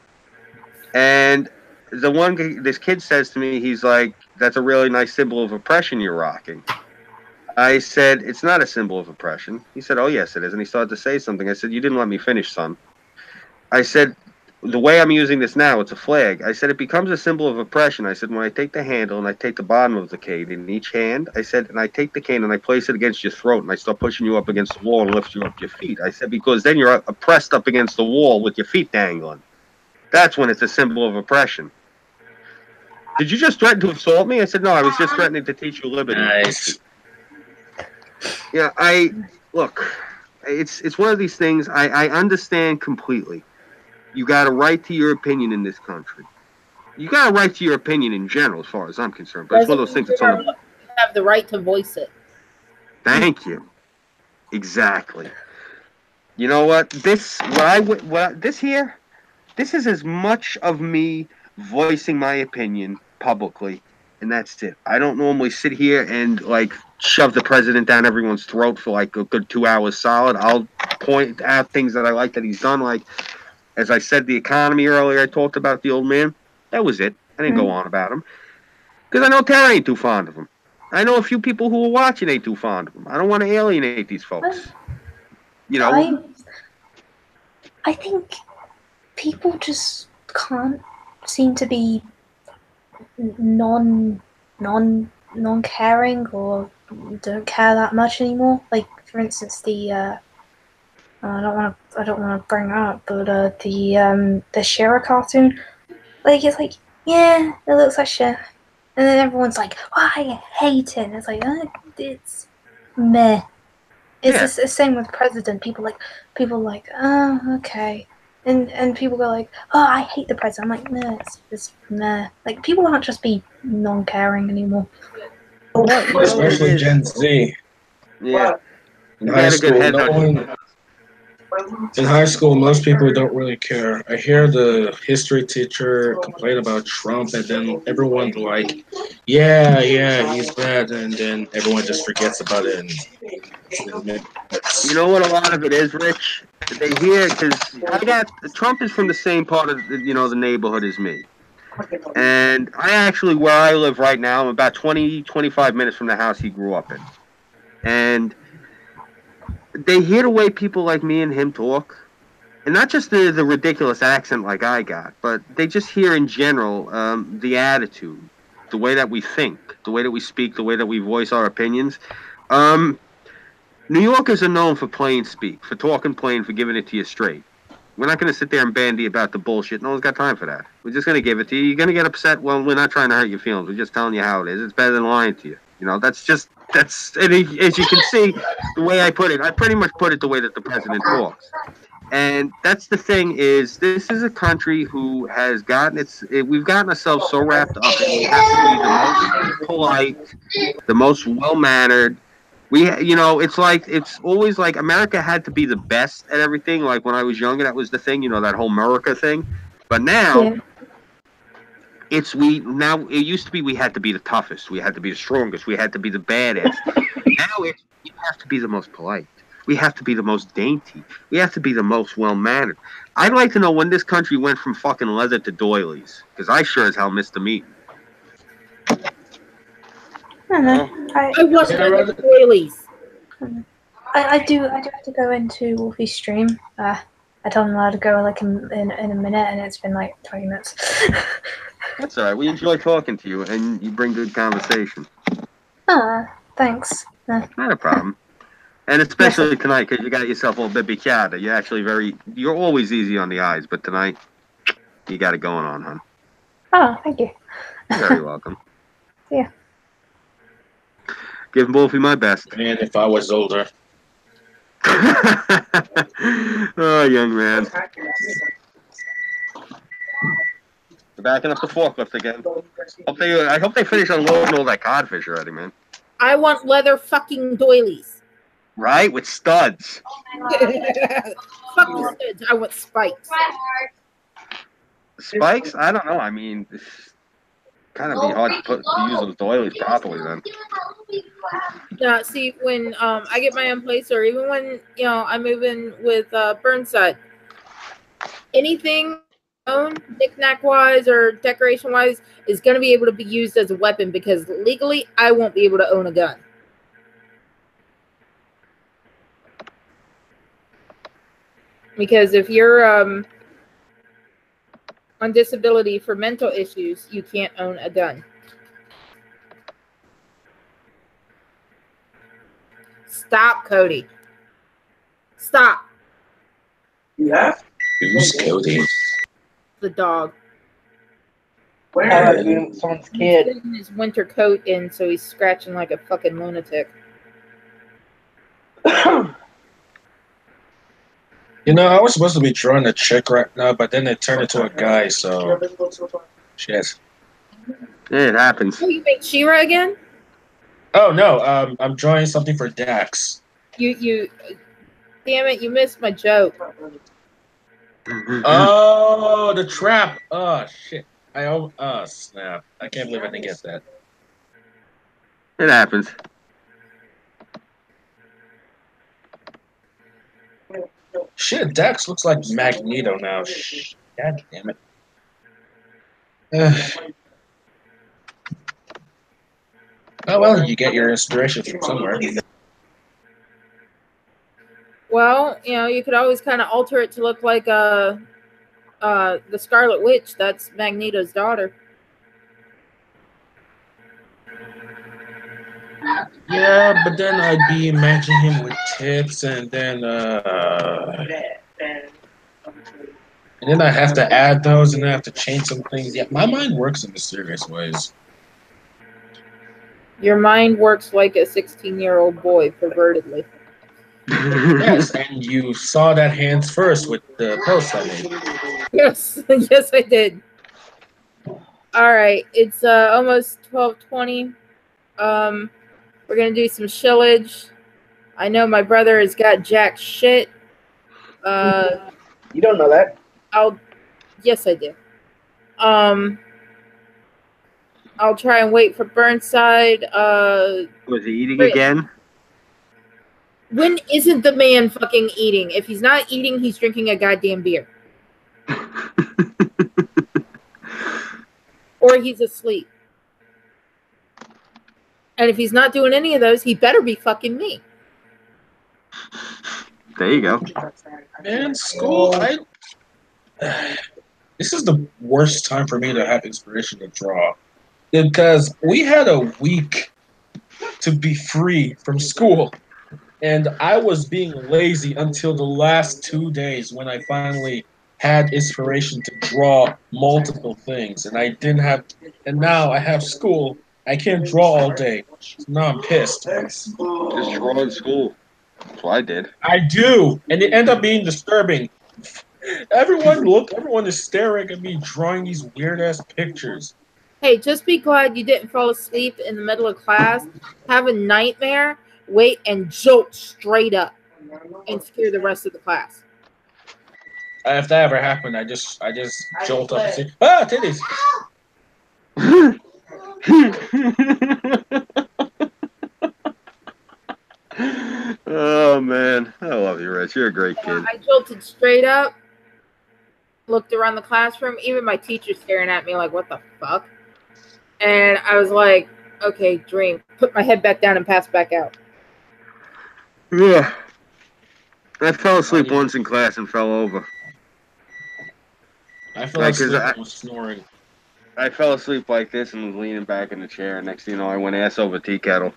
And this kid says to me, he's like, that's a really nice symbol of oppression you're rocking. I said, it's not a symbol of oppression. He said, oh, yes, it is. And he started to say something. I said, you didn't let me finish, son. I said, the way I'm using this now, it's a flag. I said, it becomes a symbol of oppression. I said, when I take the handle and I take the bottom of the cane in each hand, I said, and I take the cane and I place it against your throat and I start pushing you up against the wall and lift you up your feet. I said, because then you're oppressed up against the wall with your feet dangling. That's when it's a symbol of oppression. Did you just threaten to assault me? I said, no, I was just threatening to teach you liberty. Nice. Yeah, look, it's one of these things. I understand completely. You got a right to your opinion in this country. You got a right to your opinion in general, as far as I'm concerned. But it's one of those things that's on the. You have the right to voice it. Thank you. Exactly. You know what? This is as much of me voicing my opinion publicly, and that's it. I don't normally sit here and like shove the president down everyone's throat for like a good 2 hours solid. I'll point out things that I like that he's done, like, as I said, the economy earlier. I talked about the old man. That was it. I didn't go on about him because I know Terra ain't too fond of him. I know a few people who are watching ain't too fond of him. I don't want to alienate these folks. You know, I think people just can't seem to be non-caring or don't care that much anymore. Like, for instance, I don't want to bring it up, but the Shira cartoon. like it's like, yeah, it looks like shit, and then everyone's like, oh, I hate it. And it's like, it's meh. It's the same with president. People like, oh, okay. And people go like, oh, I hate the president. I'm like, nah, it's meh. Like, people won't just be non-caring anymore. Especially Gen Z. Yeah. In high school, most people don't really care. I hear the history teacher complain about Trump, and then everyone's like, yeah, he's bad, and then everyone just forgets about it. You know what a lot of it is, Rich? They hear, because Trump is from the same part of the neighborhood as me. And where I live right now, I'm about 25 minutes from the house he grew up in. And they hear the way people like me and him talk, and not just the ridiculous accent like I got, but they just hear in general the attitude, the way that we think, the way that we speak, the way that we voice our opinions. New Yorkers are known for plain speak, for talking plain, for giving it to you straight. We're not going to sit there and bandy about the bullshit. No one's got time for that. We're just going to give it to you. You're going to get upset. Well, we're not trying to hurt your feelings. We're just telling you how it is. It's better than lying to you. And as you can see, the way I put it, I pretty much put it the way that the president talks. And that's the thing is, this is a country who has we've gotten ourselves so wrapped up in we have to be the most polite, the most well-mannered. It's always like America had to be the best at everything. Like when I was younger, that was the thing, that whole America thing. But now, it used to be we had to be the toughest, we had to be the strongest, we had to be the baddest. Now we have to be the most polite. We have to be the most dainty. We have to be the most well-mannered. I'd like to know when this country went from fucking leather to doilies, because I sure as hell missed the meeting. I don't know. I watched the doilies. I do have to go into Wolfie's stream. I told him I had to go like in a minute, and it's been like 20 minutes. That's all right. We enjoy talking to you, and you bring good conversation. Thanks. Not a problem. And especially tonight, because you got yourself a little bit bicchiata. You're always easy on the eyes, but tonight, you got it going on, hon. Oh, thank you. You're very welcome. Yeah. Give Wolfie my best. And if I was older. Oh, young man. They're backing up the forklift again. I hope they finish unloading all that codfish already, man. I want leather fucking doilies. Right? With studs. Fuck the studs. I want spikes. Spikes? I don't know. I mean, it's kind of be hard to use those doilies properly then. Yeah, see, when I get my own place, or even when I move in with Burnside, anything knick-knack wise or decoration wise is going to be able to be used as a weapon, because legally I won't be able to own a gun. Because if you're on disability for mental issues, you can't own a gun. Stop, Cody. Stop. Yeah. Who's Cody? The dog. Where? Someone's kid. He's putting his winter coat in, so he's scratching like a fucking lunatic. I was supposed to be drawing a chick right now, but then it turned into a guy, so shit. It happens. Oh, you make She-Ra again? Oh no, I'm drawing something for Dax. You damn it, you missed my joke. Oh, the trap. Oh shit. Snap. I can't believe I didn't get that. It happens. Shit, Dax looks like Magneto now. God damn it. Oh well, you get your inspiration from somewhere. Well, you could always kind of alter it to look like the Scarlet Witch. That's Magneto's daughter. Yeah, but then I'd be imagining him with tits, and then And then I have to add those, and I have to change some things. Yeah, my mind works in mysterious ways. Your mind works like a 16-year-old boy, pervertedly. Yes, and you saw that hands first with the post I made. Yes, yes, I did. All right, it's almost 12:20. We're gonna do some shillage. I know my brother has got jack shit. You don't know that. Yes, I do. I'll try and wait for Burnside. Was he eating again? When isn't the man fucking eating? If he's not eating, he's drinking a goddamn beer. Or he's asleep. And if he's not doing any of those, he better be fucking me. There you go. Man, school, this is the worst time for me to have inspiration to draw. Because we had a week to be free from school. And I was being lazy until the last 2 days when I finally had inspiration to draw multiple things. And I didn't have, and now I have school. I can't draw all day. So now I'm pissed. Just draw in school. That's what I did. I do. And it ended up being disturbing. Everyone is staring at me drawing these weird ass pictures. Hey, just be glad you didn't fall asleep in the middle of class, have a nightmare, wait, and jolt straight up and scare the rest of the class. If that ever happened, I just jolt up and say, "Ah, titties!" Oh man, I love you, Rich. You're a great kid. I jolted straight up, looked around the classroom, even my teacher staring at me like, "What the fuck?" And I was like, "Okay, dream." Put my head back down and passed back out. Yeah. I fell asleep once in class and fell over. I fell asleep and was snoring. I fell asleep like this and was leaning back in the chair. Next thing you know, I went ass over tea kettle.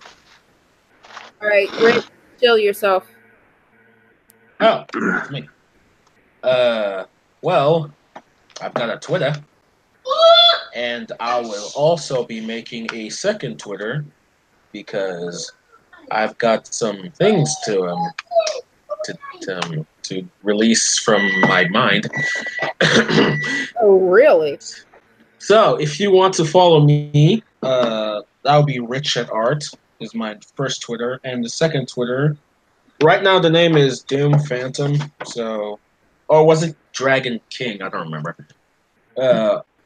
All right, Rick, chill yourself. Oh, it's me. Well, I've got a Twitter. And I will also be making a second Twitter because I've got some things to release from my mind. Oh, really? So, if you want to follow me, that'll be Rich at Art is my first Twitter, and the second Twitter. Right now, the name is Doom Phantom. So, or was it Dragon King? I don't remember.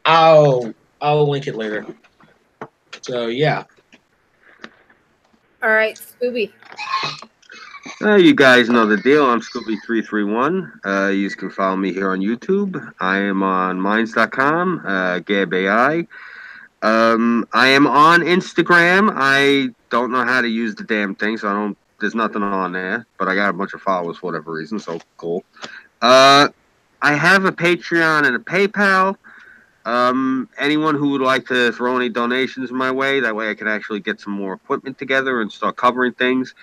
I'll link it later. So yeah. All right, Scooby. You guys know the deal. I'm Scooby331. You can follow me here on YouTube. I am on Minds.com, Gab AI. I am on Instagram. I don't know how to use the damn thing, so there's nothing on there. But I got a bunch of followers for whatever reason, so cool. I have a Patreon and a PayPal. Anyone who would like to throw any donations my way, that way I can actually get some more equipment together and start covering things.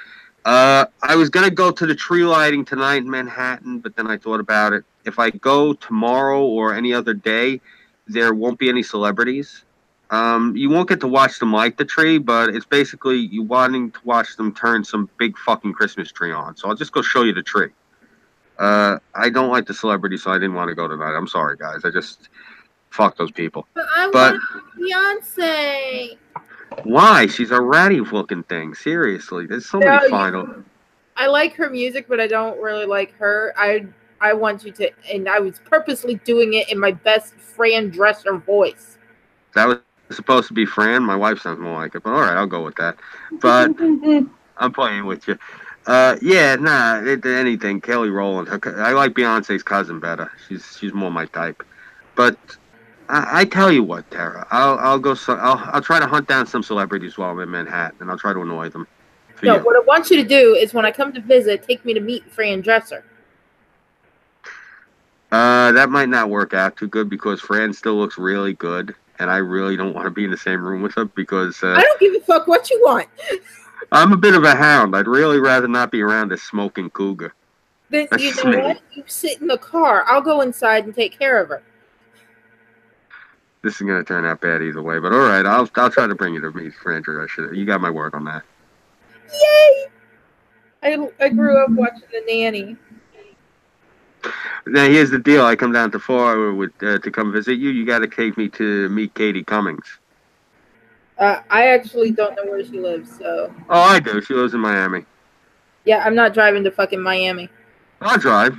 I was going to go to the tree lighting tonight in Manhattan, but then I thought about it. If I go tomorrow or any other day, there won't be any celebrities. You won't get to watch them light the tree, but it's basically you wanting to watch them turn some big fucking Christmas tree on. So I'll just go show you the tree. I don't like the celebrities, so I didn't want to go tonight. I'm sorry, guys. Fuck those people. But I want Beyonce. Why? She's a ratty looking thing. Seriously. There's so many fine. I like her music, but I don't really like her. I want you to, and I was purposely doing it in my best Fran Dresser voice. That was supposed to be Fran. My wife sounds more like it, but all right, I'll go with that. But I'm playing with you. Anything. Kelly Rowland. I like Beyonce's cousin better. She's more my type. But I tell you what, Terra, I'll try to hunt down some celebrities while I'm in Manhattan, and I'll try to annoy them. No, what I want you to do is when I come to visit, take me to meet Fran Dresser. That might not work out too good because Fran still looks really good, and I really don't want to be in the same room with her because I don't give a fuck what you want. I'm a bit of a hound. I'd really rather not be around a smoking cougar. Then That's you just know me. what? You sit in the car. I'll go inside and take care of her. This is gonna turn out bad either way, but all right, I'll try to bring you to meet Frandra. You got my word on that. Yay! I grew up watching The Nanny. Now here's the deal: I come down to Florida with to come visit you. You got to take me to meet Katie Cummings. I actually don't know where she lives, so Oh, I do. She lives in Miami. yeah, I'm not driving to fucking Miami. I'll drive.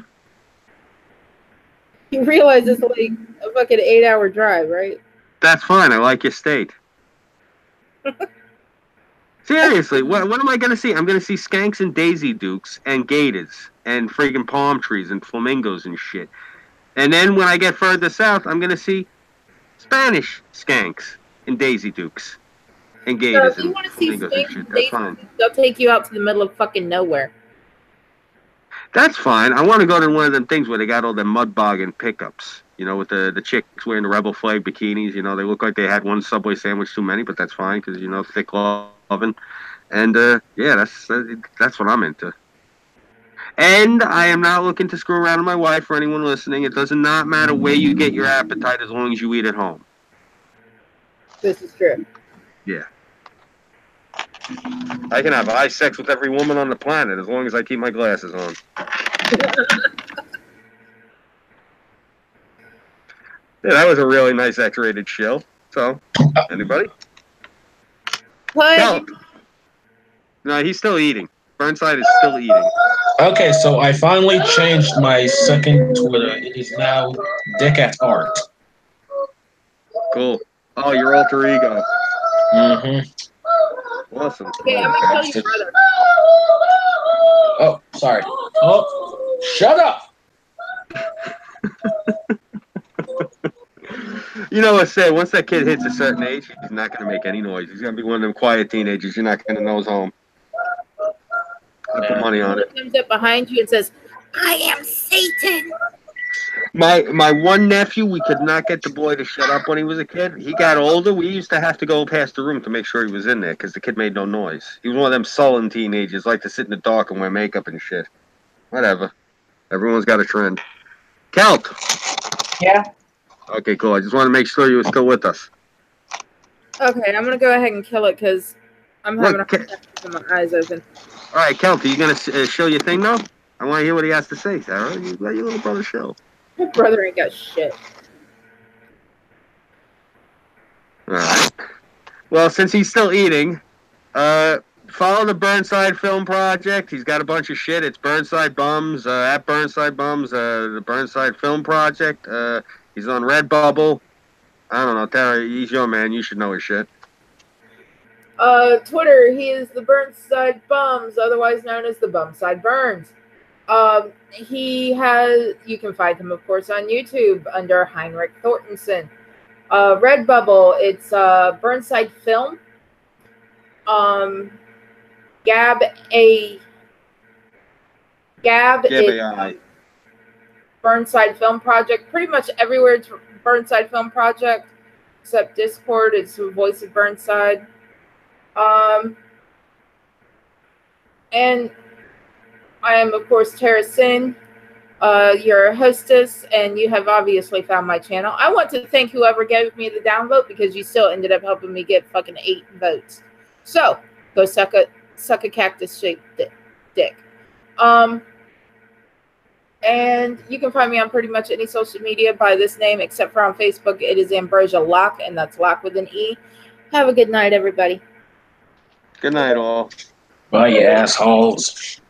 You realize it's like a fucking 8-hour drive, right? That's fine. I like your state. Seriously, what am I gonna see? I'm gonna see skanks and daisy dukes and gators and friggin' palm trees and flamingos and shit. And then when I get further south, I'm gonna see Spanish skanks and daisy dukes and So gators if you and want to see flamingos and Spank shit. and That's Daisy, fine. they'll take you out to the middle of fucking nowhere. That's fine. I want to go to one of them things where they got all the mud bogging pickups. You know, with the chicks wearing the rebel flag bikinis. You know, they look like they had one Subway sandwich too many, but that's fine because, you know, thick loving. And, yeah, that's what I'm into. And I am not looking to screw around with my wife or anyone listening. It does not matter where you get your appetite as long as you eat at home. This is true. Yeah. I can have eye sex with every woman on the planet as long as I keep my glasses on. Yeah, that was a really nice X-rated show. So, anybody? What? No. No, he's still eating. Burnside is still eating. Okay, so I finally changed my second Twitter. It is now Dick at Art. Cool. Oh, your alter ego. Mm-hmm. Awesome. Okay, I'm gonna tell you, brother. Oh, sorry. Oh, shut up! You know what's sad? Once that kid hits a certain age, he's not going to make any noise. He's going to be one of them quiet teenagers. You're not going to know his home. I put money on it. He comes up behind you and says, "I am Satan." My one nephew, we could not get the boy to shut up when he was a kid. He got older. We used to have to go past the room to make sure he was in there because the kid made no noise. He was one of them sullen teenagers, like to sit in the dark and wear makeup and shit. Whatever. Everyone's got a trend. Kelt. Yeah. Okay, cool. I just want to make sure you were still with us. Okay, I'm gonna go ahead and kill it because I'm having a hard time keeping my eyes open. All right, Kelt, are you going to show your thing now? I want to hear what he has to say, Sarah. You let your little brother show. My brother ain't got shit. All right. Well, since he's still eating, follow the Burnside Film Project. He's got a bunch of shit. It's Burnside Bums, at Burnside Bums, the Burnside Film Project. He's on Redbubble. I don't know, Terra, he's your man. You should know his shit. Twitter, he is the Burnside Bums, otherwise known as the Bumside Burns. You can find him, of course, on YouTube under Heinrich Thorstensen. Redbubble, it's Burnside Film. Gab is Burnside Film Project. Pretty much everywhere it's Burnside Film Project, except Discord. It's the Voice of Burnside. And I am, of course, Terra Sin, your hostess, and you have obviously found my channel. I want to thank whoever gave me the downvote because you still ended up helping me get fucking 8 votes. So go suck a cactus-shaped dick. And you can find me on pretty much any social media by this name, except for on Facebook. It is Ambrosia Locke, and that's Locke with an E. Have a good night, everybody. Good night, all. Bye, you assholes.